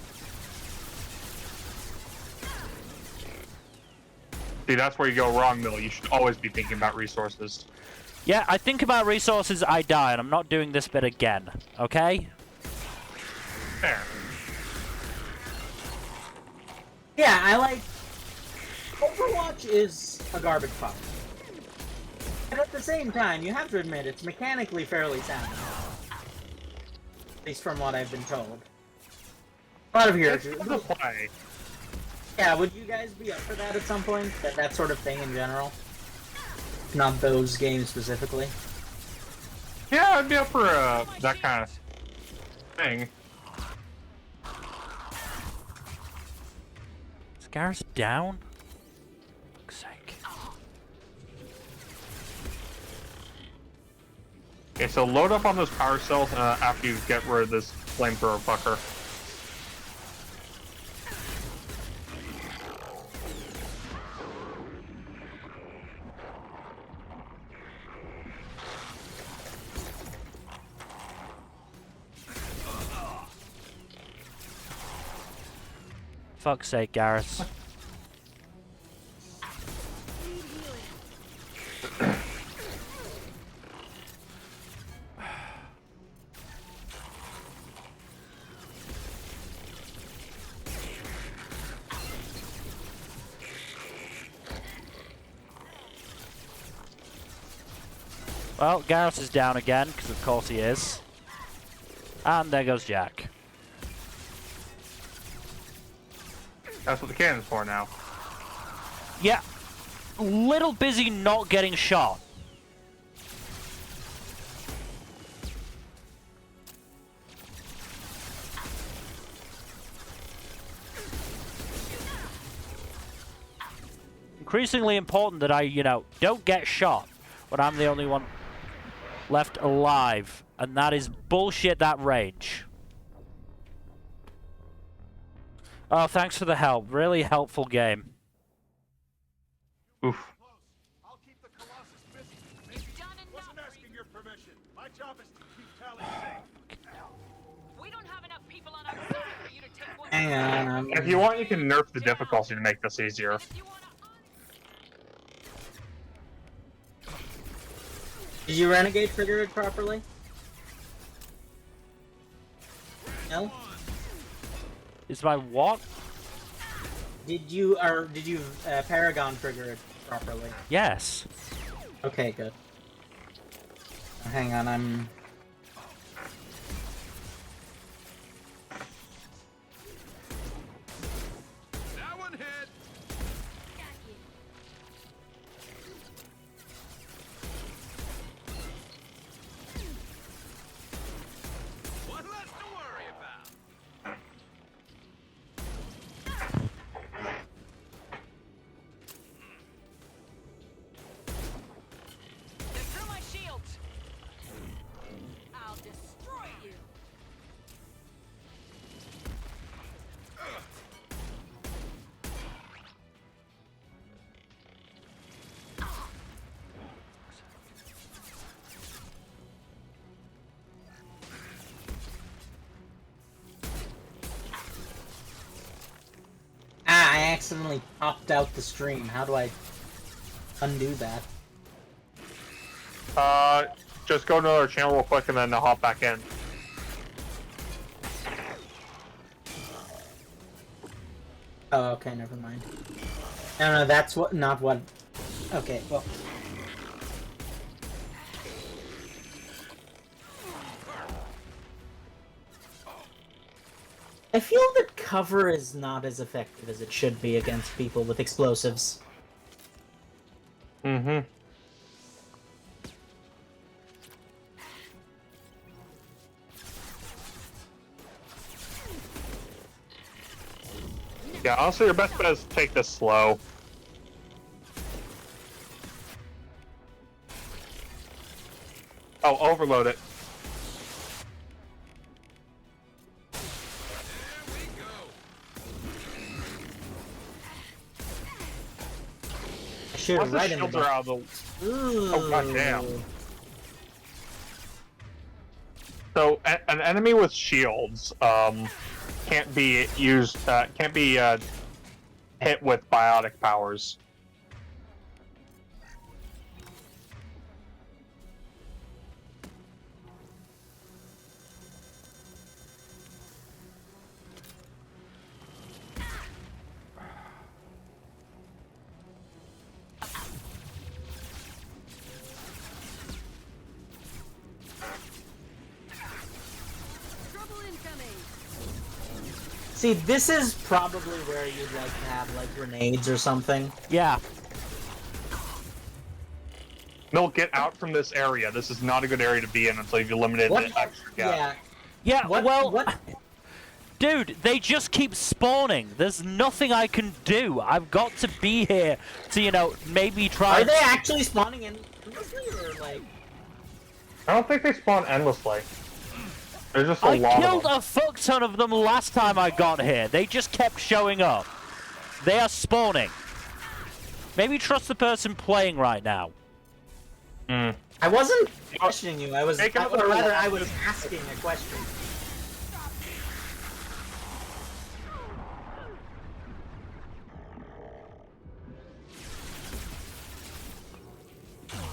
See, that's where you go wrong, Mill. You should always be thinking about resources. Yeah, I think about resources, I die, and I'm not doing this bit again. Okay? Fair. Yeah, I like... Overwatch is a garbage pile. And at the same time, you have to admit, it's mechanically fairly sound. At least from what I've been told. A lot of heroes... play. Yeah, would you guys be up for that at some point? That sort of thing in general? Not those games specifically. Yeah, I'd be up for that kind of thing. Is Garrus down? For fuck's sake. Okay, so load up on those power cells after you get rid of this flamethrower fucker. Fuck's sake, Garrus. Well, Garrus is down again, because of course he is. And there goes Jack. That's what the cannon's for now. Yeah. Little busy not getting shot. Increasingly important that I, don't get shot when I'm the only one left alive. And that is bullshit, that range. Oh, thanks for the help. Really helpful game. Oof. I'll keep the Colossus busy. Wasn't asking your permission. My job is to keep Tally safe. We don't have enough people on our side for you to Hang on. If you want, you can nerf the difficulty to make this easier. Did you renegade trigger it properly? No? Is my what? Did you Paragon trigger it properly? Yes. Okay, good. Hang on, I'm... That one hit. One less to worry about. They're through my shields. I'll destroy you. Ah, I accidentally popped out the stream. How do I undo that? Just go to another channel real quick and then hop back in. Oh, okay, never mind. No, that's not what... Okay, well... I feel that cover is not as effective as it should be against people with explosives. Mm-hmm. Yeah, honestly, your best bet is to take this slow. Oh, overload it. I shoot Once the right in the shields are out of the... Oh, goddamn. So, an enemy with shields, can't be used, can't be, hit with biotic powers. See, this is probably where you'd like to have, like, grenades or something. Yeah. No, get out from this area. This is not a good area to be in until you've eliminated the extra gap. Yeah, what? Dude, they just keep spawning. There's nothing I can do. I've got to be here to, you know, maybe try... Are they actually spawning endlessly, or, like... I don't think they spawn endlessly. There's just a I lot killed of them. a fuck ton of them last time I got here. They just kept showing up. They are spawning. Maybe trust the person playing right now. Mm. I wasn't questioning you, I was... Take or another rather, look. I was asking a question.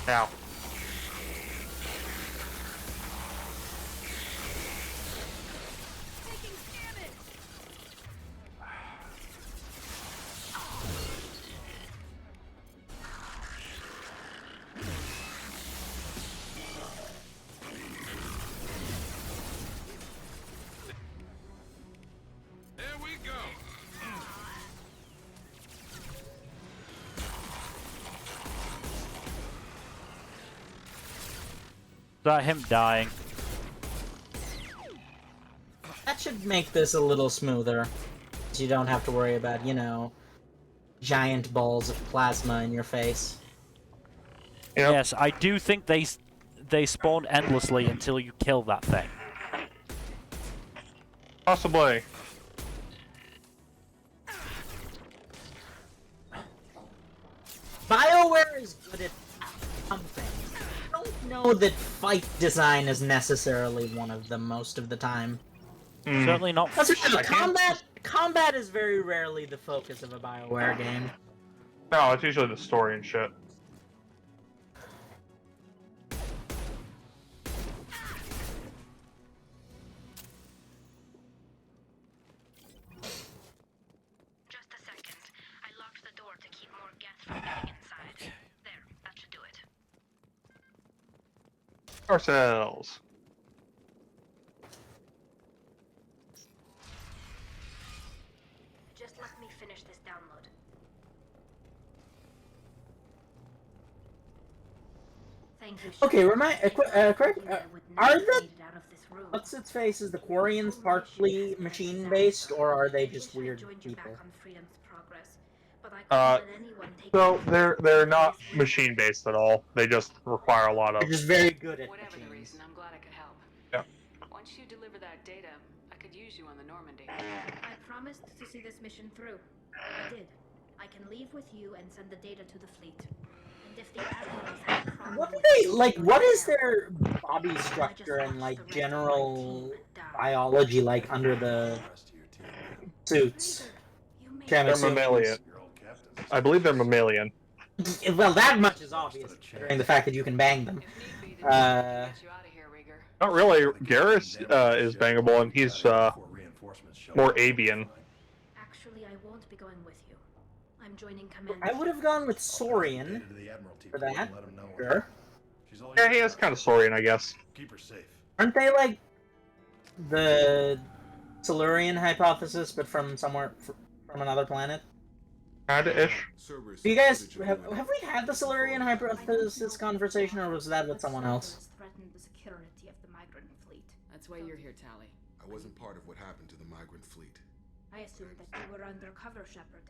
Now. There we go. Is that him dying? That should make this a little smoother. So you don't have to worry about, you know, giant balls of plasma in your face. Yep. Yes, I do think they spawn endlessly until you kill that thing. Possibly. BioWare is good at something. I don't know that fight design is necessarily one of them most of the time. Certainly not. That's right, combat is very rarely the focus of a BioWare game. No, it's usually the story and shit. Just a second. I locked the door to keep more gas from getting inside. There, that should do it. Ourselves. Just let me finish this download. Thank you. Okay, correct. Are the what's its face? Is the Quarians partly machine-based, or are they just weird people? So they're not machine based at all. They just require a lot of. They're just very good at Whatever the machines. reason, I'm glad I could help. Yeah. Once you deliver that data, I could use you on the Normandy. I promised to see this mission through. I did. I can leave with you and send the data to the fleet. And if the admirals have a problem What do with they like? What is their body structure and like general biology like under the suits? They're mammalian. I believe they're mammalian. Well, that much is obvious, considering the fact that you can bang them. Not really. Garrus is bangable, and he's more avian. Actually, I won't be going with you. I'm joining command. I would have gone with Saurian for that. Sure. Yeah, he is kind of Saurian, I guess. Keep her safe. Aren't they like the Silurian hypothesis, but from somewhere from another planet? Kinda-ish. Do you guys have we had the Silurian hypothesis conversation, or was that with someone else? Threatened the security of the migrant fleet. That's why you're here, Tally. I wasn't part of what happened to the migrant fleet. I assumed that you were undercover, Shepard.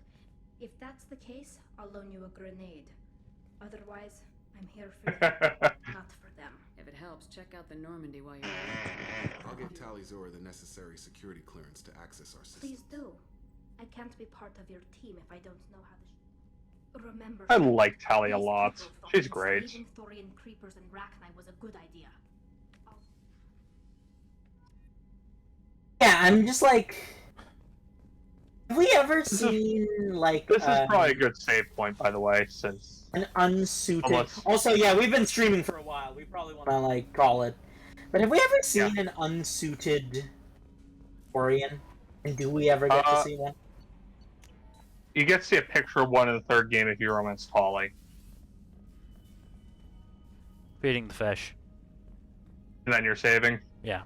If that's the case, I'll loan you a grenade. Otherwise, I'm here for you, not for them. If it helps, check out the Normandy while you're there. I'll give Tally Zora the necessary security clearance to access our system. Please do. I can't be part of your team if I don't know how to. Remember. I like Tally a lot. She's great. Leaving Thorian creepers and Rachni was a good idea. Yeah, I'm just like. Have we ever seen like? This is probably a good save point, by the way, since an unsuited. Also, yeah, we've been streaming for a while. We probably want to like call it. But have we ever seen an unsuited Thorian? And do we ever get to see one? You get to see a picture of one in the third game if you romance Tally. Feeding the fish. And then you're saving? Yeah.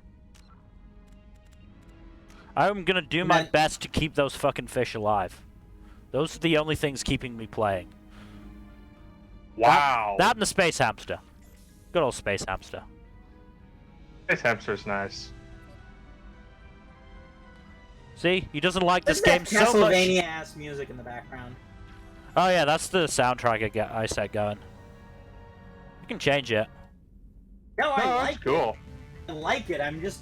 I'm gonna do my best to keep those fucking fish alive. Those are the only things keeping me playing. Wow. That and the space hamster. Good old space hamster. Space hamster's nice. See, he doesn't like this Isn't game so much. Castlevania-ass music in the background. Oh yeah, that's the soundtrack I set going. You can change it. No, I like cool. it. I like it. I'm just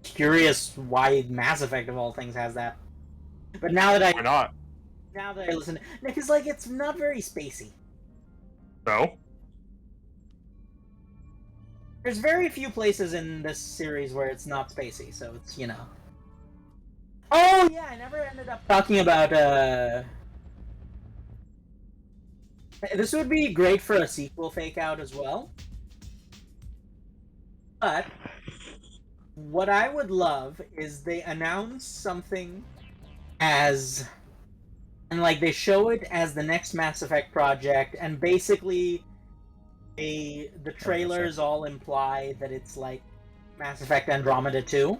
curious why Mass Effect of all things has that. But now that Why not? now that I listen, because like it's not very spacey. No. There's very few places in this series where it's not spacey, so it's, you know. Oh yeah, I never ended up talking about this would be great for a sequel fake out as well. But what I would love is they announce something as and like they show it as the next Mass Effect project, and basically the trailers all imply that it's like Mass Effect Andromeda 2.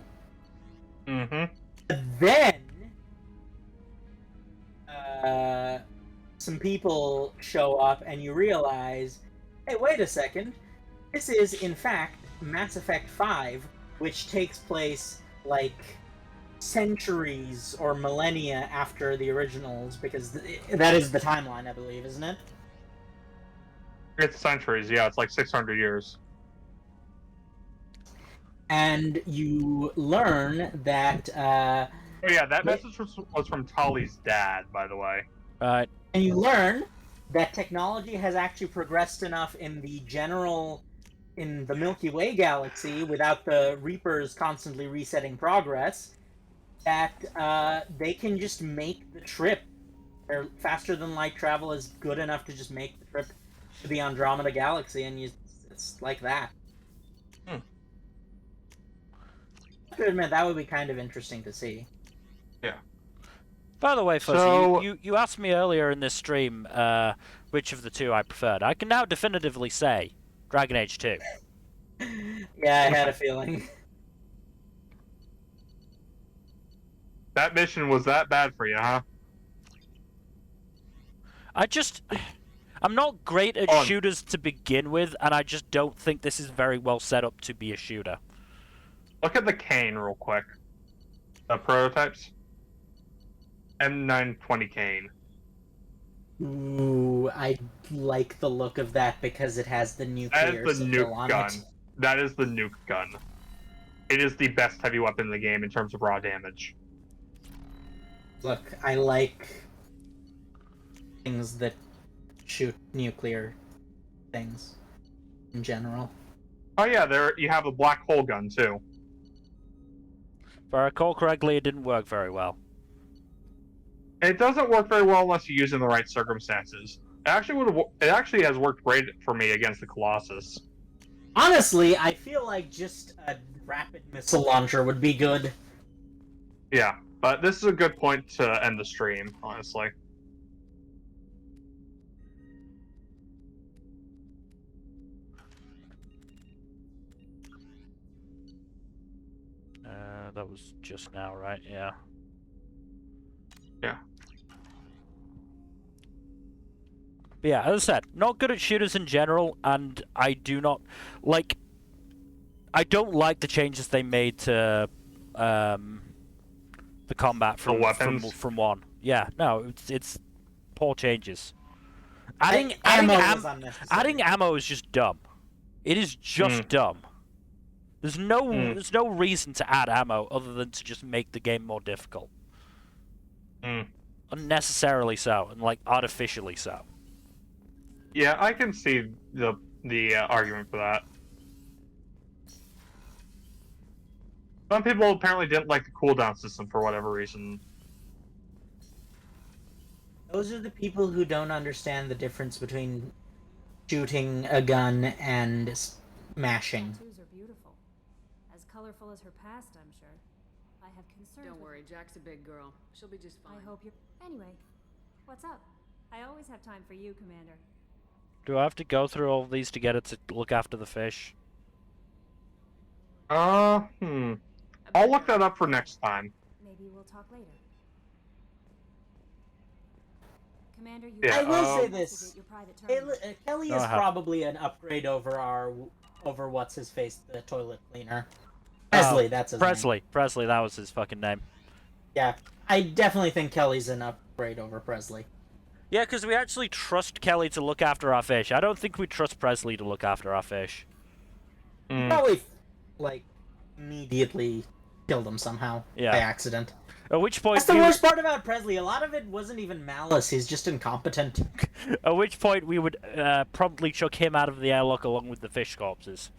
Mm-hmm. But then some people show up and you realize, hey, wait a second, this is in fact Mass Effect 5, which takes place like centuries or millennia after the originals, because that is the timeline, I believe, isn't it? It's centuries, yeah, it's like 600 years. And you learn that oh yeah, that message was from Tali's dad, by the way. Right. And you learn that technology has actually progressed enough in in the Milky Way galaxy, without the Reapers constantly resetting progress, that they can just make the trip. Their faster than light travel is good enough to just make the trip to the Andromeda galaxy, and it's like that. I have to admit, that would be kind of interesting to see. Yeah. By the way, Fuzzy, So- you asked me earlier in this stream which of the two I preferred. I can now definitively say Dragon Age 2. Yeah, I had a feeling. That mission was that bad for you, huh? I'm not great at shooters to begin with, and I just don't think this is very well set up to be a shooter. Look at the Kane real quick. The prototypes. M920 Kane. Ooh, I like the look of that because it has the That nuclear is the symbol nuke on gun. it. That is the nuke gun. It is the best heavy weapon in the game in terms of raw damage. Look, I like things that shoot nuclear things in general. Oh yeah, there you have a black hole gun too. If I recall correctly, it didn't work very well. It doesn't work very well unless you use it in the right circumstances. It actually has worked great for me against the Colossus. Honestly, I feel like just a rapid missile launcher would be good. Yeah, but this is a good point to end the stream, honestly. That was just now, right? Yeah. Yeah. But yeah, as I said, not good at shooters in general, and I do not like. I don't like the changes they made to the combat from one. Yeah, no, it's poor changes. Adding ammo is just dumb. It is just dumb. There's no reason to add ammo other than to just make the game more difficult. Unnecessarily so, and like artificially so. Yeah, I can see the argument for that. Some people apparently didn't like the cooldown system for whatever reason. Those are the people who don't understand the difference between shooting a gun and mashing. Tattoos are beautiful. As colorful as her past, I'm sure. I have concerns. Don't worry, Jack's a big girl. She'll be just fine. I hope you're... Anyway, what's up? I always have time for you, Commander. Do I have to go through all of these to get it to look after the fish? I'll look that up for next time. Maybe we'll talk later. Commander, you I will say this. investigate your private terminal. Kelly is probably an upgrade over what's his face, the toilet cleaner. Presley, that's his name. Presley, that was his fucking name. Yeah, I definitely think Kelly's an upgrade over Presley. Yeah, because we actually trust Kelly to look after our fish. I don't think we trust Presley to look after our fish. Probably, like, immediately killed him somehow by accident. At which point that's the worst part about Presley. A lot of it wasn't even malice. He's just incompetent. At which point we would promptly chuck him out of the airlock along with the fish corpses.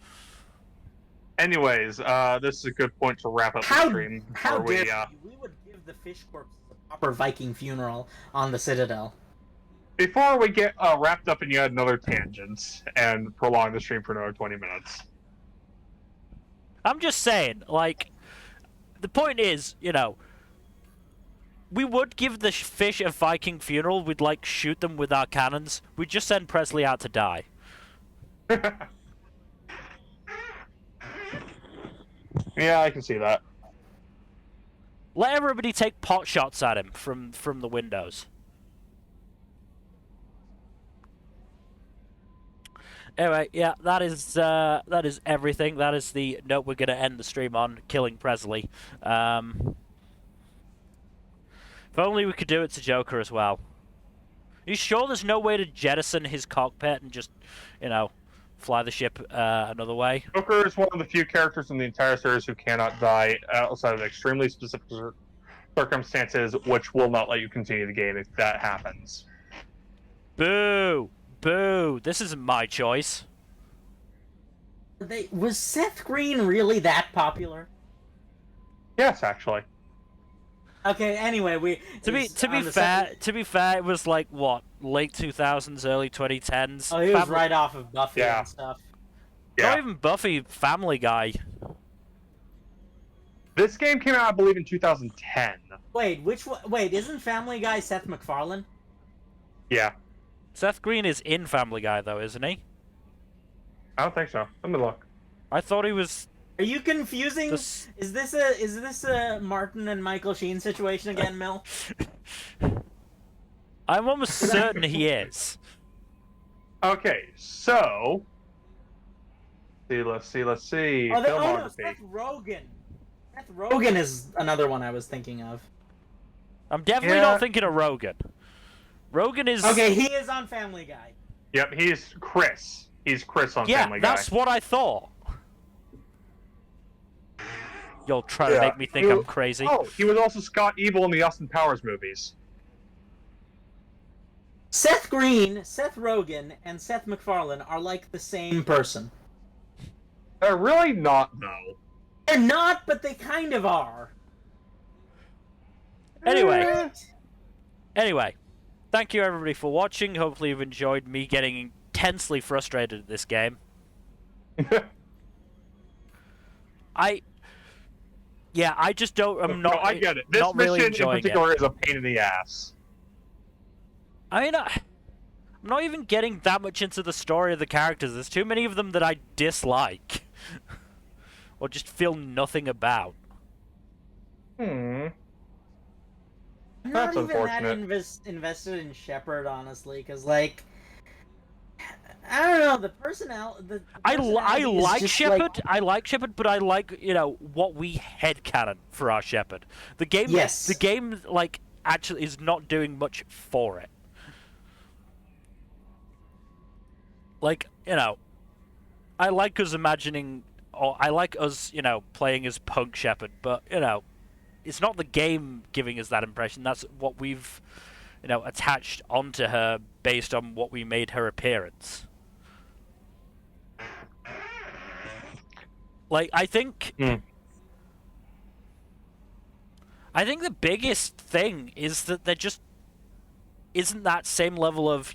Anyways, this is a good point to wrap up the stream. How dare we would give the fish corpses a proper Viking funeral on the Citadel. Before we get wrapped up in yet another tangent and prolong the stream for another 20 minutes. I'm just saying, like, the point is, you know, we would give the fish a Viking funeral. We'd, like, shoot them with our cannons. We'd just send Presley out to die. Yeah, I can see that. Let everybody take pot shots at him from the windows. Anyway, yeah, that is everything. That is the note we're gonna end the stream on, killing Presley. If only we could do it to Joker as well. Are you sure there's no way to jettison his cockpit and just, you know, fly the ship another way? Joker is one of the few characters in the entire series who cannot die outside of extremely specific circumstances, which will not let you continue the game if that happens. Boo! Boo! This isn't my choice. Was Seth Green really that popular? Yes, actually. Okay. Anyway, to be fair, it was like what, late 2000s, early 2010s. Oh, he was right off of Buffy and stuff. Not even Buffy, Family Guy. This game came out, I believe, in 2010. Wait, which one? Wait, isn't Family Guy Seth MacFarlane? Yeah. Seth Green is in Family Guy, though, isn't he? I don't think so. Let me look. I thought he was. Are you confusing? Is this a Martin and Michael Sheen situation again, Mel? I'm almost certain he is. Okay, so let's see. Oh, Filmography. Seth Rogen. Seth Rogen is another one I was thinking of. I'm definitely not thinking of Rogan. Rogan is... Okay, he is on Family Guy. Yep, he's Chris. He's Chris on Family Guy. Yeah, that's what I thought. You'll try to make me think I'm crazy. Oh, he was also Scott Evil in the Austin Powers movies. Seth Green, Seth Rogen, and Seth MacFarlane are like the same person. They're really not, though. They're not, but they kind of are. Anyway, thank you everybody for watching. Hopefully you've enjoyed me getting intensely frustrated at this game. I just don't. I'm not. No, I get it. This not mission really enjoying in particular it. is a pain in the ass. I mean, I'm not even getting that much into the story of the characters. There's too many of them that I dislike, or just feel nothing about. I'm That's not even that unfortunate. invested in Shepard, honestly, because like, I don't know, the personality. I like Shepard. I like Shepard, but I like what we headcanon for our Shepard. The game, the game, like actually is not doing much for it. Like I like us imagining, or I like us playing as Punk Shepard, but it's not the game giving us that impression. That's what we've attached onto her based on what we made her appearance. Like, I think the biggest thing is that there just isn't that same level of,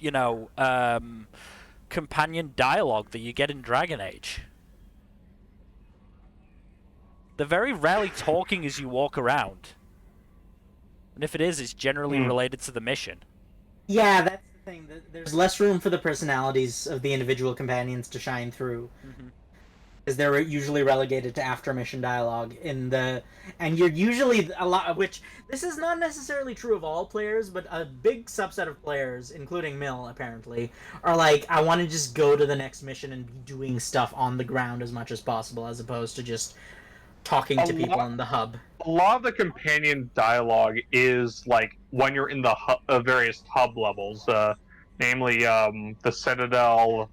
companion dialogue that you get in Dragon Age. They're very rarely talking as you walk around. And if it is, it's generally related to the mission. Yeah, that's the thing. There's less room for the personalities of the individual companions to shine through. Because they're usually relegated to after-mission dialogue and you're usually which this is not necessarily true of all players, but a big subset of players, including Mill apparently, are like, I want to just go to the next mission and be doing stuff on the ground as much as possible, as opposed to just talking to people in the hub. A lot of the companion dialogue is like when you're in the various hub levels, namely the Citadel,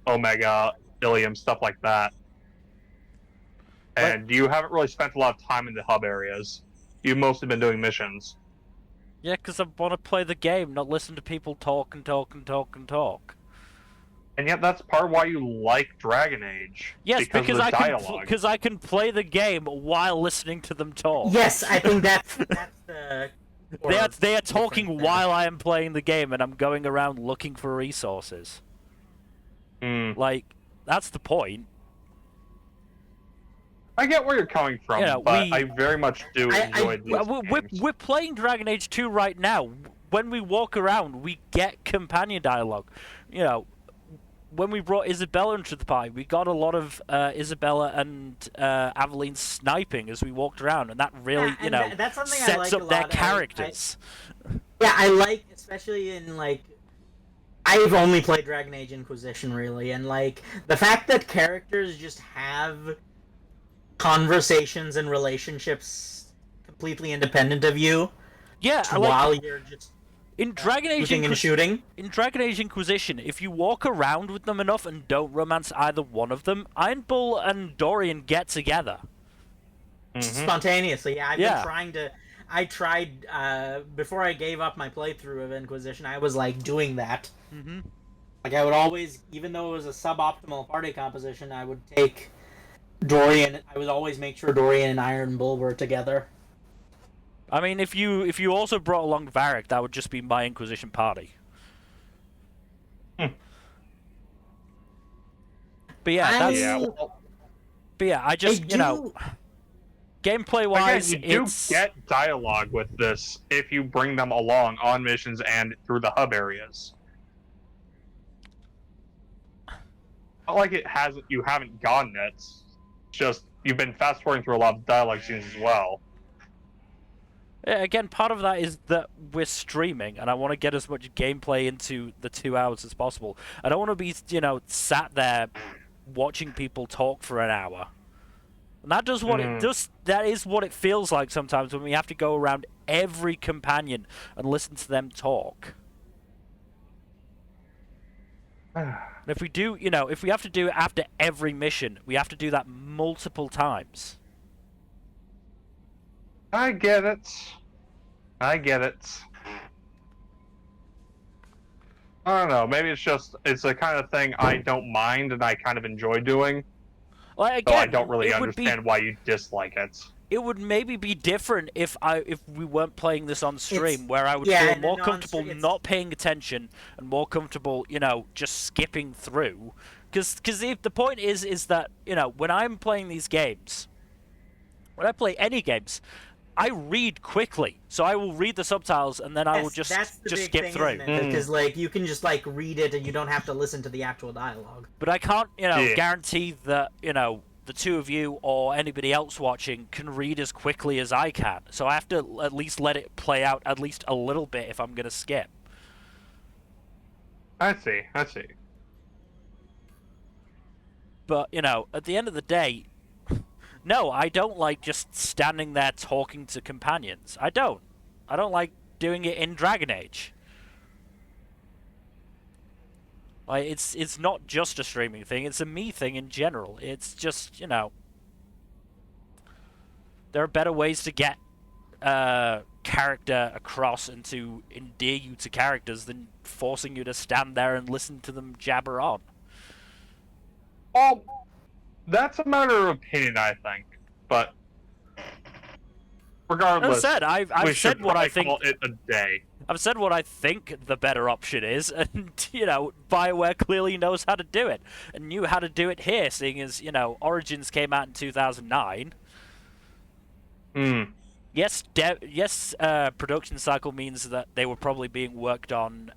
Omega, Ilium, stuff like that. And you haven't really spent a lot of time in the hub areas. You've mostly been doing missions. Yeah, because I want to play the game, not listen to people talk and talk and talk and talk. And yet that's part of why you like Dragon Age. Yes, because of the dialogue. I can play the game while listening to them talk. Yes, I think that's the... They are talking while I am playing the game, and I'm going around looking for resources. Like, that's the point. I get where you're coming from, but I very much do enjoy these games. We're playing Dragon Age 2 right now. When we walk around, we get companion dialogue. When we brought Isabella into the party, we got a lot of Isabella and Aveline sniping as we walked around, and that really, that's something I sets like up a their lot. characters. I like, especially in, like, I've only played Dragon Age Inquisition, really, and, like, the fact that characters just have conversations and relationships completely independent of you. Yeah, while you're just in Dragon Age shooting. In Dragon Age Inquisition, if you walk around with them enough and don't romance either one of them, Iron Bull and Dorian get together. Spontaneously, yeah. I've been trying to... I tried, before I gave up my playthrough of Inquisition, I was, like, doing that. Like, I would always, even though it was a suboptimal party composition, I would take Dorian. I would always make sure Dorian and Iron Bull were together. I mean, if you also brought along Varric, that would just be my Inquisition party. But yeah, that's... But yeah, I just, you know... Gameplay-wise, again, you do get dialogue with this if you bring them along on missions and through the hub areas. Not like you haven't gotten it. It's just you've been fast-forwarding through a lot of dialogue scenes as well. Yeah, again, part of that is that we're streaming, and I want to get as much gameplay into the 2 hours as possible. I don't want to be, you know, sat there watching people talk for an hour. And that does what it does. That is what it feels like sometimes when we have to go around every companion and listen to them talk. And if we do, you know, if we have to do it after every mission, we have to do that multiple times. I get it. I don't know. Maybe it's the kind of thing I don't mind and I kind of enjoy doing. Like, again, so I don't really understand why you dislike it. It would maybe be different if we weren't playing this on stream, where I would feel more comfortable not paying attention and more comfortable, you know, just skipping through. Because the point is that, you know, when I'm playing these games, when I play any games, I read quickly, so I will read the subtitles and then I will just skip through. Because like you can just like read it and you don't have to listen to the actual dialogue. But I can't, you know, guarantee that, you know, the two of you or anybody else watching can read as quickly as I can. So I have to at least let it play out at least a little bit if I'm going to skip. I see. But, you know, at the end of the day, no, I don't like just standing there talking to companions. I don't like doing it in Dragon Age. Like, it's not just a streaming thing, it's a me thing in general. It's just, you know, there are better ways to get character across and to endear you to characters than forcing you to stand there and listen to them jabber on. Well, that's a matter of opinion, I think. But regardless, As I said, I've said what I think. Call it a day. I've said what I think the better option is, and, you know, BioWare clearly knows how to do it, and knew how to do it here, seeing as, you know, Origins came out in 2009. Yes, production cycle means that they were probably being worked on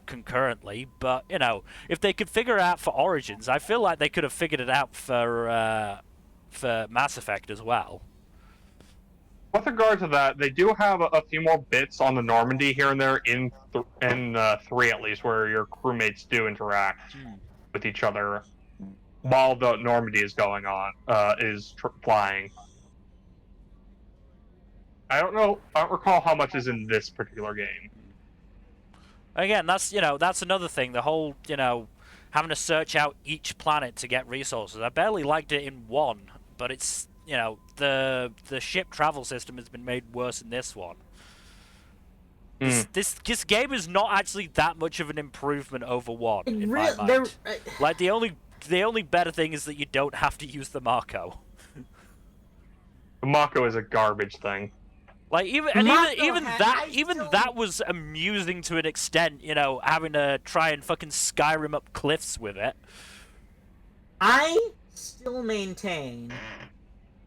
concurrently, but, you know, if they could figure it out for Origins, I feel like they could have figured it out for Mass Effect as well. With regard to that, they do have a few more bits on the Normandy here and there in 3 at least, where your crewmates do interact with each other while the Normandy is going on, flying. I don't recall how much is in this particular game. Again, that's another thing. The whole, you know, having to search out each planet to get resources. I barely liked it in 1, but it's, you know, the ship travel system has been made worse in this one. This game is not actually that much of an improvement over 1 in my mind. Like, the only better thing is that you don't have to use the Mako. The Mako is a garbage thing. Like, even that was amusing to an extent, you know, having to try and fucking Skyrim up cliffs with it. I still maintain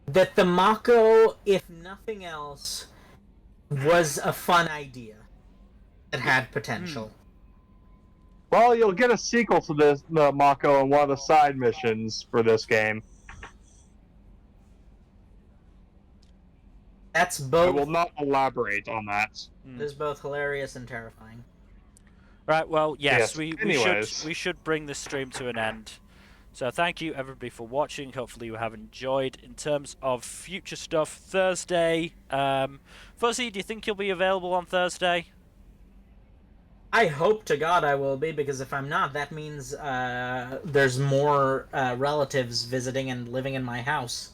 that the Mako, if nothing else, was a fun idea that had potential. Well, you'll get a sequel to the Mako in one of the side missions for this game. That's both. I will not elaborate on that. It's both hilarious and terrifying. Right, well, yes. We should bring this stream to an end. So thank you, everybody, for watching. Hopefully you have enjoyed. In terms of future stuff, Thursday... Fuzzy, do you think you'll be available on Thursday? I hope to God I will be, because if I'm not, that means there's more relatives visiting and living in my house.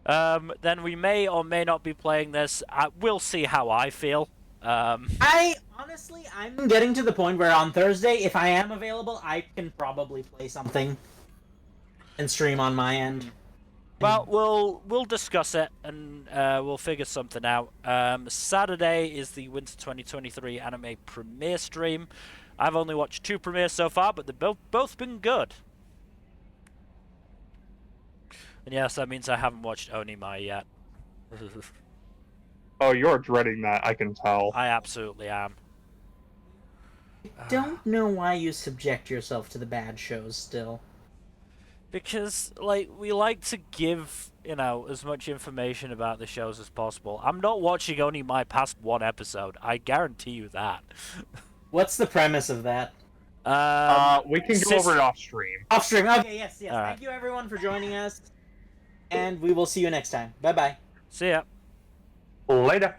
Then we may or may not be playing this. We'll see how I feel. I Honestly, I'm getting to the point where on Thursday, if I am available, I can probably play something and stream on my end. Well, we'll discuss it and we'll figure something out. Saturday is the Winter 2023 anime premiere stream. I've only watched 2 premieres so far, but they've both been good. And yes, that means I haven't watched Onimai yet. Oh, you're dreading that, I can tell. I absolutely am. I don't know why you subject yourself to the bad shows still. Because, like, we like to give, you know, as much information about the shows as possible. I'm not watching Onimai past 1 episode. I guarantee you that. What's the premise of that? We can go over it off stream. Off stream. Okay, yes. All right. Thank you everyone for joining us, and we will see you next time. Bye bye. See ya. Later.